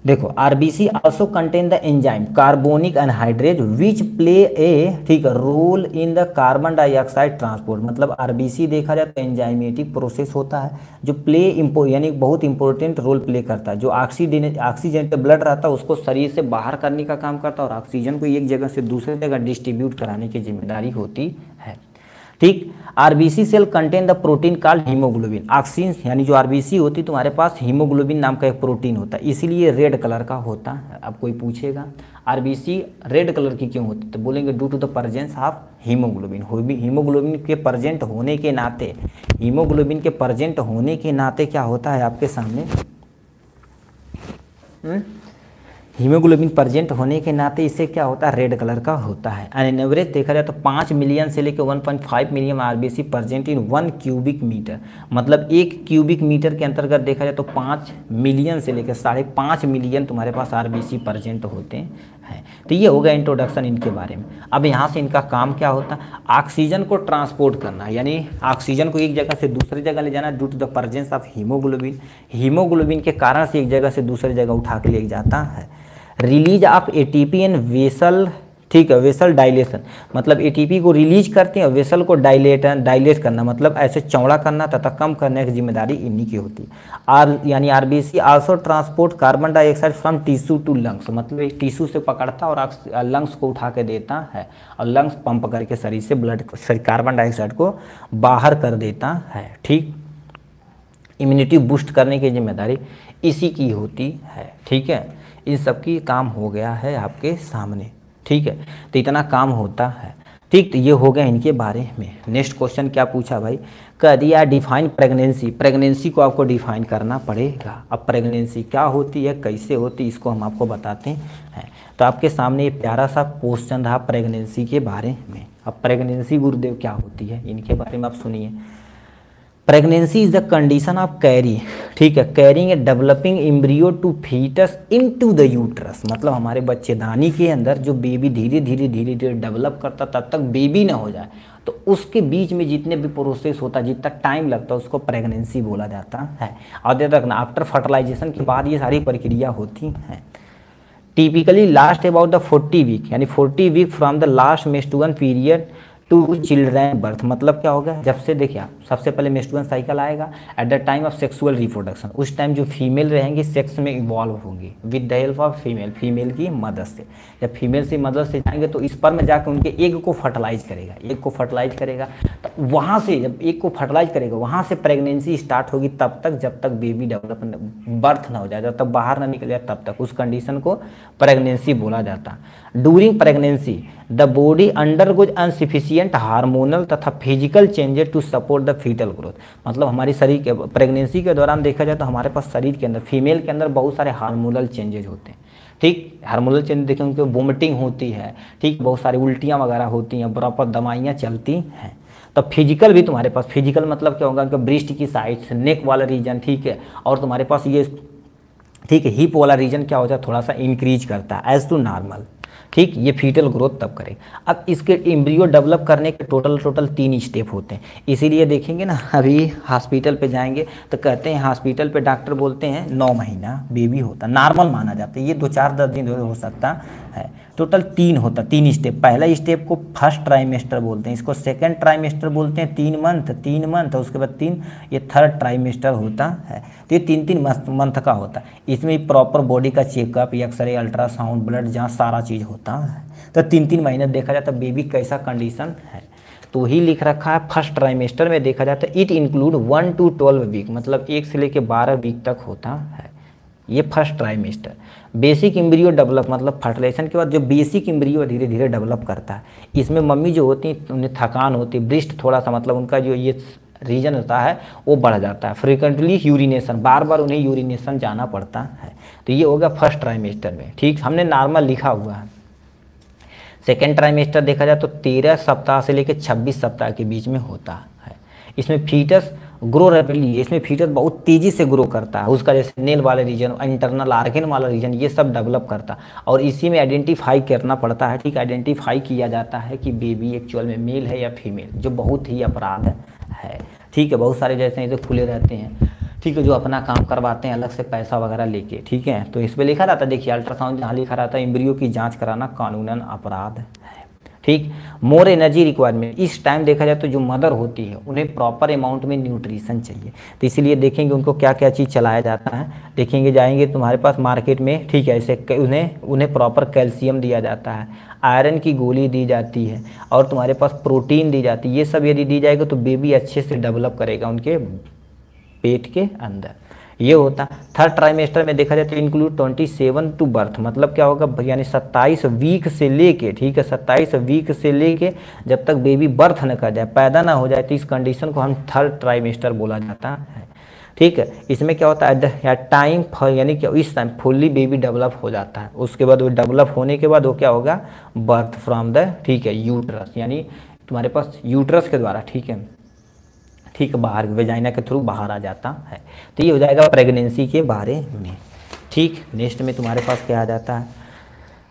देखो RBC also contain the enzyme carbonic anhydrase which play a ठीक है role in the carbon dioxide transport. मतलब आरबीसी देखा जाए तो एंजाइमेटिक प्रोसेस होता है जो यानी बहुत इंपॉर्टेंट रोल प्ले करता है। जो ऑक्सीजन ब्लड रहता है उसको शरीर से बाहर करने का काम करता है और ऑक्सीजन को एक जगह से दूसरे जगह डिस्ट्रीब्यूट कराने की जिम्मेदारी होती है। ठीक, RBC cell contain the protein called haemoglobin. Oxygen यानी जो आरबीसी होती है तुम्हारे पास हीमोग्लोबिन नाम का एक प्रोटीन होता है, इसीलिए रेड कलर का होता है। अब कोई पूछेगा आरबीसी रेड कलर की क्यों होती है तो बोलेंगे due to the presence of haemoglobin. Haemoglobin के प्रेजेंट होने के नाते क्या होता है आपके सामने, हीमोग्लोबिन प्रेजेंट होने के नाते इससे क्या होता है रेड कलर का होता है। एन एवरेज देखा जाए तो 5 मिलियन से लेकर 1.5 million RBC present in 1 cubic metre. मतलब 1 क्यूबिक मीटर के अंतर्गत देखा जाए तो 5 मिलियन से लेकर 5.5 मिलियन तुम्हारे पास आरबीसी प्रेजेंट होते हैं। तो ये हो गया इंट्रोडक्शन इनके बारे में। अब यहाँ से इनका काम क्या होता है, ऑक्सीजन को ट्रांसपोर्ट करना, यानी ऑक्सीजन को एक जगह से दूसरी जगह ले जाना due to the presence of haemoglobin. Haemoglobin के कारण से एक जगह से दूसरी जगह उठा के ले जाता है। Release of ATP in vessel, ठीक है, वेसल डायलेशन, मतलब एटीपी को रिलीज करते हैं, वेसल को डायलेट करना मतलब ऐसे चौड़ा करना तथा कम करने की जिम्मेदारी इन्हीं की होती है। यानी RBC also transport carbon dioxide from tissue to lungs, मतलब एक टिश्यू से पकड़ता और लंग्स को उठा के देता है और लंग्स पंप करके शरीर से कार्बन डाइऑक्साइड को बाहर कर देता है। ठीक, इम्यूनिटी बूस्ट करने की जिम्मेदारी इसी की होती है। ठीक है, इन सब की काम हो गया है आपके सामने। ठीक है, तो इतना काम होता है। ठीक, तो ये हो गया इनके बारे में। नेक्स्ट क्वेश्चन क्या पूछा भाई, कह दिया डिफाइन प्रेगनेंसी। प्रेगनेंसी को आपको डिफाइन करना पड़ेगा। अब प्रेगनेंसी क्या होती है, कैसे होती है, इसको हम आपको बताते हैं। तो आपके सामने ये प्यारा सा क्वेश्चन रहा प्रेगनेंसी के बारे में। अब प्रेगनेंसी गुरुदेव क्या होती है, इनके बारे में आप सुनिए। Pregnancy is the condition of carry, ठीक है, carrying a developing embryo to foetus into the uterus. मतलब हमारे बच्चेदानी के अंदर जो बेबी धीरे धीरे डेवलप करता तब तक बेबी ना हो जाए, तो उसके बीच में जितने भी प्रोसेस होता है, जितना टाइम लगता है, उसको प्रेगनेंसी बोला जाता है। और देर तक ना आफ्टर फर्टिलाइजेशन के बाद ये सारी प्रक्रिया होती हैं। Typically last about the 40 week, यानी 40 week from the last menstrual period to children birth. मतलब क्या होगा, जब से देखिए आप सबसे पहले मेंस्ट्रुअल साइकिल आएगा at the time of sexual reproduction. उस टाइम जो फीमेल रहेंगी सेक्स में इवॉल्व होंगी with the help of female की मदद से। जब फीमेल से मदद से जाएंगे तो स्पर्म में जाकर उनके एग को फर्टिलाइज करेगा, तो वहाँ से जब एग को फर्टिलाइज करेगा वहाँ से प्रेगनेंसी स्टार्ट होगी तब तक जब तक बेबी डेवलप बर्थ ना हो जाए, जब तक बाहर ना निकल जाए तब तक। उस कंडीशन को प्रेगनेंसी बोला जाता। During pregnancy the body undergoes insufficient hormonal तथा physical changes to support the fetal growth. मतलब हमारी शरीर के प्रेगनेंसी के दौरान देखा जाए तो हमारे पास शरीर के अंदर फीमेल के अंदर बहुत सारे हार्मोनल चेंजेज होते हैं। ठीक, हार्मोनल चेंज देखें उनके वोमिटिंग होती है, ठीक, बहुत सारी उल्टियाँ वगैरह होती हैं, प्रॉपर दवाइयाँ चलती हैं। तो फिजिकल भी तुम्हारे पास, फिजिकल मतलब क्या होगा, उनका ब्रेस्ट की साइड, नेक वाला रीजन, ठीक है, और तुम्हारे पास ये ठीक है हिप वाला रीजन क्या हो जाए थोड़ा सा इंक्रीज करता है एज टू नॉर्मल। ठीक, ये फीटल ग्रोथ तब करे। अब इसके एम्ब्रियो डेवलप करने के टोटल 3 स्टेप होते हैं। इसीलिए देखेंगे ना, अभी हॉस्पिटल पे जाएंगे तो कहते हैं हॉस्पिटल पे डॉक्टर बोलते हैं 9 महीना बेबी होता, नॉर्मल माना जाता है। ये 2-4-10 दिन हो सकता है। टोटल 3 होता, 3 स्टेप। पहला स्टेप को फर्स्ट ट्राइमेस्टर बोलते हैं, इसको सेकेंड ट्राइमेस्टर बोलते हैं, 3 मंथ, और उसके बाद 3 ये थर्ड ट्राइमेस्टर होता है। तो ये 3 मंथ का होता है। इसमें प्रॉपर बॉडी का चेकअप, एक्सरे, अल्ट्रासाउंड, ब्लड जांच, सारा चीज़ होता है। तो 3 महीने देखा जाता है बेबी कैसा कंडीशन है। तो ही लिख रखा है फर्स्ट ट्राइमेस्टर में देखा जाता है इट इंक्लूड 1 to 12 वीक, मतलब 1 से लेकर 12 वीक तक होता है। ये first trimester. Basic embryo develop मतलब फर्टिलाइजेशन के बाद जो बेसिक एम्ब्रियो धीरे धीरे डेवलप करता है। इसमें मम्मी जो होती है उन्हें थकान होती है, ब्रेस्ट थोड़ा सा मतलब उनका जो ये रीजन होता है वो बढ़ जाता है। फ्रिक्वेंटली यूरिनेशन, बार बार उन्हें यूरिनेशन जाना पड़ता है। तो ये होगा फर्स्ट ट्राइमेस्टर में। ठीक, हमने नॉर्मल लिखा हुआ है। सेकेंड ट्राइमेस्टर देखा जाए तो 13 सप्ताह से लेकर 26 सप्ताह के बीच में होता है। इसमें फीटस ग्रो रैपिडली, इसमें फीटस बहुत तेज़ी से ग्रो करता है। उसका जैसे नेल वाला रीजन, इंटरनल आर्गन वाला रीजन, ये सब डेवलप करता है। और इसी में आइडेंटिफाई करना पड़ता है। ठीक, आइडेंटिफाई किया जाता है कि बेबी एक्चुअल में मेल है या फीमेल, जो बहुत ही अपराध है। ठीक है, बहुत सारे जैसे इसे खुले रहते हैं, ठीक है, जो अपना काम करवाते हैं अलग से पैसा वगैरह लेके, ठीक है। तो इस पे लिखा रहता है, देखिए अल्ट्रासाउंड जहाँ लिखा रहता है एम्ब्रियो की जांच कराना कानूनन अपराध है, ठीक। मोर एनर्जी रिक्वायरमेंट, इस टाइम देखा जाए तो जो मदर होती है उन्हें प्रॉपर अमाउंट में न्यूट्रिशन चाहिए, तो इसीलिए देखेंगे उनको क्या क्या चीज़ चलाया जाता है, देखेंगे जाएंगे तुम्हारे पास मार्केट में, ठीक है। ऐसे उन्हें प्रॉपर कैल्शियम दिया जाता है, आयरन की गोली दी जाती है, और तुम्हारे पास प्रोटीन दी जाती है। ये सब यदि दी जाएगा तो बेबी अच्छे से डेवलप करेगा उनके पेट के अंदर, ये होता। थर्ड ट्राइमेस्टर में देखा जाए तो इंक्लूड 27 टू बर्थ, मतलब क्या होगा, यानी 27 वीक से लेके, ठीक है, 27 वीक से लेके जब तक बेबी बर्थ न कर जाए, पैदा ना हो जाए, तो इस कंडीशन को हम थर्ड ट्राइमेस्टर बोला जाता है, ठीक है। इसमें क्या होता है, टाइम यानी कि इस टाइम फुल्ली बेबी डेवलप हो जाता है, उसके बाद वो डेवलप होने के बाद वो क्या होगा, बर्थ फ्रॉम द, ठीक है, यूट्रस, यानी तुम्हारे पास यूट्रस के द्वारा, ठीक है, ठीक, बाहर वेजाइना के थ्रू बाहर आ जाता है। तो ये हो जाएगा प्रेगनेंसी के बारे में, ठीक। नेक्स्ट में तुम्हारे पास क्या आ जाता है,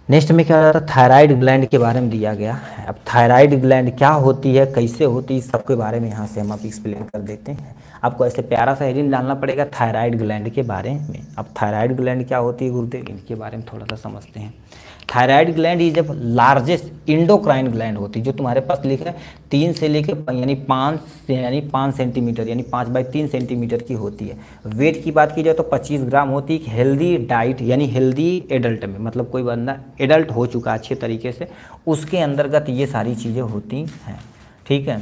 नेक्स्ट में क्या आ जाता है, थायराइड ग्लैंड के बारे में दिया गया है। अब थायराइड ग्लैंड क्या होती है, कैसे होती है, सबके बारे में यहाँ से हम आप एक्सप्लेन कर देते हैं। आपको ऐसे प्यारा सा हेडिंग डालना पड़ेगा थायराइड ग्लैंड के बारे में। अब थायराइड ग्लैंड क्या होती है गुरुदेव, इनके बारे में थोड़ा सा समझते हैं। Thyroid gland is a largest endocrine gland होती है, जो तुम्हारे पास लिखा है 3 से लेके यानी 5 सेंटीमीटर यानी 5/3 सेंटीमीटर की होती है। वेट की बात की जाए तो 25 ग्राम होती है। हेल्दी डाइट यानी हेल्दी एडल्ट में, मतलब कोई बंदा एडल्ट हो चुका अच्छे तरीके से, उसके अंतर्गत ये सारी चीज़ें होती हैं, ठीक है,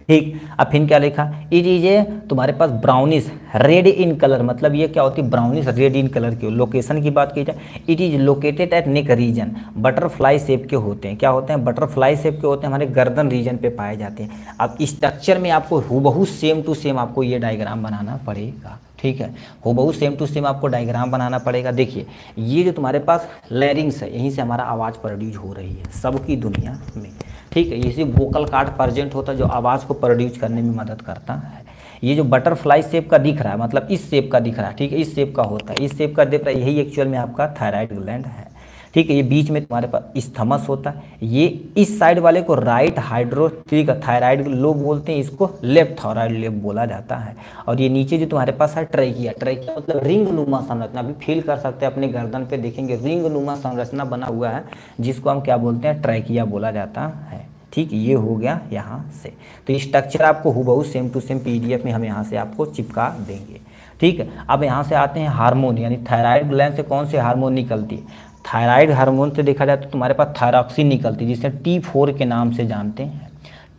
ठीक। अब फिर क्या लिखा, ये चीज़ें तुम्हारे पास ब्राउनिश रेड इन कलर, मतलब ये क्या होती है, ब्राउनिश रेड इन कलर की। लोकेशन की बात की जाए, it is located at neck region, butterfly shape के होते हैं। क्या होते हैं, बटरफ्लाई शेप के होते हैं, हमारे गर्दन रीजन पे पाए जाते हैं। अब स्ट्रक्चर में आपको हूबहू सेम टू सेम आपको ये डायग्राम बनाना पड़ेगा, ठीक है, हूबहू सेम टू सेम आपको डायग्राम बनाना पड़ेगा। देखिए ये जो तुम्हारे पास लैरिंग्स है, यहीं से हमारा आवाज़ प्रोड्यूस हो रही है सबकी दुनिया में, ठीक है। इसी वोकल कार्ड प्रेजेंट होता है जो आवाज़ को प्रोड्यूस करने में मदद करता है। ये जो बटरफ्लाई शेप का दिख रहा है, मतलब इस शेप का दिख रहा है, ठीक है, इस शेप का होता है, इस शेप का दिख रहा है, यही एक्चुअल में आपका थायराइड ग्लैंड है, ठीक है। ये बीच में तुम्हारे पास इस्थमस होता है, ये इस साइड वाले को राइट हाइड्रो, ठीक है, थायराइड लोब बोलते हैं, इसको लेफ्ट थायराइड लोब बोला जाता है। और ये नीचे जो तुम्हारे पास है ट्रैकिया, ट्रैकिया मतलब रिंग नुमा संरचना, अभी फील कर सकते हैं अपने गर्दन पे, देखेंगे रिंग नुमा संरचना बना हुआ है, जिसको हम क्या बोलते हैं, ट्रैकिया बोला जाता है, ठीक। ये हो गया यहाँ से। तो स्ट्रक्चर आपको हूबहू सेम टू सेम PDF में हम यहाँ से आपको चिपका देंगे, ठीक है। अब यहाँ से आते हैं हार्मोन, यानी थायराइड ग्लैंड से कौन से हार्मोन निकलती है। थायराइड हार्मोन से देखा जाए तो तुम्हारे पास थायरॉक्सिन निकलती है, जिसे T4 के नाम से जानते हैं।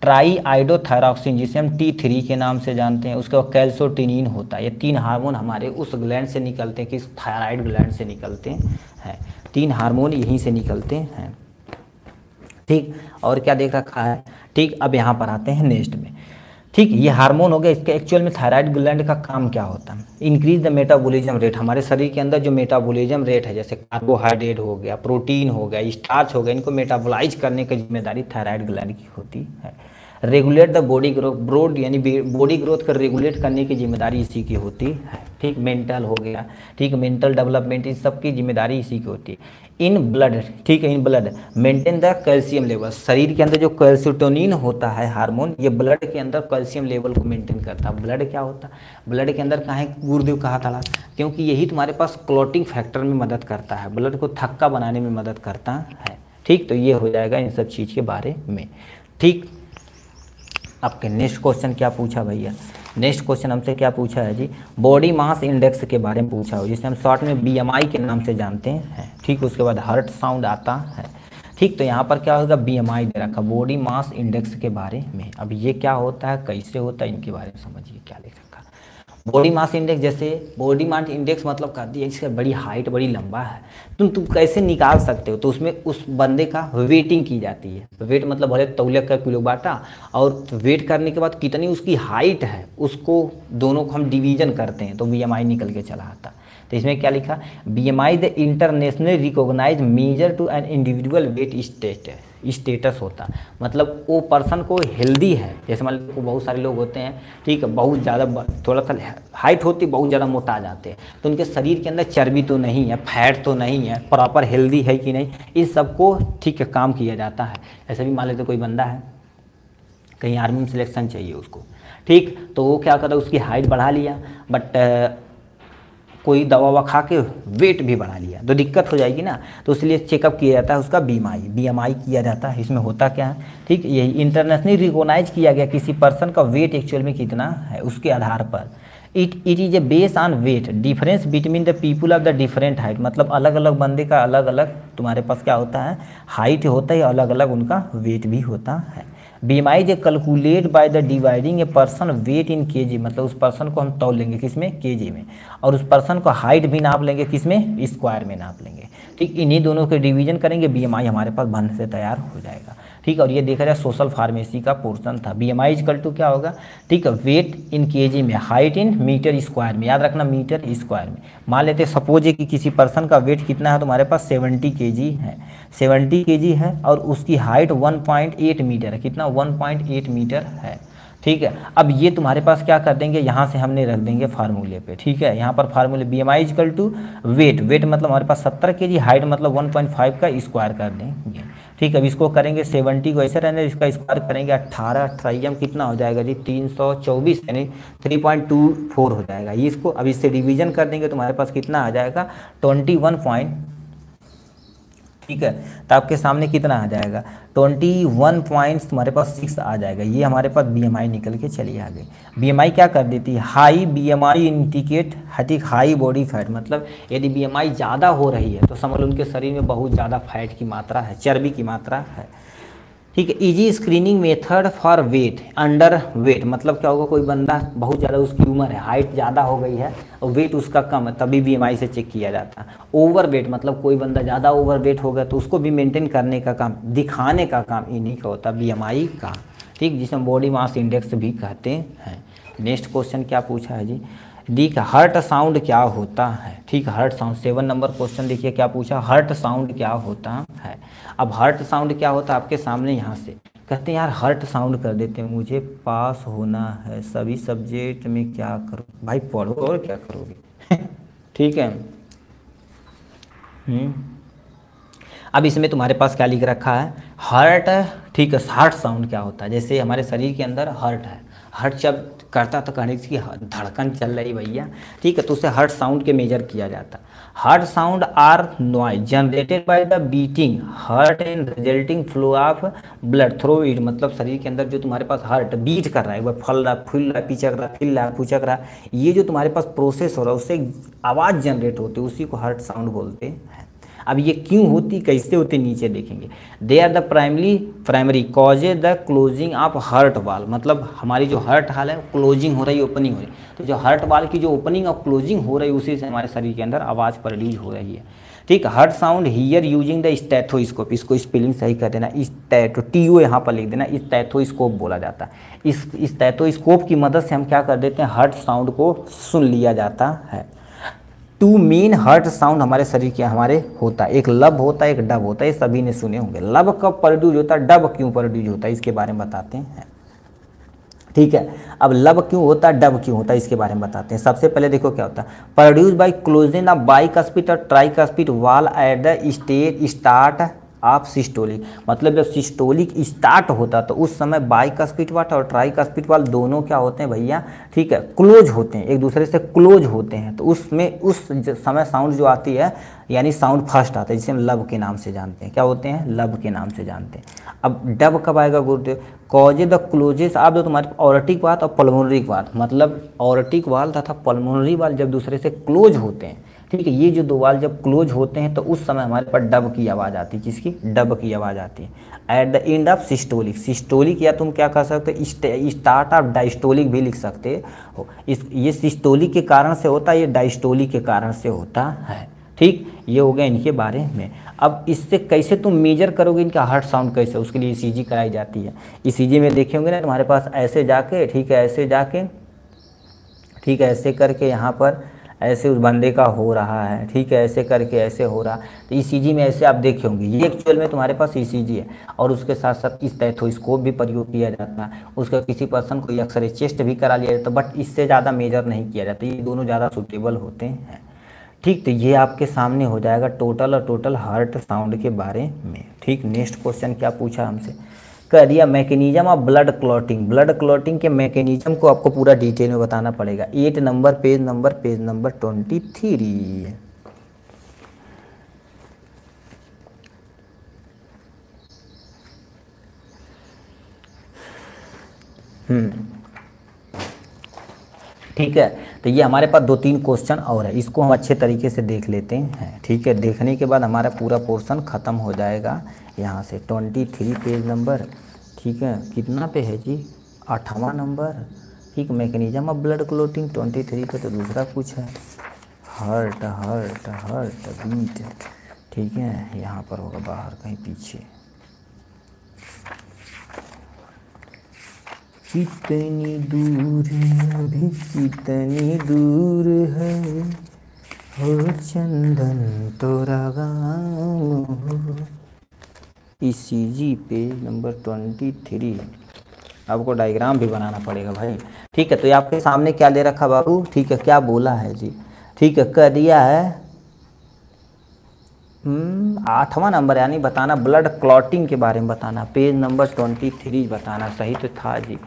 ट्राई आइडोथायरॉक्सिन, जिसे हम T3 के नाम से जानते हैं। उसके बाद कैल्सोटिनिन होता है। ये 3 हार्मोन हमारे उस ग्लैंड से निकलते हैं, किस थायराइड ग्लैंड से निकलते हैं। 3 हार्मोन यहीं से निकलते हैं, ठीक। और क्या देख रखा है, ठीक। अब यहाँ पर आते हैं नेक्स्ट में, ठीक। ये हार्मोन हो गया। इसके एक्चुअल में थायराइड ग्लैंड का काम क्या होता है, इंक्रीज द मेटाबॉलिज्म रेट। हमारे शरीर के अंदर जो मेटाबॉलिज्म रेट है, जैसे कार्बोहाइड्रेट हो गया, प्रोटीन हो गया, स्टार्च हो गया, इनको मेटाबोलाइज करने की जिम्मेदारी थायराइड ग्लैंड की होती है। Regulate the body growth, broad यानी बॉडी ग्रोथ का रेगुलेट करने की जिम्मेदारी इसी की होती है, ठीक। मेंटल हो गया, ठीक, मेंटल डेवलपमेंट, इस सब की जिम्मेदारी इसी की होती है। इन ब्लड, ठीक है, in blood maintain the calcium level. शरीर के अंदर जो कैल्सिटोनिन होता है हार्मोन, ये ब्लड के अंदर कैल्शियम लेवल को मेंटेन करता है। ब्लड क्या होता है, ब्लड के अंदर काहे गुरुदेव कहा था, क्योंकि यही तुम्हारे पास क्लॉटिंग फैक्टर में मदद करता है, ब्लड को थक्का बनाने में मदद करता है, ठीक। तो ये हो जाएगा इन सब चीज़ के बारे में, ठीक। आपके नेक्स्ट क्वेश्चन क्या पूछा भैया, नेक्स्ट क्वेश्चन हमसे क्या पूछा है जी, बॉडी मास इंडेक्स के बारे में पूछा हो, जिसे हम शॉर्ट में BMI के नाम से जानते हैं, ठीक। उसके बाद हार्ट साउंड आता है, ठीक। तो यहाँ पर क्या होगा, BMI दे रखा, बॉडी मास इंडेक्स के बारे में। अब ये क्या होता है, कैसे होता है, इनके बारे में समझिए क्या लिख रखा। बॉडी मास इंडेक्स, जैसे बॉडी मास इंडेक्स मतलब कहती है इसका बड़ी हाइट, बड़ी लंबा है, तुम कैसे निकाल सकते हो, तो उसमें उस बंदे का वेटिंग की जाती है। वेट मतलब भले तौलिया का किलो बाटा, और वेट करने के बाद कितनी उसकी हाइट है, उसको दोनों को हम डिवीजन करते हैं, तो BMI निकल के चला आता। तो इसमें क्या लिखा, BMI the internationally recognize measure to an individual weight status होता, मतलब वो पर्सन को हेल्दी है। जैसे मान लो बहुत सारे लोग होते हैं, ठीक है, बहुत ज़्यादा थोड़ा सा हाइट होती, बहुत ज़्यादा मोटा जाते हैं, तो उनके शरीर के अंदर चर्बी तो नहीं है, फैट तो नहीं है, प्रॉपर हेल्दी है कि नहीं, इस सब को, ठीक है, काम किया जाता है। ऐसे भी मान लेते कोई बंदा है, कहीं आर्मी में सिलेक्शन चाहिए उसको, ठीक। तो वो क्या करता है, उसकी हाइट बढ़ा लिया, बट कोई दवा ववा खा के वेट भी बढ़ा लिया तो दिक्कत हो जाएगी ना। तो इसलिए चेकअप किया जाता है उसका बीएमआई किया जाता है। इसमें होता क्या है, ठीक, यही इंटरनेशनली रिकॉग्नाइज किया गया किसी पर्सन का वेट एक्चुअल में कितना है उसके आधार पर। It is a base on wait difference between the people of the different height, मतलब अलग अलग बंदे का अलग अलग तुम्हारे पास क्या होता है, हाइट होता है, अलग अलग उनका वेट भी होता है। बीएमआई जे calculate by the dividing a person weight in kg, मतलब उस पर्सन को हम तौल लेंगे किसमें, केजी में, और उस पर्सन को हाइट भी नाप लेंगे किसमें, स्क्वायर में नाप लेंगे, ठीक। इन्हीं दोनों के डिवीजन करेंगे, बीएमआई हमारे पास बन से तैयार हो जाएगा, ठीक। और ये देखा जाए सोशल फार्मेसी का पोर्शन था। बीएमआई इक्वल टू क्या होगा, ठीक है, वेट इन केजी में, हाइट इन मीटर स्क्वायर में, याद रखना मीटर स्क्वायर में। मान लेते हैं सपोज है कि किसी पर्सन का वेट कितना है, तुम्हारे पास 70 केजी है, 70 केजी है, और उसकी हाइट 1.8 मीटर है, कितना 1.8 मीटर है, ठीक है। अब ये तुम्हारे पास क्या कर देंगे, यहाँ से हमने रख देंगे फार्मूले पे, ठीक है। यहाँ पर फार्मूले BMI equal to weight, weight मतलब हमारे पास 70 केजी, हाइट मतलब 1.5 का स्क्वायर कर देंगे, ठीक है। अब इसको करेंगे 70 को ऐसे रहने, इसका स्क्वायर करेंगे 18 18 कितना हो जाएगा जी, 324 यानी 3.24 हो जाएगा। ये इसको अब इससे डिवीजन कर देंगे, तुम्हारे पास कितना आ जाएगा 21 पॉइंट, ठीक है। तो आपके सामने कितना आ जाएगा 21 पॉइंट्स तुम्हारे पास 6 आ जाएगा। ये हमारे पास बीएमआई निकल के चली आ गई। बीएमआई क्या कर देती है, हाई बीएमआई इंडिकेट ठीक हाई बॉडी फैट, मतलब यदि बीएमआई ज़्यादा हो रही है तो समझ लो उनके शरीर में बहुत ज़्यादा फैट की मात्रा है, चर्बी की मात्रा है, ठीक है। Easy screening method for wait under weight, मतलब क्या होगा, कोई बंदा बहुत ज़्यादा उसकी उम्र है, हाइट ज़्यादा हो गई है और वेट उसका कम है, तभी बीएमआई से चेक किया जाता है। ओवर वेट मतलब कोई बंदा ज़्यादा ओवर वेट हो गया तो उसको भी मेंटेन करने का काम, दिखाने का काम इन्हीं का होता है, बीएमआई का, ठीक, जिसे हम बॉडी मास इंडेक्स भी कहते हैं। नेक्स्ट क्वेश्चन क्या पूछा है जी, डी का हार्ट साउंड क्या होता है, ठीक, हार्ट साउंड 7 नंबर क्वेश्चन देखिए क्या पूछा, हार्ट साउंड क्या होता है। अब हार्ट साउंड क्या होता है आपके सामने, यहाँ से कहते हैं यार हार्ट साउंड कर देते हैं, मुझे पास होना है सभी सब्जेक्ट में, क्या करो भाई, पढ़ो और क्या करोगे ठीक है। अब इसमें तुम्हारे पास क्या लिख रखा है, हार्ट, ठीक है। हार्ट साउंड क्या होता है, जैसे हमारे शरीर के अंदर हार्ट है, हार्ट जब करता तो कहने की धड़कन चल रही भैया, ठीक है, तो उसे हार्ट साउंड के मेजर किया जाता है। Heart sound are noise generated by the beating heart and resulting flow of blood through it, मतलब शरीर के अंदर जो तुम्हारे पास हार्ट बीट कर रहा है, वह फल रहा, फूल रहा, पिचक रहा, फिल रहा, पुचक रहा, ये जो तुम्हारे पास प्रोसेस हो रहा है उससे आवाज़ जनरेट होती है, उसी को हार्ट साउंड बोलते हैं। अब ये क्यों होती, कैसे होती, नीचे देखेंगे। They are the primary causes the closing of heart valve, मतलब हमारी जो हार्ट हाल है क्लोजिंग हो रही है, ओपनिंग हो रही है, तो जो हार्ट वाल की जो ओपनिंग और क्लोजिंग हो रही है उसी से हमारे शरीर के अंदर आवाज़ प्रोड्यूस हो रही है, ठीक। Heart sound here using the stethoscope, इसको स्पेलिंग सही कर देना, स्टेथो टीओ यहाँ पर लिख देना, स्टेथोस्कोप बोला जाता है। इस स्टेथोस्कोप की मदद से हम क्या कर देते हैं, हार्ट साउंड को सुन लिया जाता है। टू मेन हार्ट साउंड हमारे शरीर के हमारे होता है, एक लब होता है, एक डब होता है, ये सभी ने सुने होंगे। लब कब प्रोड्यूस होता है, डब क्यों प्रोड्यूस होता है, इसके बारे में बताते हैं, ठीक है। अब लब क्यों होता है, डब क्यों होता है, इसके बारे में बताते हैं। सबसे पहले देखो क्या होता है, produce by closing of bicuspid और tricuspid valve at the start of systolic, मतलब जब सिस्टोलिक स्टार्ट होता तो उस समय बाइकस्पिड वाल और ट्राइकस्पिड वाल दोनों क्या होते हैं भैया, ठीक है, क्लोज होते हैं, एक दूसरे से क्लोज होते हैं, तो उसमें उस समय साउंड जो आती है यानी साउंड फर्स्ट आता है, जिसे हम लब के नाम से जानते हैं, क्या होते हैं, लब के नाम से जानते हैं। अब डब कब आएगा गुरुदेव, कॉज द क्लोजेस आप जो तुम्हारे ऑरेटिक वाल और पल्मोनरी वाल, मतलब ऑरेटिक वाल तथा पल्मोनरी वाल जब दूसरे से क्लोज होते हैं, ठीक है, ये जो दो वाल जब क्लोज होते हैं तो उस समय हमारे पास डब की आवाज़ आती है, किसकी, डब की आवाज़ आती है। Eight the end of systolic, systolic या तुम क्या कह सकते हो, स्टार्ट ऑफ डायस्टोलिक भी लिख सकते हो। ये सिस्टोलिक के कारण से होता है, ये डायस्टोलिक के कारण से होता है, ठीक। ये हो गया इनके बारे में। अब इससे कैसे तुम मेजर करोगे इनका हार्ट साउंड कैसे, उसके लिए ईसीजी कराई जाती है। ईसीजी में देखे होंगे ना तुम्हारे पास ऐसे जाके, ठीक है, ऐसे जाके, ठीक है, ऐसे करके यहाँ पर ऐसे उस बंदे का हो रहा है, ठीक है, ऐसे करके ऐसे हो रहा, तो ईसीजी में ऐसे आप देखे होंगे, ये एक्चुअल में तुम्हारे पास ईसीजी है। और उसके साथ साथ इस स्टेथोस्कोप भी प्रयोग किया जाता है, उसका किसी पर्सन को एक्सरे चेस्ट भी करा लिया जाता है, बट इससे ज़्यादा मेजर नहीं किया जाता, ये दोनों ज़्यादा सूटेबल होते हैं, ठीक। तो ये आपके सामने हो जाएगा टोटल हार्ट साउंड के बारे में, ठीक। नेक्स्ट क्वेश्चन क्या पूछा हमसे, कह दिया mechanism of blood clotting, blood clotting के मैकेनिज्म को आपको पूरा डिटेल में बताना पड़ेगा। 8 नंबर पेज नंबर 23। ठीक है, तो ये हमारे पास 2-3 क्वेश्चन और है, इसको हम अच्छे तरीके से देख लेते हैं। ठीक है, देखने के बाद हमारा पूरा पोर्शन ख़त्म हो जाएगा यहाँ से। 23 पेज नंबर, ठीक है, कितना पे है जी, 8वां नंबर। ठीक, मैकेनिज्म ऑफ ब्लड क्लॉटिंग 23 पे तो दूसरा कुछ है, हार्ट बीट। ठीक है, यहाँ पर होगा बाहर कहीं पीछे। कितनी दूर अभी कितनी दूर है हो चंदन तोरा गाँव। ECG page number 23। आपको डायग्राम भी बनाना पड़ेगा भाई। ठीक है, तो ये आपके सामने क्या दे रखा बाबू, ठीक है, क्या बोला है जी, ठीक है, कह दिया है 8वां नंबर यानी बताना ब्लड क्लॉटिंग के बारे में बताना, पेज नंबर 23 बताना। सही तो था जी।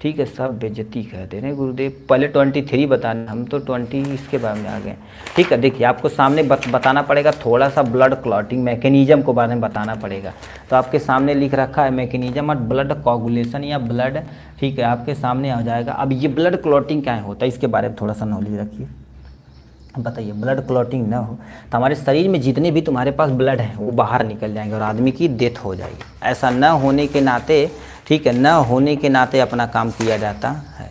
ठीक है, सब बेइज्जती कह दे रहे गुरुदेव, पहले 23 बताना, हम तो 20 इसके बारे में आ गए। ठीक है, देखिए आपको सामने बताना पड़ेगा थोड़ा सा ब्लड क्लॉटिंग मैकेनिज्म के बारे में बताना पड़ेगा। तो आपके सामने लिख रखा है मैकेनिज्म ऑफ ब्लड कोगुलेशन या ब्लड। ठीक है, आपके सामने आ जाएगा। अब ये ब्लड क्लॉटिंग क्या होता है इसके बारे में थोड़ा सा नॉलेज रखिए। बताइए, ब्लड क्लॉटिंग ना हो तो हमारे शरीर में जितने भी तुम्हारे पास ब्लड हैं वो बाहर निकल जाएंगे और आदमी की डेथ हो जाएगी। ऐसा न होने के नाते, ठीक है, न होने के नाते अपना काम किया जाता है।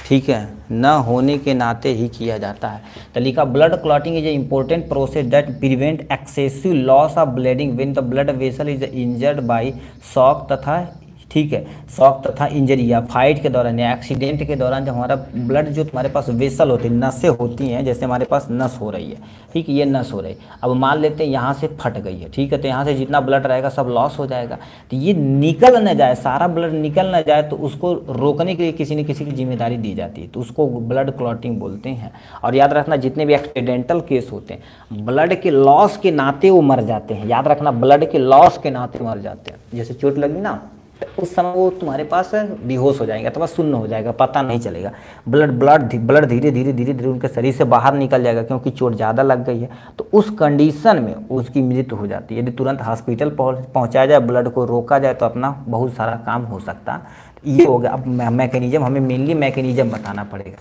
ठीक है, न होने के नाते ही किया जाता है। तो लिखा blood clotting is a important process that prevent excessive loss of bleeding when the blood vessel is injured by shock तथा, ठीक है, शॉक तथा इंजरी या फाइट के दौरान या एक्सीडेंट के दौरान जब हमारा ब्लड जो तुम्हारे पास वेसल होती है, नसें होती हैं, जैसे हमारे पास नस हो रही है, ठीक है, ये नस हो रही है, अब मान लेते हैं यहाँ से फट गई है। ठीक है, तो यहाँ से जितना ब्लड रहेगा सब लॉस हो जाएगा। तो ये निकल न जाए, सारा ब्लड निकल न जाए, तो उसको रोकने के लिए किसी न किसी की जिम्मेदारी दी जाती है, तो उसको ब्लड क्लॉटिंग बोलते हैं। और याद रखना, जितने भी एक्सीडेंटल केस होते हैं ब्लड के लॉस के नाते वो मर जाते हैं। याद रखना, ब्लड के लॉस के नाते मर जाते हैं। जैसे चोट लगी ना, तो उस समय वो तुम्हारे पास बेहोश हो जाएंगे अथवा शून्य हो जाएगा, पता नहीं चलेगा। ब्लड धीरे धीरे उनके शरीर से बाहर निकल जाएगा, क्योंकि चोट ज़्यादा लग गई है। तो उस कंडीशन में उसकी मृत्यु हो जाती है। यदि तुरंत हॉस्पिटल पहुंचाया जाए, ब्लड को रोका जाए, तो अपना बहुत सारा काम हो सकता। ये हो गया। अब मैकेनिज्म, हमें मेनली मैकेनिज्म बताना पड़ेगा।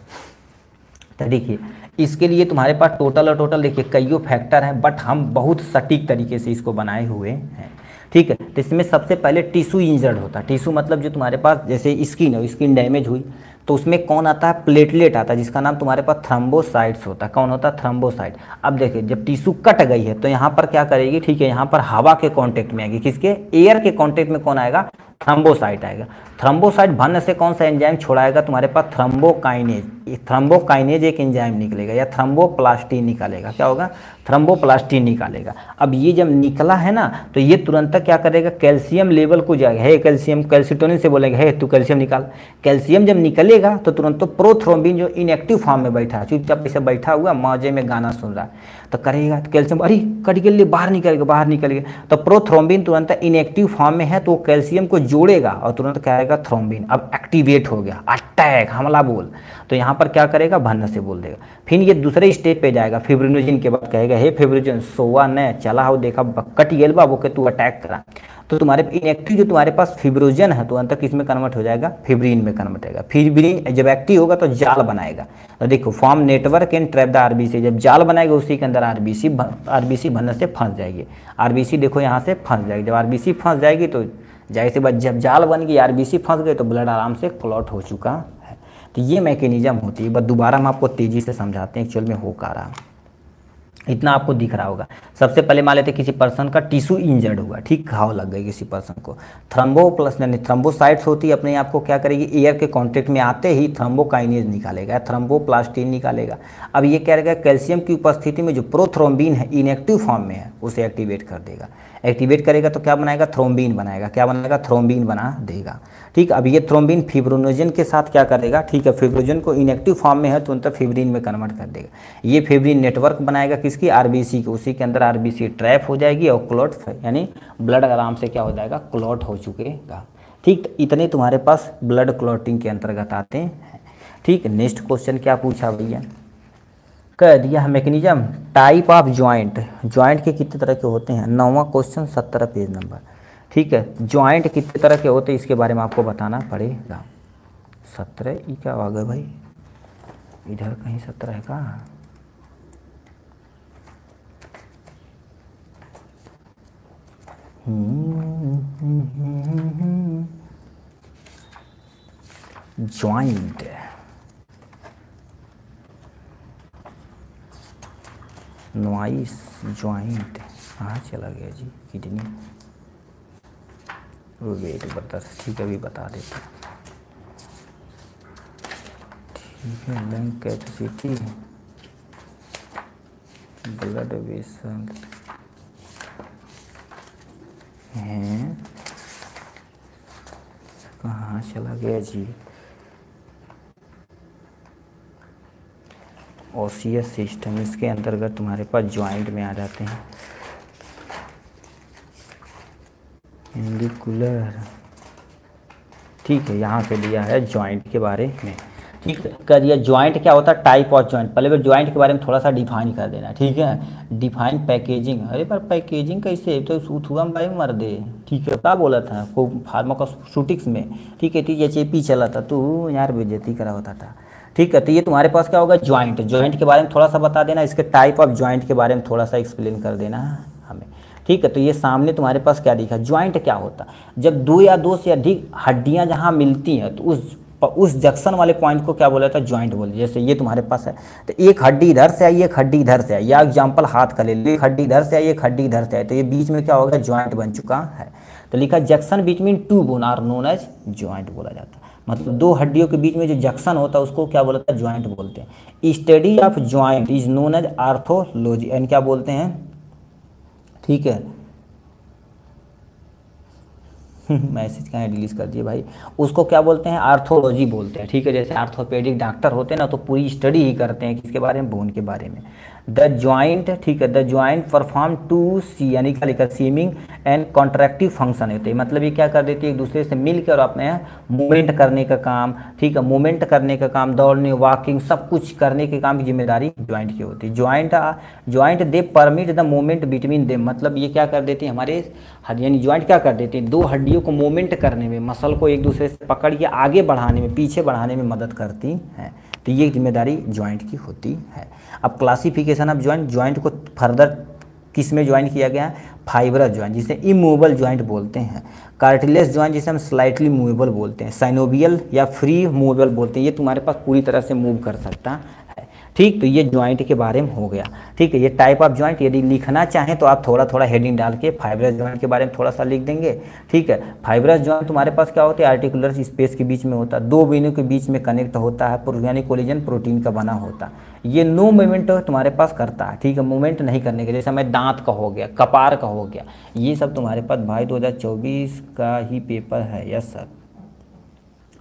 तो देखिए, इसके लिए तुम्हारे पास टोटल देखिए कईयों फैक्टर हैं, बट हम बहुत सटीक तरीके से इसको बनाए हुए हैं। ठीक है, तो इसमें सबसे पहले टिश्यू इंजर्ड होता है। टिश्यू मतलब जो तुम्हारे पास जैसे स्किन है, स्किन डैमेज हुई तो उसमें कौन आता है, प्लेटलेट आता है, जिसका नाम तुम्हारे पास थ्रोम्बोसाइट्स होता है। कौन होता है, थ्रोम्बोसाइट। अब देखिए, जब टिश्यू कट गई है तो यहाँ पर क्या करेगी, ठीक है, यहाँ पर हवा के कांटेक्ट में आएगी। किसके, एयर के कांटेक्ट में कौन आएगा, थ्रोम्बोसाइट आएगा। थ्रोम्बोसाइट भन्न से कौन सा एंजाइम छोड़ाएगा, तुम्हारे पास थ्रोम्बोकाइनेज। थ्रोम्बोकाइनेज एक एंजाइम निकलेगा, या थ्रोम्बोप्लास्टिन निकालेगा। क्या होगा, थ्रोम्बोप्लास्टिन निकालेगा। अब ये जब निकला है ना, तो ये तुरंत क्या करेगा, कैल्शियम लेवल को जाएगा, है कैल्शियम, कैल्सिटोनिन से बोलेगा, है तू कैल्शियम निकाल। कैल्शियम जब निकलेगा तो तुरंत तो प्रोथ्रोम्बिन जो इनएक्टिव फॉर्म में बैठा है, चुपचाप ऐसे बैठा हुआ मौजे में गाना सुन रहा है, तो करेगा तो कैल्शियम, अरे कट के लिए बाहर निकल गया, तो प्रोथ्रोम्बिन तुरंत इनएक्टिव फॉर्म में है, तो वो कैल्शियम को जोड़ेगा और तुरंत क्या आएगा, थ्रोम्बिन। अब एक्टिवेट हो गया, अटैक, हमला बोल, तो यहाँ पर क्या करेगा, भन्न से बोल देगा। फिर ये दूसरे स्टेप पे जाएगा, फिब्रिनोजन के बाद कहेगा, हे फिब्रिनोजन सोवा न चला हो, देखा कट गेल बा, वो के तू अटैक करा। तो तुम्हारे इनएक्टिव जो तुम्हारे पास फिब्रोजन है, तो अंत किसमें कन्वर्ट हो जाएगा, फिब्रिन में कन्वर्ट होगा। फिब्रिन जब एक्टिव होगा तो जाल बनाएगा। तो देखो, form network and trap the RBC, जब जाल बनाएगा उसी के अंदर आरबीसी भन्न से फंस जाएगी। आरबीसी देखो यहाँ से फंस जाएगी। जब आरबीसी फंस जाएगी तो जाहिर सी बात, जब जाल बन गई, आरबीसी फंस गए, तो ब्लड आराम से क्लॉट हो चुका है। तो ये मैकेनिज्म होती है। बस दोबारा हम आपको तेजी से समझाते हैं एक्चुअल में हो क्या रहा। इतना आपको दिख रहा होगा। सबसे पहले मान लेते किसी पर्सन का टिश्यू इंजर्ड हुआ, ठीक, घाव लग गई किसी पर्सन को, थ्रोम्बोप्लस यानी थ्रोम्बोसाइट्स होती है, अपने आप को क्या करेगी, एयर के कांटेक्ट में आते ही थ्रोम्बोकाइनेज निकालेगा, थ्रोम्बोप्लास्टिन निकालेगा। अब ये क्या रहेगा, कैल्शियम की उपस्थिति में जो प्रोथ्रोम्बिन है इनएक्टिव फॉर्म में है, उसे एक्टिवेट कर देगा। एक्टिवेट करेगा तो क्या बनाएगा, थ्रोम्बिन बनाएगा। क्या बनाएगा, थ्रोम्बिन बना देगा। ठीक, अब ये थ्रोम्बिन फिब्रिनोजन के साथ क्या करेगा, ठीक है, फिब्रिनोजन को इनएक्टिव फॉर्म में है तो उनका फिब्रिन में कन्वर्ट कर देगा। ये फिब्रिन नेटवर्क बनाएगा किसकी, आरबीसी की, उसी के अंदर आरबीसी ट्रैप हो जाएगी और क्लॉट यानी ब्लड आराम से क्या हो जाएगा, क्लॉट हो चुकेगा। ठीक, इतने तुम्हारे पास ब्लड क्लॉटिंग के अंतर्गत आते हैं। ठीक, नेक्स्ट क्वेश्चन क्या पूछा भैया, कह दिया है mechanism type of joint, joint के कितने तरह के होते हैं, 9वां क्वेश्चन 17 पेज नंबर। ठीक है, ज्वाइंट कितने तरह के होते हैं इसके बारे में आपको बताना पड़ेगा। 17 ये क्या आ गया भाई, इधर कहीं 17 है का, ज्वाइंट, नॉइस ज्वाइंट कहाँ चला गया जी, किडनी, वेट ब्रदर्स, ठीक है अभी बता देते हैं। ठीक है, लंग कैपेसिटी, ब्लड वेसल हैं, कहाँ चला गया जी, ओसियस सिस्टम, इसके अंतर्गत तुम्हारे पास ज्वाइंट में आ जाते हैं। इंडिकुलर, ठीक है, यहाँ से लिया है ज्वाइंट के बारे में। ठीक है, कर दिया ज्वाइंट क्या होता है, टाइप ऑफ ज्वाइंट, पहले बार ज्वाइंट के बारे में थोड़ा सा डिफाइन कर देना। ठीक है, डिफाइन पैकेजिंग, अरे पर पैकेजिंग कैसे, तो सूथुआ में भाई मर दे। ठीक है, क्या बोला था वो फार्माकोस्यूटिक्स में, ठीक है, THAP चला था, तू यार बेइज्जती करा होता था। ठीक है, तो ये तुम्हारे पास क्या होगा, ज्वाइंट, ज्वाइंट के बारे में थोड़ा सा बता देना, इसके टाइप ऑफ ज्वाइंट के बारे में थोड़ा सा एक्सप्लेन कर देना हमें। ठीक है, तो ये सामने तुम्हारे पास क्या दिखा, ज्वाइंट क्या होता है, जब दो या दो से अधिक हड्डियां जहां मिलती हैं तो उस जंक्शन वाले पॉइंट को क्या बोला था, ज्वाइंट बोले। जैसे ये तुम्हारे पास है, तो एक हड्डी इधर से आई, एक हड्डी इधर से आई, या एग्जाम्पल हाथ का ले लो, एक हड्डी इधर से आई, एक हड्डी इधर से आई, तो ये बीच में क्या होगा, ज्वाइंट बन चुका है। तो लिखा junction between two bone are known as joint बोला जाता है, मतलब दो हड्डियों के बीच में जो जंक्शन होता है उसको क्या बोलता है, ज्वाइंट बोलते हैं। Study of joint is known as arthrology, यानी क्या बोलते हैं, ठीक है मैसेज कहाँ डिलीट कर दिए भाई, उसको क्या बोलते हैं, आर्थोलॉजी बोलते हैं। ठीक है, जैसे आर्थोपेडिक डॉक्टर होते हैं ना, तो पूरी स्टडी ही करते हैं किसके बारे में, बोन के बारे में। द ज्वाइंट, ठीक है, द ज्वाइंट परफॉर्म टू सी, यानी क्या लिखा, सीमिंग एंड कॉन्ट्रैक्टिव फंक्शन होते हैं, मतलब ये क्या कर देती है, एक दूसरे से मिलकर अपने मूवमेंट करने का काम, ठीक है, मूवमेंट करने का काम, दौड़ने, वॉकिंग, सब कुछ करने के काम की जिम्मेदारी ज्वाइंट की होती है। Joint they permit the movement between them, मतलब ये क्या कर देती है हमारे, यानी ज्वाइंट क्या कर देती है, दो हड्डियों को मूवमेंट करने में, मसल को एक दूसरे से पकड़ के आगे बढ़ाने में, पीछे बढ़ाने में मदद करती हैं। तो ये जिम्मेदारी ज्वाइंट की होती है। अब क्लासिफिकेशन ऑफ ज्वाइंट, ज्वाइंट को फर्दर किस में ज्वाइन किया गया है, फाइबरस ज्वाइंट जिसे इमूवेबल ज्वाइंट बोलते हैं, कार्टिलेज ज्वाइंट जिसे हम स्लाइटली मूवेबल बोलते हैं, साइनोवियल या फ्री मूवेबल बोलते हैं, ये तुम्हारे पास पूरी तरह से मूव कर सकता है। ठीक, तो ये ज्वाइंट के बारे में हो गया। ठीक है, ये टाइप ऑफ ज्वाइंट, यदि लिखना चाहें तो आप थोड़ा थोड़ा हेडिंग डाल के फाइबरस ज्वाइंट के बारे में थोड़ा सा लिख देंगे। ठीक है, फाइबरस ज्वाइंट तुम्हारे पास क्या होता है, आर्टिकुलर स्पेस के बीच में होता है, दो वेन्यू के बीच में कनेक्ट होता है, यानी कोलिजन प्रोटीन का बना होता है। ये नो मूवमेंट तुम्हारे पास करता है। ठीक है, मूवमेंट नहीं करने के, जैसे हमें दांत का हो गया, कपार का हो गया, ये सब तुम्हारे पास भाई 2024 का ही पेपर है। यस सर,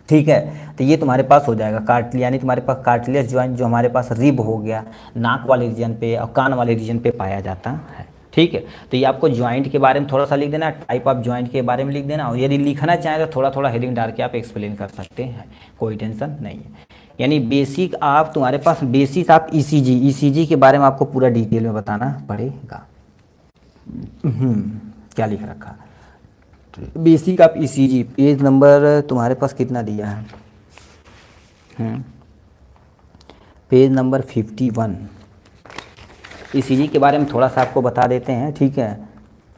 ठीक है, तो ये तुम्हारे पास हो जाएगा कार्टिल, यानी तुम्हारे पास कार्टिलेज ज्वाइंट जो हमारे पास रिब हो गया, नाक वाले रीजन पे और कान वाले रीजन पे पाया जाता है। ठीक है, तो ये आपको ज्वाइंट के बारे में थोड़ा सा लिख देना, टाइप ऑफ ज्वाइंट के बारे में लिख देना, और यदि लिखना चाहें तो थोड़ा थोड़ा हेडिंग डाल के आप एक्सप्लेन कर सकते हैं, कोई टेंशन नहीं है। यानी बेसिक आप तुम्हारे पास बेसिक आप ईसीजी के बारे में आपको पूरा डिटेल में बताना पड़ेगा। क्या लिख रखा, बेसिक आप ईसीजी, पेज नंबर तुम्हारे पास कितना दिया है, पेज नंबर 51। ईसीजी के बारे में थोड़ा सा आपको बता देते हैं। ठीक है,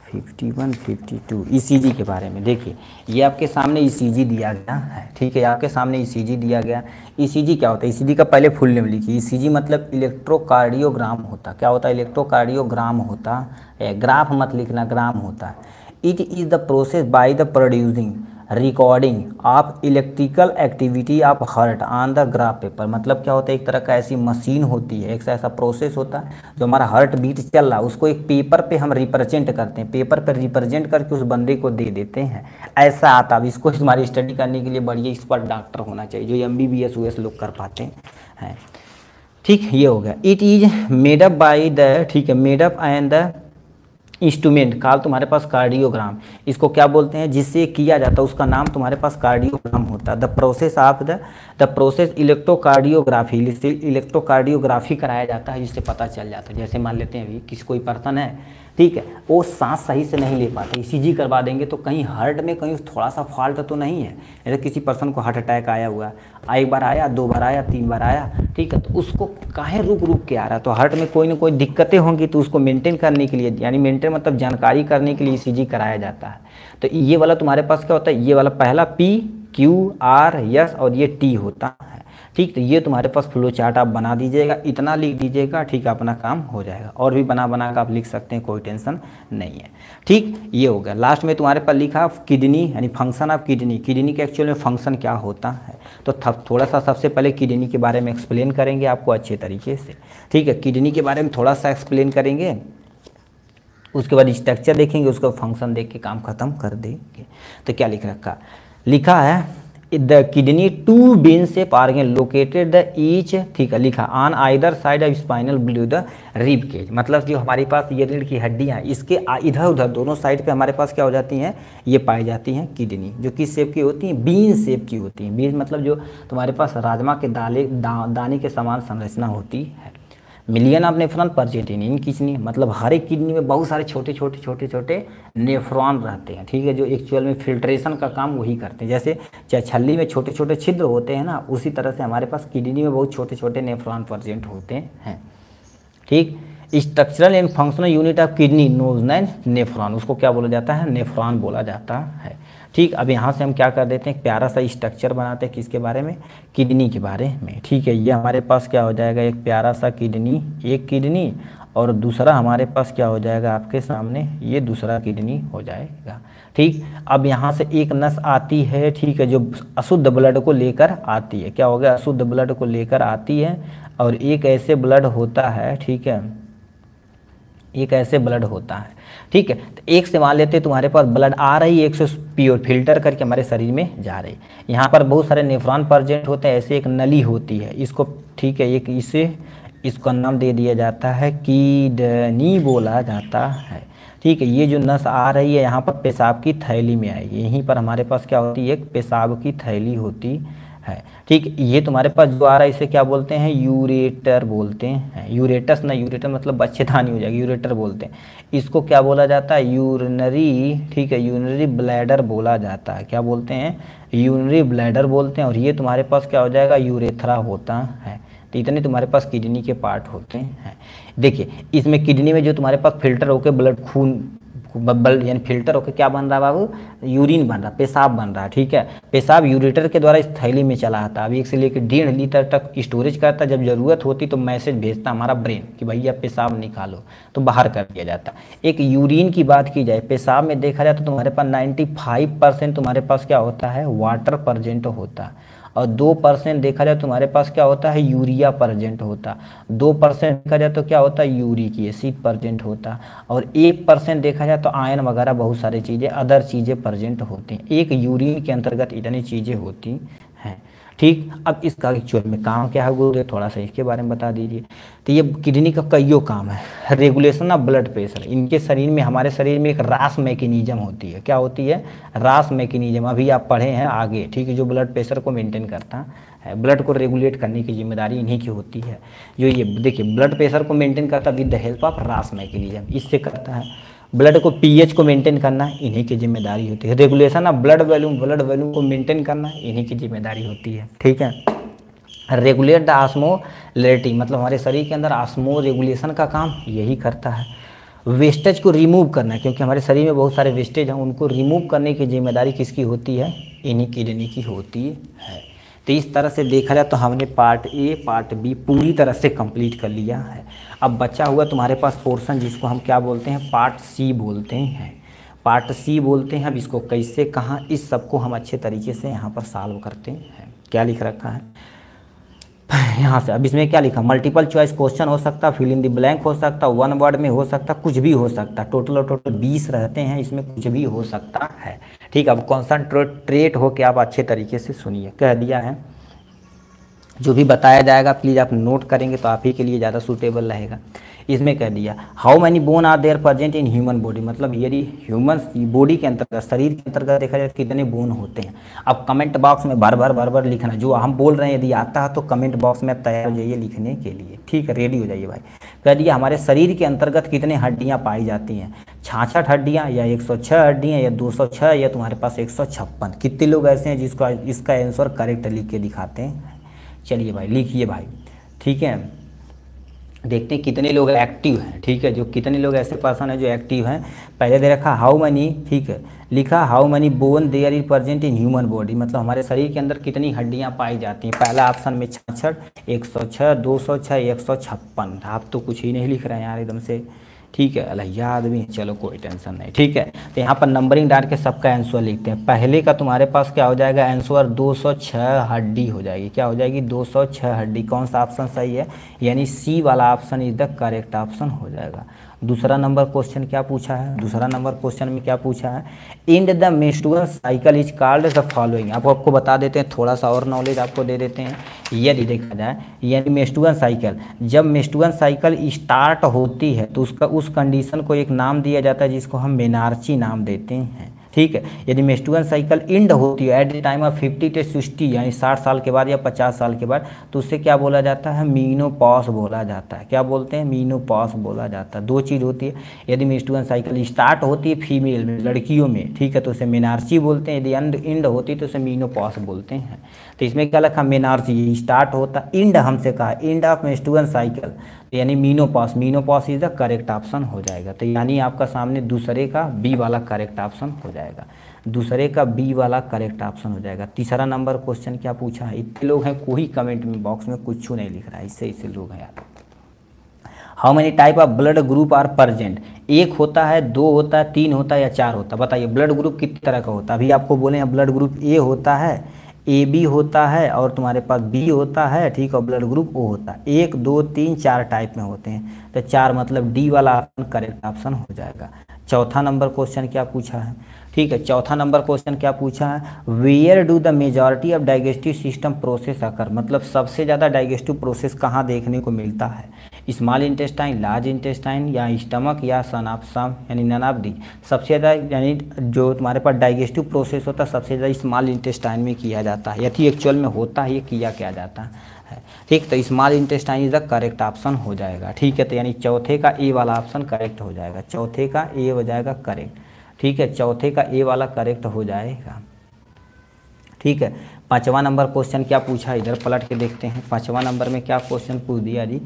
51, 52 ईसीजी के बारे में देखिए, ये आपके सामने ईसीजी दिया गया है। ठीक है, आपके सामने ईसीजी दिया गया। ईसीजी क्या होता है, ईसीजी का पहले फुल नेम लिखिए। ईसीजी मतलब इलेक्ट्रोकार्डियोग्राम होता, क्या होता है, इलेक्ट्रोकार्डियोग्राम होता है, ग्राफ मत लिखना, ग्राम होता है। It is the process by the producing recording of electrical activity of heart on the graph paper, मतलब क्या होता है, एक तरह का ऐसी मशीन होती है, एक ऐसा प्रोसेस होता है जो हमारा हार्ट बीट चल रहा है उसको एक पेपर पे हम रिप्रेजेंट करते हैं, पेपर पे रिप्रेजेंट करके उस बंदे को दे देते हैं। ऐसा आता है, इसको हमारी स्टडी करने के लिए बढ़िया इस पर डॉक्टर होना चाहिए, जो MBBS US लोग कर पाते हैं। ठीक, ये हो गया। It is made up by the, ठीक है, मेडअप एंड द इंस्ट्रूमेंट काल तुम्हारे पास कार्डियोग्राम, इसको क्या बोलते हैं, जिससे किया जाता है उसका नाम तुम्हारे पास कार्डियोग्राम होता है। The process of the process electrocardiography, electrocardiography कराया जाता है, जिससे पता चल जाता है। जैसे मान लेते हैं अभी किसी कोई पर्सन है, ठीक है, वो सांस सही से नहीं ले पाते, ईसीजी करवा देंगे तो कहीं हार्ट में कहीं थोड़ा सा फॉल्ट तो नहीं है। जैसे किसी पर्सन को हार्ट अटैक आया हुआ, एक बार आया, 2 बार आया, 3 बार आया, ठीक है, तो उसको काहे रुक रुक के आ रहा है, तो हार्ट में कोई ना कोई दिक्कतें होंगी, तो उसको मेंटेन करने के लिए, यानी मेंटेन मतलब जानकारी करने के लिए ईसीजी कराया जाता है। तो ये वाला तुम्हारे पास क्या होता है, ये वाला पहला P Q R S और ये T होता है, ठीक। तो ये तुम्हारे पास फ्लो चार्ट आप बना दीजिएगा, इतना लिख दीजिएगा, ठीक है, अपना काम हो जाएगा। और भी बना बना कर आप लिख सकते हैं, कोई टेंशन नहीं है, ठीक। ये हो गया। लास्ट में तुम्हारे पास लिखा किडनी, यानी फंक्शन ऑफ किडनी, किडनी के एक्चुअल में फंक्शन क्या होता है। तो थोड़ा सा सबसे पहले किडनी के बारे में एक्सप्लेन करेंगे आपको अच्छे तरीके से, ठीक है। किडनी के बारे में थोड़ा सा एक्सप्लेन करेंगे, उसके बाद स्ट्रक्चर देखेंगे, उसका फंक्शन देख के काम खत्म कर देंगे। तो क्या लिखा है the kidney 2 bean shape organ located the each, ठीक है, लिखा on either side of spinal below the rib cage, मतलब जो हमारे पास ये रीढ़ की हड्डियाँ इसके इधर उधर दोनों साइड पे हमारे पास क्या हो जाती हैं, ये पाई जाती हैं किडनी, जो किस शेप की होती हैं, बीन शेप की होती हैं। बीन मतलब जो तुम्हारे पास राजमा के दाने के समान संरचना होती है। Million of nephron present in kidney, मतलब हर एक किडनी में बहुत सारे छोटे छोटे नेफ्रॉन रहते हैं, ठीक है, जो एक्चुअल में फिल्ट्रेशन का काम वही करते हैं। जैसे चाहे छल्ली में छोटे छोटे छिद्र होते हैं ना, उसी तरह से हमारे पास किडनी में बहुत छोटे छोटे नेफ्रॉन प्रेजेंट होते हैं, ठीक। Structural and functional unit of kidney known as nephron, उसको क्या बोला जाता है, नेफ्रॉन बोला जाता है, ठीक। अब यहाँ से हम क्या कर देते हैं, प्यारा सा स्ट्रक्चर बनाते हैं, किसके बारे में, किडनी के बारे में, ठीक है। ये हमारे पास क्या हो जाएगा, एक प्यारा सा किडनी, एक किडनी, और दूसरा हमारे पास क्या हो जाएगा आपके सामने, ये दूसरा किडनी हो जाएगा, ठीक। अब यहाँ से एक नस आती है, ठीक है, जो अशुद्ध ब्लड को लेकर आती है, क्या हो गया, अशुद्ध ब्लड को लेकर आती है, और एक ऐसे ब्लड होता है, ठीक है, एक ऐसे ब्लड होता है, ठीक है। तो एक से मान लेते हैं तुम्हारे पास ब्लड आ रही है, एक से प्योर फिल्टर करके हमारे शरीर में जा रही है। यहाँ पर बहुत सारे नेफ्रॉन प्रेजेंट होते हैं, ऐसे एक नली होती है, इसको, ठीक है, एक इसका नाम दे दिया जाता है किडनी बोला जाता है, ठीक है। ये जो नस आ रही है यहाँ पर पेशाब की थैली में आएगी, यहीं पर हमारे पास क्या होती है, एक पेशाब की थैली होती है, ठीक। ये तुम्हारे पास जो आ रहा है इसे क्या बोलते हैं, यूरेटर बोलते हैं, यूरेटस ना, यूरेटर मतलब बच्चेदानी हो जाएगी, यूरेटर बोलते हैं। इसको क्या बोला जाता है, यूरिनरी, ठीक है, यूरिनरी ब्लैडर बोला जाता है, क्या बोलते हैं, यूरिनरी ब्लैडर बोलते हैं। और ये तुम्हारे पास क्या हो जाएगा, यूरेथ्रा होता है। तो इतने तुम्हारे पास किडनी के पार्ट होते हैं। देखिए इसमें किडनी में जो तुम्हारे पास फिल्टर होकर ब्लड खून यानी फिल्टर होकर क्या बन रहा है बाबू, यूरिन बन रहा, पेशाब बन रहा है, ठीक है। पेशाब यूरेटर के द्वारा इस थैली में चला आता है, अब 1 से लेकर 1.5 लीटर तक स्टोरेज करता है। जब ज़रूरत होती तो मैसेज भेजता हमारा ब्रेन कि भैया पेशाब निकालो, तो बाहर कर दिया जाता। एक यूरिन की बात की जाए, पेशाब में देखा जाए तो तुम्हारे पास 95% तुम्हारे पास क्या होता है, वाटर प्रेजेंट होता है, और 2% देखा जाए तुम्हारे पास क्या होता है, यूरिया प्रेजेंट होता, 2% देखा जाए तो क्या होता है, यूरिक एसिड प्रेजेंट होता, और 1% देखा जाए तो आयरन वगैरह बहुत सारी चीज़ें अदर चीज़ें प्रेजेंट होती हैं। एक यूरिन के अंतर्गत इतनी चीज़ें होती हैं, ठीक। अब इसका एक्चुअल में काम क्या है गुरुदेव, थोड़ा सा इसके बारे में बता दीजिए। तो ये किडनी का कईयों काम है, रेगुलेशन ऑफ ब्लड प्रेशर, इनके शरीर में, हमारे शरीर में एक रास मैकेनिज्म होती है, क्या होती है, रास मैकेनिज्म, अभी आप पढ़े हैं आगे, ठीक है, जो ब्लड प्रेशर को मेंटेन करता है, ब्लड को रेगुलेट करने की जिम्मेदारी इन्हीं की होती है। जो ये देखिए ब्लड प्रेशर को मेंटेन करता विद द हेल्प ऑफ रास मैकेनिज्म, इससे करता है। ब्लड को पीएच को मेंटेन करना इन्हीं की जिम्मेदारी होती है। रेगुलेशन ऑफ ब्लड वॉल्यूम को मेंटेन करना इन्हीं की जिम्मेदारी होती है, ठीक है। रेगुलेट द ऑस्मोलैरिटी, मतलब हमारे शरीर के अंदर ऑस्मो रेगुलेशन का काम यही करता है। वेस्टेज को रिमूव करना, क्योंकि हमारे शरीर में बहुत सारे वेस्टेज हैं, उनको रिमूव करने की जिम्मेदारी किसकी होती है, इन्हीं किडनी की होती है। तो इस तरह से देखा जाए तो हमने पार्ट ए पार्ट बी पूरी तरह से कंप्लीट कर लिया है। अब बचा हुआ तुम्हारे पास पोर्शन, जिसको हम क्या बोलते हैं, पार्ट सी बोलते हैं, पार्ट सी बोलते हैं। अब इसको कैसे, कहाँ, इस सब को हम अच्छे तरीके से यहाँ पर सॉल्व करते हैं। क्या लिख रखा है यहाँ से, अब इसमें क्या लिखा, मल्टीपल चॉइस क्वेश्चन हो सकता, फिल इन द ब्लैंक हो सकता, 1 वर्ड में हो सकता, कुछ भी हो सकता। टोटल 20 रहते हैं, इसमें कुछ भी हो सकता है, ठीक। अब कॉन्सनट्रेट हो के आप अच्छे तरीके से सुनिए, कह दिया है जो भी बताया जाएगा प्लीज़ आप नोट करेंगे तो आप ही के लिए ज़्यादा सूटेबल रहेगा। इसमें कह दिया how many bone are there present in human body, मतलब यदि ह्यूमन बॉडी के अंतर्गत, शरीर के अंतर्गत देखा जाए तो कितने बोन होते हैं। अब कमेंट बॉक्स में भर भर लिखना, जो हम बोल रहे हैं यदि आता है तो कमेंट बॉक्स में तैयार हो जाइए लिखने के लिए, ठीक है, रेडी हो जाइए भाई। कह दिया हमारे शरीर के अंतर्गत कितने हड्डियाँ पाई जाती हैं, 66 हड्डियाँ या 106 हड्डियाँ या 206 या तुम्हारे पास 156। कितने लोग ऐसे हैं जिसको इसका आंसर करेक्ट लिख के दिखाते हैं। चलिए भाई लिखिए भाई, ठीक है, देखते हैं कितने लोग एक्टिव हैं, ठीक है, जो कितने लोग ऐसे पर्सन हैं जो एक्टिव हैं। पहले दे रखा हाउ मनी, ठीक है, लिखा how many bone there is present in human body, मतलब हमारे शरीर के अंदर कितनी हड्डियां पाई जाती हैं। पहला ऑप्शन में 66, 106, 206, 156। आप तो कुछ ही नहीं लिख रहे हैं यार एकदम से, ठीक है, अलैया आदमी, चलो कोई टेंशन नहीं, ठीक है। तो यहाँ पर नंबरिंग डाल के सबका आंसर लिखते हैं। पहले का तुम्हारे पास क्या हो जाएगा आंसर, 206 हड्डी हो जाएगी, क्या हो जाएगी 206 हड्डी। कौन सा ऑप्शन सही है, यानी सी वाला option is the correct option हो जाएगा। दूसरा नंबर क्वेश्चन क्या पूछा है, दूसरा नंबर क्वेश्चन में क्या पूछा है, end the menstrual cycle is called the following. आपको बता देते हैं, थोड़ा सा और नॉलेज आपको दे देते हैं। यदि देखा जाए यानी मेंस्ट्रुअल साइकिल, जब मेंस्ट्रुअल साइकिल स्टार्ट होती है तो उस कंडीशन को एक नाम दिया जाता है जिसको हम मेनार्ची नाम देते हैं, ठीक है। यदि मेंस्ट्रुअल साइकिल इंड होती है eight the time of 50 to 60 यानी 60 साल के बाद या 50 साल के बाद, तो उससे क्या बोला जाता है, मीनोपॉज बोला जाता है। क्या बोलते हैं, मीनोपॉज बोला जाता है। दो चीज़ होती है, यदि मेंस्ट्रुअल साइकिल स्टार्ट होती है फीमेल में, लड़कियों में, ठीक है, तो उसे मेनार्ची बोलते हैं। यदि इंड होती है तो उसे मीनोपॉज बोलते हैं। तो इसमें क्या लिखा, मेनार्ची स्टार्ट होता, इंड हमसे कहा इंड ऑफ मेंस्ट्रुअल साइकिल, यानी menopause, menopause is the correct option हो जाएगा। तो यानी आपका सामने दूसरे का बी वाला करेक्ट ऑप्शन हो जाएगा, दूसरे का बी वाला करेक्ट ऑप्शन हो जाएगा। तीसरा नंबर क्वेश्चन क्या पूछा है, इतने लोग हैं कोई कमेंट में बॉक्स में कुछ नहीं लिख रहा है, इससे लोग हैं यार। How many type of blood group are present, एक होता है, दो होता है, तीन होता है या चार होता है, बताइए ब्लड ग्रुप कितनी तरह का होता है। अभी आपको बोले हैं ब्लड ग्रुप ए होता है, ए बी होता है और तुम्हारे पास बी होता है, ठीक, और ब्लड ग्रुप ओ होता है। 1 2 3 4 टाइप में होते हैं, तो 4 मतलब डी वाला ऑप्शन करेक्ट ऑप्शन हो जाएगा। चौथा नंबर क्वेश्चन क्या पूछा है, ठीक है, चौथा नंबर क्वेश्चन क्या पूछा है, where do the majority of digestive system process occur, मतलब सबसे ज़्यादा डाइजेस्टिव प्रोसेस कहाँ देखने को मिलता है, स्मॉल इंटेस्टाइन, लार्ज इंटेस्टाइन या स्टमक या सन ऑफ सम, यानी नन ऑफ दी। सबसे ज़्यादा यानी जो तुम्हारे पास डाइजेस्टिव प्रोसेस होता है सबसे ज़्यादा स्मॉल इंटेस्टाइन में किया जाता है, यदि एक्चुअल में होता है ये किया क्या जाता है, ठीक। तो small intestine is the correct option हो जाएगा, ठीक है। तो यानी चौथे का ए वाला ऑप्शन करेक्ट हो जाएगा, चौथे का ए हो जाएगा करेक्ट, ठीक है, चौथे का ए वाला करेक्ट हो जाएगा, ठीक है। पांचवा नंबर क्वेश्चन क्या पूछा, इधर पलट के देखते हैं। पांचवा नंबर में क्या क्वेश्चन पूछ दिया जी,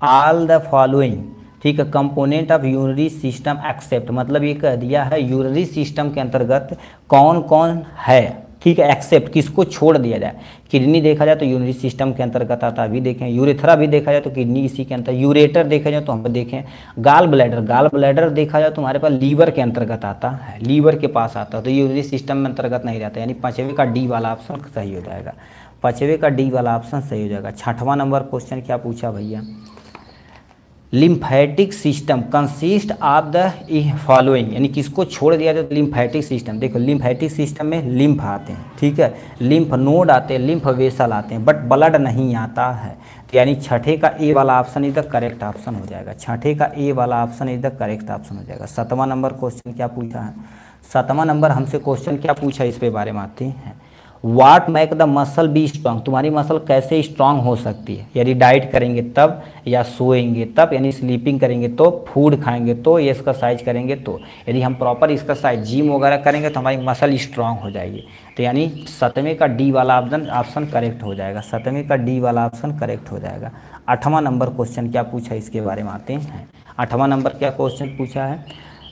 ऑल द फॉलोइंग, ठीक है, component of urinary system except, मतलब ये कह दिया है यूरिनरी सिस्टम के अंतर्गत कौन कौन है, ठीक है, एक्सेप्ट किसको छोड़ दिया जाए। किडनी देखा जाए तो यूरिनरी सिस्टम के अंतर्गत आता है, अभी देखें। यूरेथ्रा भी देखा जाए तो किडनी इसी के अंतर। यूरेटर देखा जाए तो हम देखें। गाल ब्लैडर देखा जाए तो हमारे पास लीवर के अंतर्गत आता है, लीवर के पास आता है, तो यूरिनरी सिस्टम में अंतर्गत नहीं रहता, यानी पाँचवें का डी वाला ऑप्शन सही हो जाएगा, पाँचवें का डी वाला ऑप्शन सही हो जाएगा। छठवां नंबर क्वेश्चन क्या पूछा भैया, lymphatic system consist of the following, यानी किसको छोड़ दिया जाए तो लिम्फेटिक सिस्टम। देखो लिम्फेटिक सिस्टम में लिम्फ आते हैं, ठीक है, लिम्फ नोड आते हैं, लिम्फ वेसल आते हैं, बट ब्लड नहीं आता है। तो यानी छठे का ए वाला option is the correct option हो जाएगा, छठे का ए वाला option is the correct option हो जाएगा। सातवां नंबर क्वेश्चन क्या पूछा है, सातवां नंबर हमसे क्वेश्चन क्या पूछा, इस पे बारे में आते हैं। वाट make the muscle B strong, तुम्हारी मसल कैसे स्ट्रांग हो सकती है, यदि डाइट करेंगे तब, या सोएंगे तब, यानी स्लीपिंग करेंगे तो, फूड खाएंगे तो, या एक्सरसाइज करेंगे तो। यदि हम प्रॉपर एक्सरसाइज जिम वगैरह करेंगे तो हमारी मसल स्ट्रांग हो जाएगी। तो यानी सातवें का डी वाला ऑप्शन करेक्ट हो जाएगा, सातवें का डी वाला ऑप्शन करेक्ट हो जाएगा। आठवां नंबर क्वेश्चन क्या पूछा, इसके बारे में आते हैं। आठवां नंबर क्या क्वेश्चन पूछा है,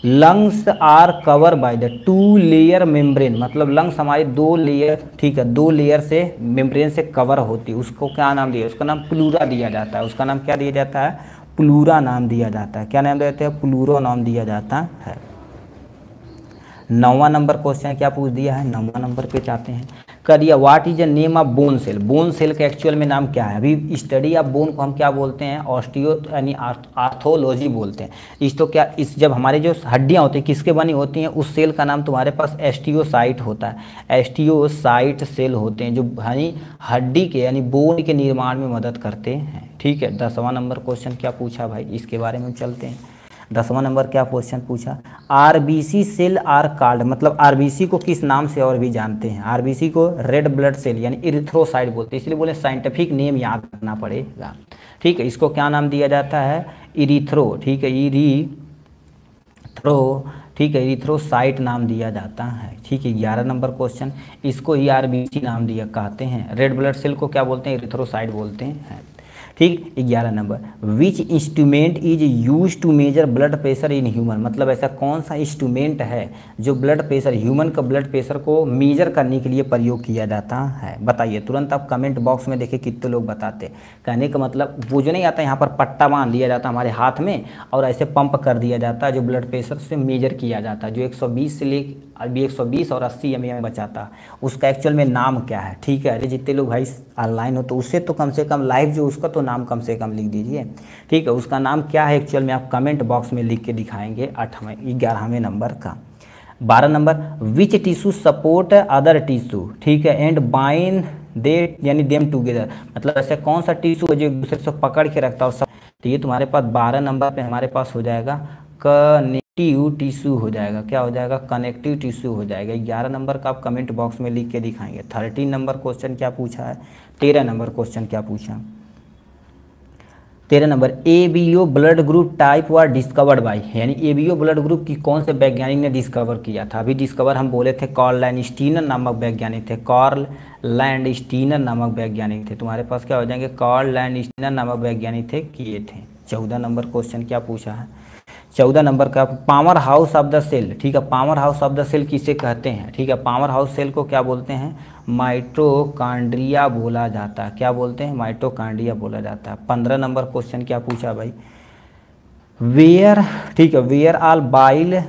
lungs are cover by the 2 layer membrane, मतलब लंग्स हमारे 2 लेयर, ठीक है, 2 लेयर से मेम्ब्रेन से कवर होती है, उसको क्या नाम दिया, उसका नाम प्लूरा दिया जाता है, उसका नाम क्या दिया जाता है, प्लूरा नाम दिया जाता है। क्या नाम देते हैं, प्लूरो नाम दिया जाता है। 9वां नंबर क्वेश्चन क्या पूछ दिया है, 9वां नंबर पे चाहते हैं, कर दिया what is the name of bone cell, bone cell का एक्चुअल में नाम क्या है। अभी स्टडी ऑफ बोन को हम क्या बोलते हैं, ऑस्टियो यानी आर्थोलॉजी बोलते हैं। इस तो क्या इस जब हमारे जो हड्डियां होती हैं किसके बनी होती हैं, उस सेल का नाम तुम्हारे पास एस्टियोसाइट होता है। एस्टियोसाइट सेल होते हैं जो यानी हड्डी के यानी बोन के निर्माण में मदद करते हैं। ठीक है, 10वां नंबर क्वेश्चन क्या पूछा भाई, इसके बारे में चलते हैं। 10वां नंबर क्या क्वेश्चन पूछा, आरबीसी सेल आर कॉल्ड, मतलब आरबीसी को किस नाम से और भी जानते हैं। आरबीसी को रेड ब्लड सेल यानी इरिथ्रोसाइट बोलते हैं, इसलिए बोले साइंटिफिक नेम याद रखना पड़ेगा। ठीक है, इसको क्या नाम दिया जाता है, इरिथ्रो। ठीक है, ठीक है, इरिथ्रोसाइट नाम दिया जाता है। ठीक है, 11 नंबर क्वेश्चन, इसको ही आरबीसी नाम दिया कहते हैं। रेड ब्लड सेल को क्या बोलते हैं, इरिथ्रोसाइट बोलते हैं। ठीक, 11 number, which instrument is use to measure blood pressure in human, मतलब ऐसा कौन सा इंस्ट्रूमेंट है जो ब्लड प्रेशर ह्यूमन का ब्लड प्रेशर को मेजर करने के लिए प्रयोग किया जाता है। बताइए तुरंत आप कमेंट बॉक्स में देखिए कितने लोग बताते। कहने का मतलब वो जो नहीं आता, यहाँ पर पट्टा बांध दिया जाता हमारे हाथ में और ऐसे पंप कर दिया जाता है जो ब्लड प्रेशर से मेजर किया जाता है, जो 120 से ले अभी 120 और 80 में बचाता, उसका एक्चुअल में नाम क्या है। ठीक है, अरे जितने लोग भाई ऑनलाइन हो तो उससे तो कम से कम लाइव जो उसका तो नाम कम से कम लिख दीजिए। ठीक है, उसका नाम क्या है एक्चुअल में आप कमेंट बॉक्स में लिख के दिखाएंगे। 11वें नंबर का। 12 नंबर, विच टिश्यू सपोर्ट अदर टिश्यू, ठीक है, एंड बाइंड दे यानी देम टुगेदर, मतलब ऐसे कौन सा टिश्यू है जो एक दूसरे से पकड़ के रखता है। तो ये तुम्हारे पास 12 नंबर पे हमारे पास हो जाएगा कनेक्टिव टिश्यू हो जाएगा। क्या हो जाएगा, कनेक्टिव टिश्यू हो जाएगा। 11 नंबर का आप कमेंट बॉक्स में लिख के दिखाएंगे। 13 नंबर क्वेश्चन क्या पूछा है, 13 नंबर क्वेश्चन क्या पूछा, 13 number, ABO blood group type were discovered by, यानी एबीओ ब्लड ग्रुप की कौन से वैज्ञानिक ने डिस्कवर किया था। अभी डिस्कवर हम बोले थे कार्ल लैंडस्टीनर नामक वैज्ञानिक थे, कार्ल लैंडस्टीनर नामक वैज्ञानिक थे। तुम्हारे पास क्या हो जाएंगे, कार्ल लैंडस्टीनर नामक वैज्ञानिक थे, किए थे। 14 नंबर क्वेश्चन क्या पूछा है, 14 नंबर का, power house of the cell. ठीक है, power house of the cell किसे कहते हैं। ठीक है, पावर हाउस सेल को क्या बोलते हैं, माइटोकॉन्ड्रिया बोला जाता है। क्या बोलते हैं, माइटोकॉन्ड्रिया बोला जाता है। 15 नंबर क्वेश्चन क्या पूछा भाई, वेयर, ठीक है, where all bile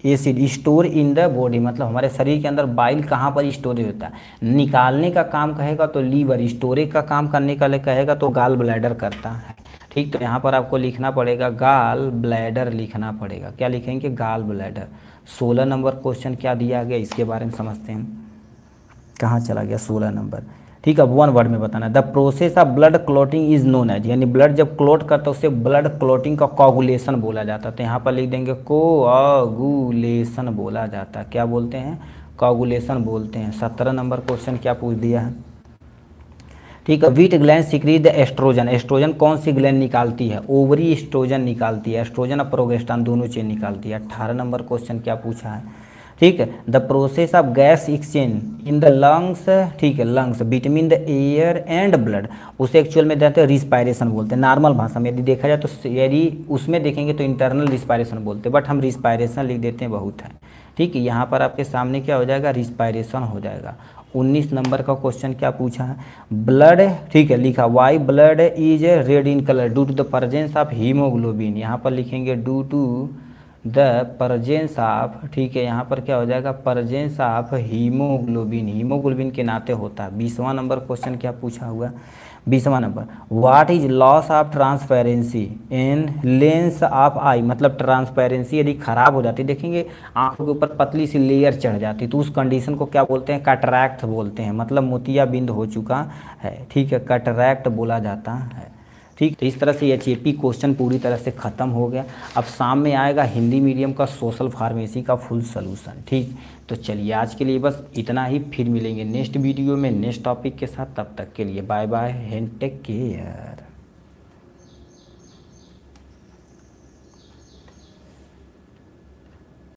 acid store in the body, मतलब हमारे शरीर के अंदर बाइल कहाँ पर स्टोरेज होता है। निकालने का काम कहेगा तो लीवर, स्टोरेज का काम करने का कहेगा तो गाल ब्लैडर करता है। ठीक, तो यहाँ पर आपको लिखना पड़ेगा गाल ब्लैडर लिखना पड़ेगा। क्या लिखेंगे, गाल ब्लैडर। 16 नंबर क्वेश्चन क्या दिया गया, इसके बारे में समझते हैं। कहाँ चला गया 16 नंबर। ठीक है, 1 वर्ड में बताना, the process of blood clotting is known as, यानी ब्लड जब क्लॉट करता है उसे ब्लड क्लॉटिंग का कोगुलेशन बोला जाता है। तो यहाँ पर लिख देंगे कोगुलेशन बोला जाता है। क्या बोलते हैं, कोगुलेशन बोलते हैं। 17 नंबर क्वेश्चन क्या पूछ दिया है, ठीक है, which gland secrete the estrogen, estrogen कौन सी ग्लैंड निकालती है, ओवरी एस्ट्रोजन निकालती है, एस्ट्रोजन और प्रोगेस्टेरोन दोनों चीज निकालती है। 18 नंबर क्वेश्चन क्या पूछा है, ठीक है, the process of gas exchange in the lungs, ठीक है, lungs between the air and blood, उसे एक्चुअल में कहते हैं रिस्पायरेशन बोलते हैं। नॉर्मल भाषा में यदि देखा जाए तो यदि उसमें देखेंगे तो इंटरनल रिस्पायरेशन बोलते हैं, बट हम रिस्पायरेशन लिख देते हैं, बहुत है। ठीक है, यहाँ पर आपके सामने क्या हो जाएगा, रिस्पायरेशन हो जाएगा। 19 नंबर का क्वेश्चन क्या पूछा है, ब्लड, ठीक है, लिखा why blood is red in colour due to the presence of haemoglobin, यहाँ पर लिखेंगे due to the presence of, ठीक है, यहाँ पर क्या हो जाएगा, प्रेजेंस ऑफ हीमोग्लोबिन, हीमोग्लोबिन के नाते होता है। 20वां नंबर क्वेश्चन क्या पूछा हुआ, 20वां number, what is loss of transparency in lens of eye, मतलब ट्रांसपेरेंसी यदि खराब हो जाती है, देखेंगे आंखों के ऊपर पतली सी लेयर चढ़ जाती है, तो उस कंडीशन को क्या बोलते हैं, कैटरैक्ट बोलते हैं, मतलब मोतियाबिंद हो चुका है। ठीक है, कैटरैक्ट बोला जाता है। ठीक, तो इस तरह से एचएपी क्वेश्चन पूरी तरह से ख़त्म हो गया। अब शाम में आएगा हिंदी मीडियम का सोशल फार्मेसी का फुल सोल्यूशन। ठीक, तो चलिए आज के लिए बस इतना ही, फिर मिलेंगे नेक्स्ट वीडियो में नेक्स्ट टॉपिक के साथ। तब तक के लिए bye bye and take care.